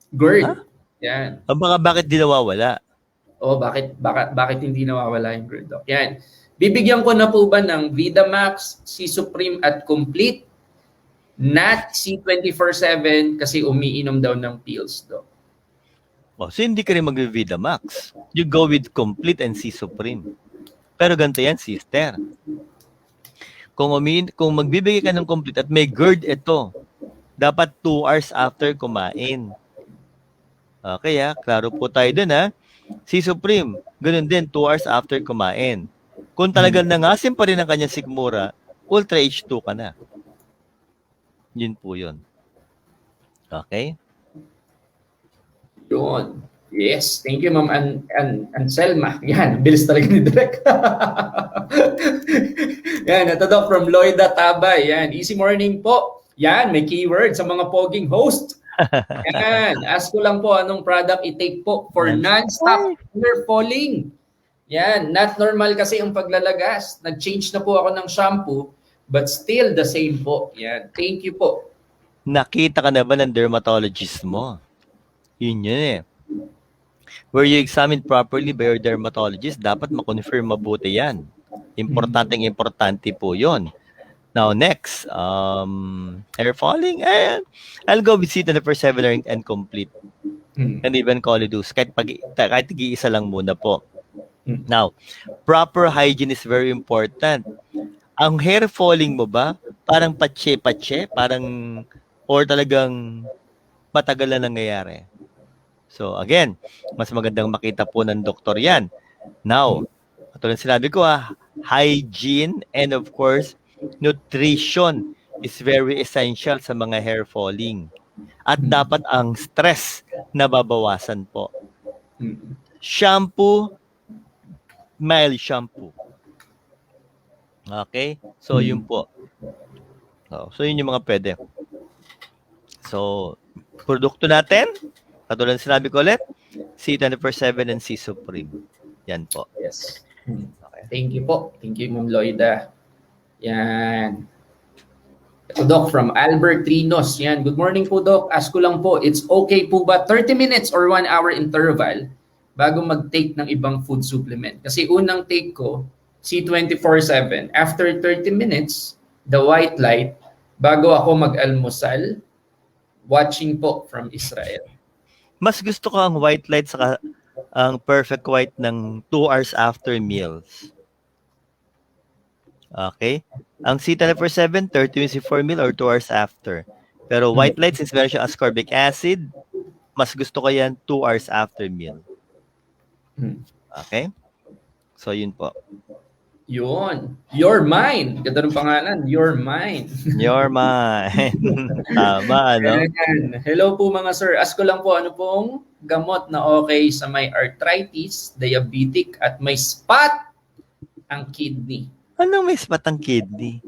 [SPEAKER 1] GERD.
[SPEAKER 2] Huh?
[SPEAKER 1] Yan.
[SPEAKER 2] Bakit di nawawala?
[SPEAKER 1] Bakit hindi nawawala yung GERD, Doc? Yan. Bibigyan ko na po ba ng VitaMax, C Supreme at Complete? Not C24/7 kasi umiinom daw ng pills, Doc.
[SPEAKER 2] So hindi ka rin mag-VitaMax. You go with Complete and C Supreme. Pero ganito yan, sister. Kung magbibigay ka ng Complete at may GERD ito, dapat 2 hours after kumain. Okay klaro po tayo dun ha. C Supreme, ganun din, 2 hours after kumain. Kung talagang nangasim pa rin ang kanyang sigmura, Ultra H2 ka na. Yun po yun. Okay?
[SPEAKER 1] Yun. Yes. Thank you, Ma'am Anselma. Yan. Bilis talaga ni Direk. Yan. Ito daw from Lloyda Tabay. Yan. Easy morning po. Yan. May keyword sa mga poging host. Yan. Ask ko lang po anong product i-take po for non-stop hair falling. Yan, not normal kasi ang paglalagas. Nag-change na po ako ng shampoo, but still the same po. Yan, thank you po.
[SPEAKER 2] Nakita ka na ba ng dermatologist mo? Yun eh. Were you examined properly by your dermatologist? Dapat makonfirm mabuti yan. Importante po yun. Now, next, hair falling, I'll go with C24/7 and complete. And even Colidus, kahit tig-isa lang muna po. Now, proper hygiene is very important. Ang hair falling mo ba, parang patche-patche, or talagang matagal na nangyayari? So, again, mas magandang makita po ng doktor yan. Now, katulad sinabi ko, hygiene and of course, nutrition is very essential sa mga hair falling. At dapat ang stress na babawasan po. Shampoo, mild shampoo. Okay? So, yun po. So, yun yung mga pwede. So, produkto natin, katulad sinabi ko ulit, C24/7 and C Supreme. Yan po.
[SPEAKER 1] Yes. Okay. Thank you po. Thank you, Ma'am Loida. Yan. Ito, Doc, from Albert Trinos. Yan. Good morning po, Doc. Ask ko lang po, it's okay po ba 30 minutes or 1 hour interval bago mag-take ng ibang food supplement? Kasi unang take ko, C24/7. After 30 minutes, the white light, bago ako mag-almusal, watching po from Israel.
[SPEAKER 2] Mas gusto ko ang white light saka ang perfect white ng 2 hours after meals. Okay? Ang C24/7, 30 minutes before meal or 2 hours after. Pero white light, since meron siya ascorbic acid, mas gusto ko yan 2 hours after meal. Okay? So, yun po.
[SPEAKER 1] Yun. Your mind. Ganda ng pangalan. Your mind.
[SPEAKER 2] Your mind. Tama, ano?
[SPEAKER 1] Hello po mga sir. Ask ko lang po, ano pong gamot na okay sa may arthritis, diabetic, at may spot ang kidney?
[SPEAKER 2] Ano may spot ang kidney?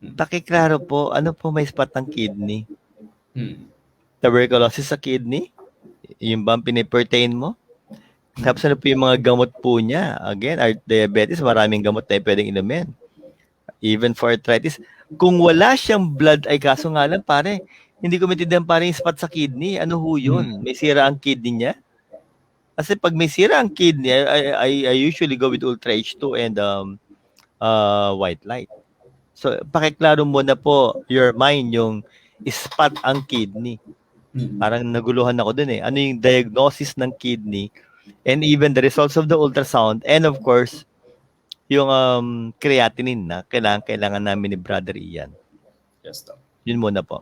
[SPEAKER 2] Pakiklaro po, ano po may spot ang kidney? Tuberculosis sa kidney? Yung ba ang pinipertain mo? Tapos ano po yung mga gamot po niya? Again, diabetes, maraming gamot na pwedeng inumin. Even for arthritis. Kung wala siyang blood, ay kaso nga lang, pare, hindi ko maintindihan pare yung spot sa kidney. Ano ho yun? May sira ang kidney niya? Kasi pag may sira ang kidney, I usually go with Ultra H2 and white light. So, pakiklaro mo na po your mind yung spot ang kidney. Parang naguluhan ako dun eh. Ano yung diagnosis ng kidney and even the results of the ultrasound and of course, yung creatinine na kailangan namin ni Brother Ian.
[SPEAKER 1] Yes, Doc.
[SPEAKER 2] Yun muna po.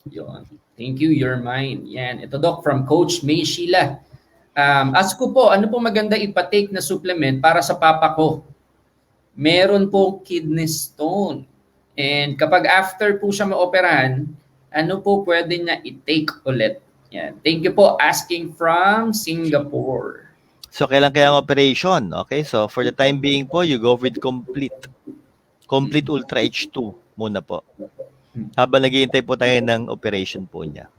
[SPEAKER 1] Yun. Thank you, your mind. Yan. Ito, Doc, from Coach May Sheila. Ask ko po, ano po maganda ipatake na supplement para sa papa ko? Meron po kidney stone. And kapag after po siya maoperahan, ano po pwede niya i-take ulit? Yan. Thank you po. Asking from Singapore.
[SPEAKER 2] So, kailan kaya ang operation? Okay, so for the time being po, you go with complete Ultra H2 muna po. Habang naghihintay po tayo ng operation po niya.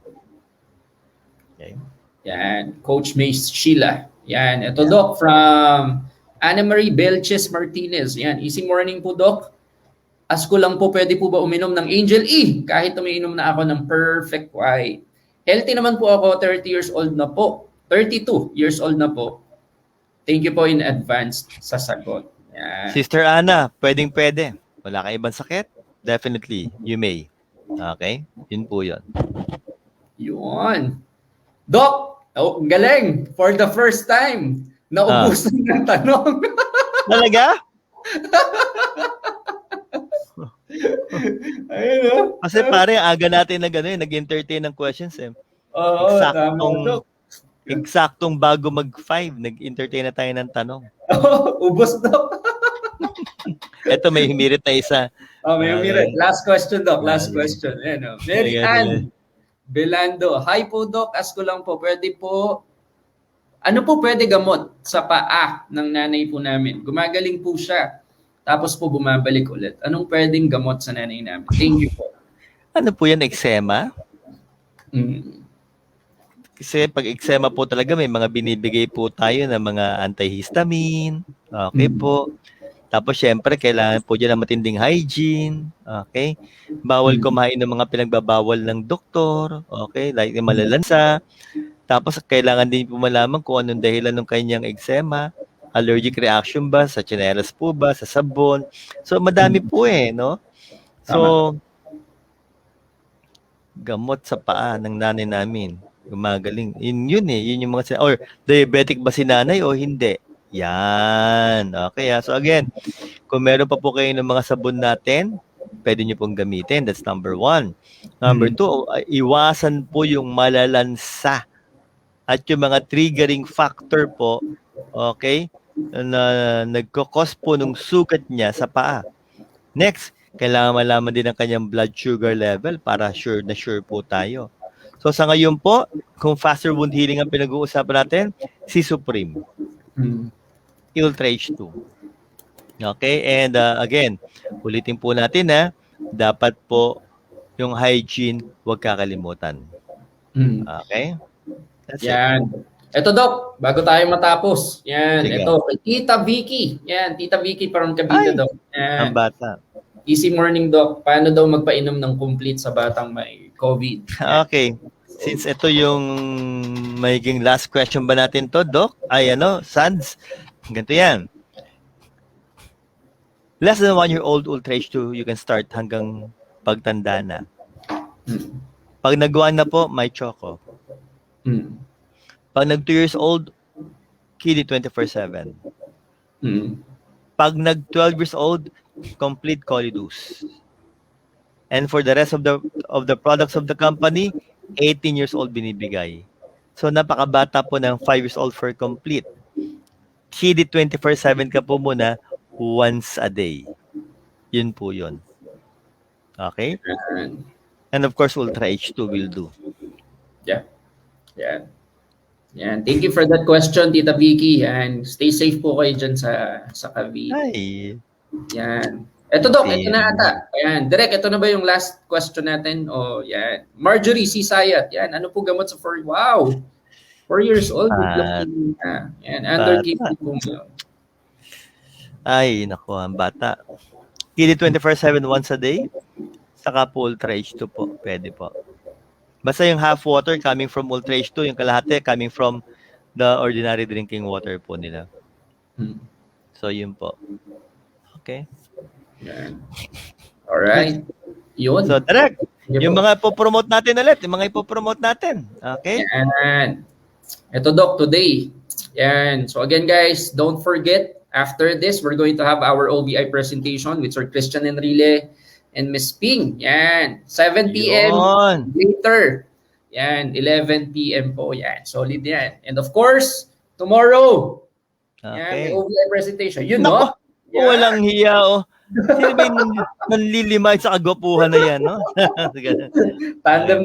[SPEAKER 2] Okay.
[SPEAKER 1] Yan. Coach May Sheila. Yan. Ito, Doc, from Anna Marie Belches Martinez. Yan. Easy morning po, Doc. Ask ko lang po, pwede po ba uminom ng Angel E? Kahit umiinom na ako ng Perfect White. Healthy naman po ako, 30 years old na po. 32 years old na po. Thank you po in advance sa sagot. Yan.
[SPEAKER 2] Sister Anna, pwedeng-pwede. Wala kang ibang sakit? Definitely, you may. Okay? Yun po yun.
[SPEAKER 1] Yun. Doc, ang galing. For the first time, naubusan ng tanong.
[SPEAKER 2] Talaga?
[SPEAKER 1] Ayun, no?
[SPEAKER 2] Kasi pare, aga natin nag-entertain ng questions eh.
[SPEAKER 1] Oo, tama, Doc.
[SPEAKER 2] Eksaktong bago mag-5, nag-entertain na tayo ng tanong.
[SPEAKER 1] Ubos, Doc.
[SPEAKER 2] Ito, may humirit na isa.
[SPEAKER 1] May humirit. Last question, Doc. Last question. Ayan, no? Mary Ann Belando. Hi po, Doc. Ask ko lang po, pwede po, ano po pwede gamot sa paa ng nanay po namin? Gumagaling po siya. Tapos po bumabalik ulit. Anong pwedeng gamot sa nanay namin? Thank you po.
[SPEAKER 2] Ano po yan, eczema? Kasi pag eczema po talaga may mga binibigay po tayo ng mga antihistamine. Okay po. Tapos syempre kailangan po diyan ng matinding hygiene. Okay? Bawal kumain ng mga pinagbabawal ng doktor. Okay? Like yung malalansa. Tapos kailangan din po malaman kung anong dahilan ng kanyang eczema. Allergic reaction ba? Sa tsinelas po ba? Sa sabon? So madami po no? So, gamot sa paa ng nanay namin. Gumagaling. Yun yung mga or diabetic ba si nanay o hindi? Yan. Okay. So again, kung meron pa po kayo ng mga sabon natin, pwede nyo pong gamitin. That's number 1. Number 2, iwasan po yung malalansa at yung mga triggering factor po, okay, na nagkakos po ng sugat niya sa paa. Next, kailangan malaman din ang kanyang blood sugar level para sure po tayo. So sa ngayon po, kung faster wound healing ang pinag-uusapan natin, si Supreme. Ultra H2. Okay, and again, ulitin po natin dapat po yung hygiene, huwag kakalimutan. Okay? That's
[SPEAKER 1] Yan. Ito, Doc, bago tayo matapos. Yan,
[SPEAKER 2] Sige.
[SPEAKER 1] ito, kay Tita Vicky. Yan, Tita Vicky from Cavite, Doc. Yan.
[SPEAKER 2] Ang bata.
[SPEAKER 1] Easy morning, Doc. Paano daw magpainom ng complete sa batang may COVID? Yan.
[SPEAKER 2] Okay. Since ito yung magiging last question ba natin to, Doc? Ay, Sands? Ganito yan. Less than 1-year-old Ultra H2, you can start hanggang pagtanda na. Pag nag-1 na po, may choco. Pag nag 2 years old, Kidney 24/7. Pag nag 12 years old, complete Colidus. And for the rest of the products of the company, 18 years old binibigay. So napakabata po ng 5 years old for complete. Kidney 24/7 ka po muna once a day. Yun po yun. Okay? And of course, Ultra H2 will do.
[SPEAKER 1] Yeah. Yan. Yan. Thank you for that question, Tita Vicky. And stay safe po kayo dyan sa Cavite.
[SPEAKER 2] Ay.
[SPEAKER 1] Yan. Ito, Doc, ito na ata. Ayan. Direk, ito na ba yung last question natin? O, yan. Marjorie C. Sayat. Yan. Ano po gamot sa 4? Wow! 4 years old. Yan. Under keeping po mo.
[SPEAKER 2] Ay, naku, ang bata. Kidney 24/7 once a day. Saka po Ultra H2 po. Pwede po. Basta yung half water coming from Ultra H2, yung kalahati coming from the ordinary drinking water po nila. So, yun po. Okay.
[SPEAKER 1] Yan. Alright. Yun.
[SPEAKER 2] So, direct. Yung mga ipopromote natin ulit. Yung mga ipopromote natin. Okay?
[SPEAKER 1] Yan. Ito, Doc, today. Yan. So, again, guys, don't forget, after this, we're going to have our OBI presentation with Sir Christian Enrile and Miss Ping. Yan. 7 p.m.
[SPEAKER 2] Yun.
[SPEAKER 1] later. Yan. 11 p.m. po. Yan. Solid yan. And of course, tomorrow.
[SPEAKER 2] Okay.
[SPEAKER 1] Yan. May OBI presentation. Yun,
[SPEAKER 2] Nako,
[SPEAKER 1] no? Yan.
[SPEAKER 2] walang hiya, Sino ba yung nanlilimay sa kagwapuhan na yan, no?
[SPEAKER 1] Tandem,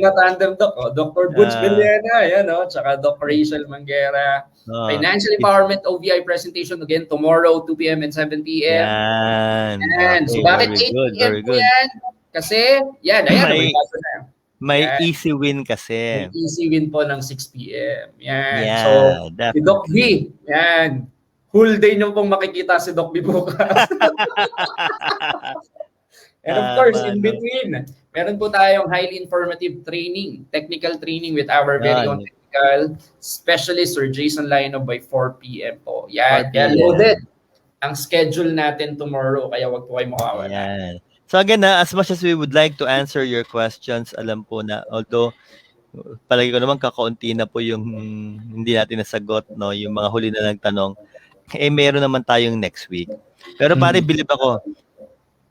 [SPEAKER 1] Doc. Dr. Butch Villena. Yan, no? Tsaka Doc Rachel Manguera. Financial Empowerment OVI presentation again tomorrow, 2 p.m. and 7 p.m.
[SPEAKER 2] Yan.
[SPEAKER 1] Yan. So, bakit 8 p.m. po yan? Kasi, yan. Ayan.
[SPEAKER 2] May easy win kasi.
[SPEAKER 1] May easy win po ng 6 p.m. Yan.
[SPEAKER 2] Yeah,
[SPEAKER 1] so,
[SPEAKER 2] definitely.
[SPEAKER 1] si Doc V. Yan. Whole day nyo pong makikita si Doc B bukas. And of course, in between, meron po tayong highly informative training, technical training with our very own technical specialist, Sir Jason Lino by 4 p.m. po. Yan. Kaya loaded ang schedule natin tomorrow. Kaya wag po kayo mawawala.
[SPEAKER 2] Yan. So again, as much as we would like to answer your questions, alam po na, although palagi ko naman kakaunti na po yung hindi natin nasagot, no, yung mga huli na nagtanong, meron naman tayong next week. Pero pare, bilib ako,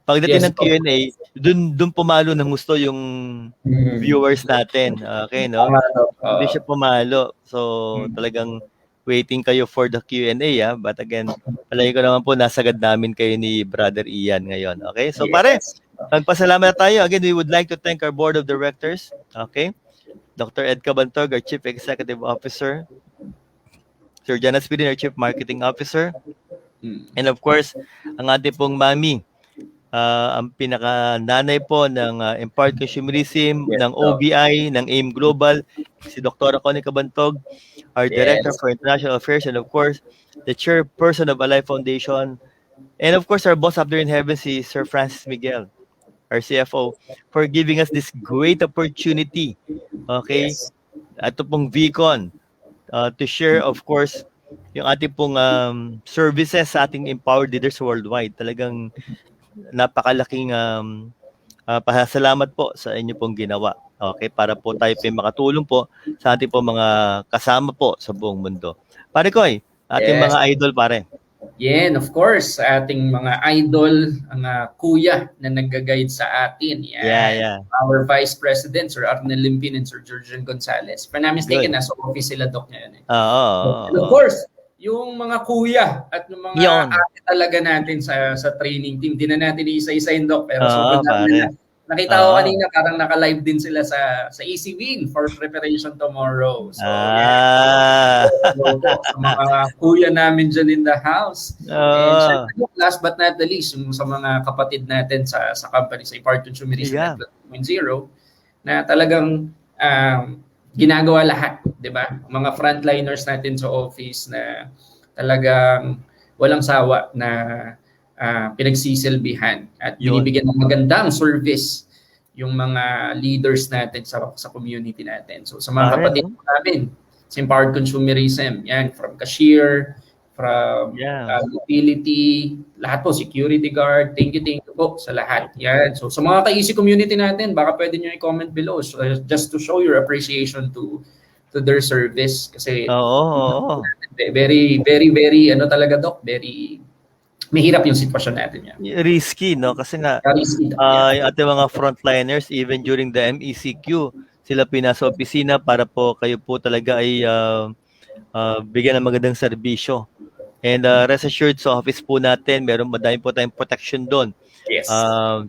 [SPEAKER 2] pagdating ng Q&A, dun pumalo ng gusto yung viewers natin. Okay, no? Hindi siya pumalo. So, talagang waiting kayo for the Q&A, But again, palagi ko naman po, nasagad namin kayo ni Brother Ian ngayon. Okay? So, pare, magpasalamat tayo. Again, we would like to thank our Board of Directors. Okay? Dr. Ed Cabantog, our Chief Executive Officer. Sir Jan Aspirin, our Chief Marketing Officer. And of course, ang ating pong mami, ang pinaka-nanay po ng Empowered Consumerism, ng OBI, ng AIM Global, si Dr. Connie Cabantog, our Director
[SPEAKER 1] Yes.
[SPEAKER 2] for International Affairs, and of course, the Chairperson of Alive Foundation, and of course, our boss up there in heaven, si Sir Francis Miguel, our CFO, for giving us this great opportunity, okay,
[SPEAKER 1] Yes.
[SPEAKER 2] ito pong VCon, to share, of course, yung ating pong services sa ating empowered leaders worldwide. Talagang napakalaking pasasalamat po sa inyo pong ginawa. Okay, para po tayo po makatulong po sa ating po mga kasama po sa buong mundo. Pare Koy, ating
[SPEAKER 1] Yes.
[SPEAKER 2] mga idol pare.
[SPEAKER 1] Yan, of course, sa ating mga idol, ang kuya na nag-guide sa atin. Yan.
[SPEAKER 2] Yeah.
[SPEAKER 1] Our Vice President, Sir Arnel Limpin and Sir Georgian Gonzalez. If I'm not mistaken, nasa office sila, Doc, ngayon. And of course, yung mga kuya at yung mga ate talaga natin sa training team. Di na natin isa-isahin, Doc, pero sobrang dami na. Nakita ko kanina, parang naka-live din sila sa Easy Win for preparation tomorrow. So, yeah. Sa mga kuya namin dyan in the house. And syempre, last but not the least, yung sa mga kapatid natin sa company, sa Impart Consumerism Network 2.0, na talagang ginagawa lahat, di ba? Mga frontliners natin sa office na talagang walang sawa na pinagsisilbihan at binibigyan ng magandang service yung mga leaders natin sa community natin. So sa mga kapatid namin, sa Empowered Consumerism, yan, from cashier, from utility, lahat po, security guard, thank you po sa lahat. Yan. So sa mga ka-easy community natin, baka pwede nyo i-comment below just to show your appreciation to their service. Kasi very, very, very, talaga, Doc, very mahirap yung sitwasyon natin yan.
[SPEAKER 2] Risky, no? Kasi nga, yung ating mga frontliners, even during the MECQ, sila pinasa opisina para po kayo po talaga ay bigyan ng magandang serbisyo. And rest assured, sa office po natin, madami po tayong protection doon.
[SPEAKER 1] Yes.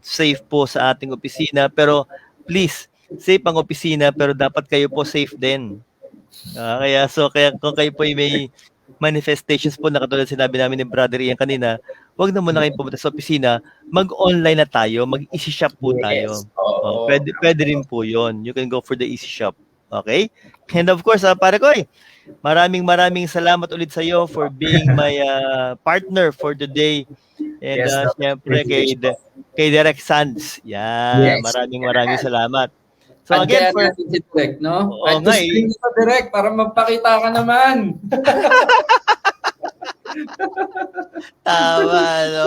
[SPEAKER 2] Safe po sa ating opisina, pero please, safe ang opisina, pero dapat kayo po safe din. Kaya kung kayo po may manifestations po na katulad sinabi namin ni Brother Ian kanina, wag na muna kayong pumunta sa opisina, mag-online na tayo, mag-easy shop po tayo. Pwede rin po yon. You can go for the easy shop. Okay? And of course, pare Koy, maraming salamat ulit sa iyo for being my partner for today. And syempre kay Derek Sands. Yan, maraming salamat. So again, for
[SPEAKER 1] Direct, no? At to screen sa Direct para magpakita ka naman.
[SPEAKER 2] Tama, no?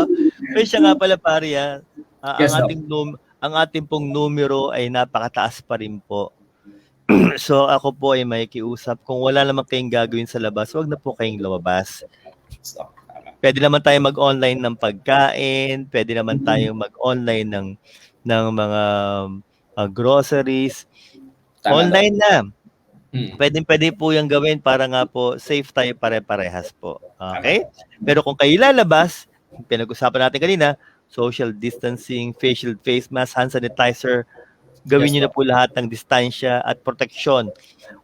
[SPEAKER 2] Pero siya nga pala, pare, ang ating pong numero ay napakataas pa rin po. So ako po ay may kiusap. Kung wala naman kayong gagawin sa labas, wag na po kayong lumabas. Pwede naman tayo mag-online ng pagkain, pwede naman tayo mag-online ng mga groceries. Online na. Pwede po yung gawin para nga po safe tayo pare-parehas po. Okay? Pero kung kayo lalabas, pinag-usapan natin kanina, social distancing, facial face mask, hand sanitizer, gawin nyo na po lahat ng distansya at proteksyon.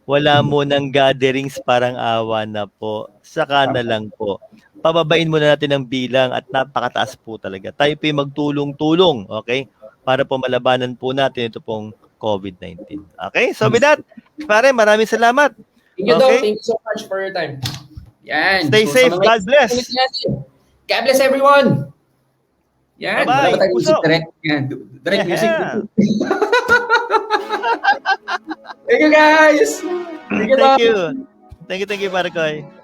[SPEAKER 2] Wala mo ng gatherings, parang awa na po. Saka na lang po. Pababain muna natin ang bilang at napakataas po talaga. Tayo po yung magtulong-tulong, okay? Para po malabanan po natin ito pong COVID-19. Okay? So with that, pare, maraming salamat.
[SPEAKER 1] Thank you, Doc. Thank you so much for your time. Yan.
[SPEAKER 2] Stay safe. God bless.
[SPEAKER 1] God bless everyone. Yan.
[SPEAKER 2] Bye-bye.
[SPEAKER 1] Direct. Yan. Direct music. Thank you, guys.
[SPEAKER 2] Thank you. Thank you, pare Koy.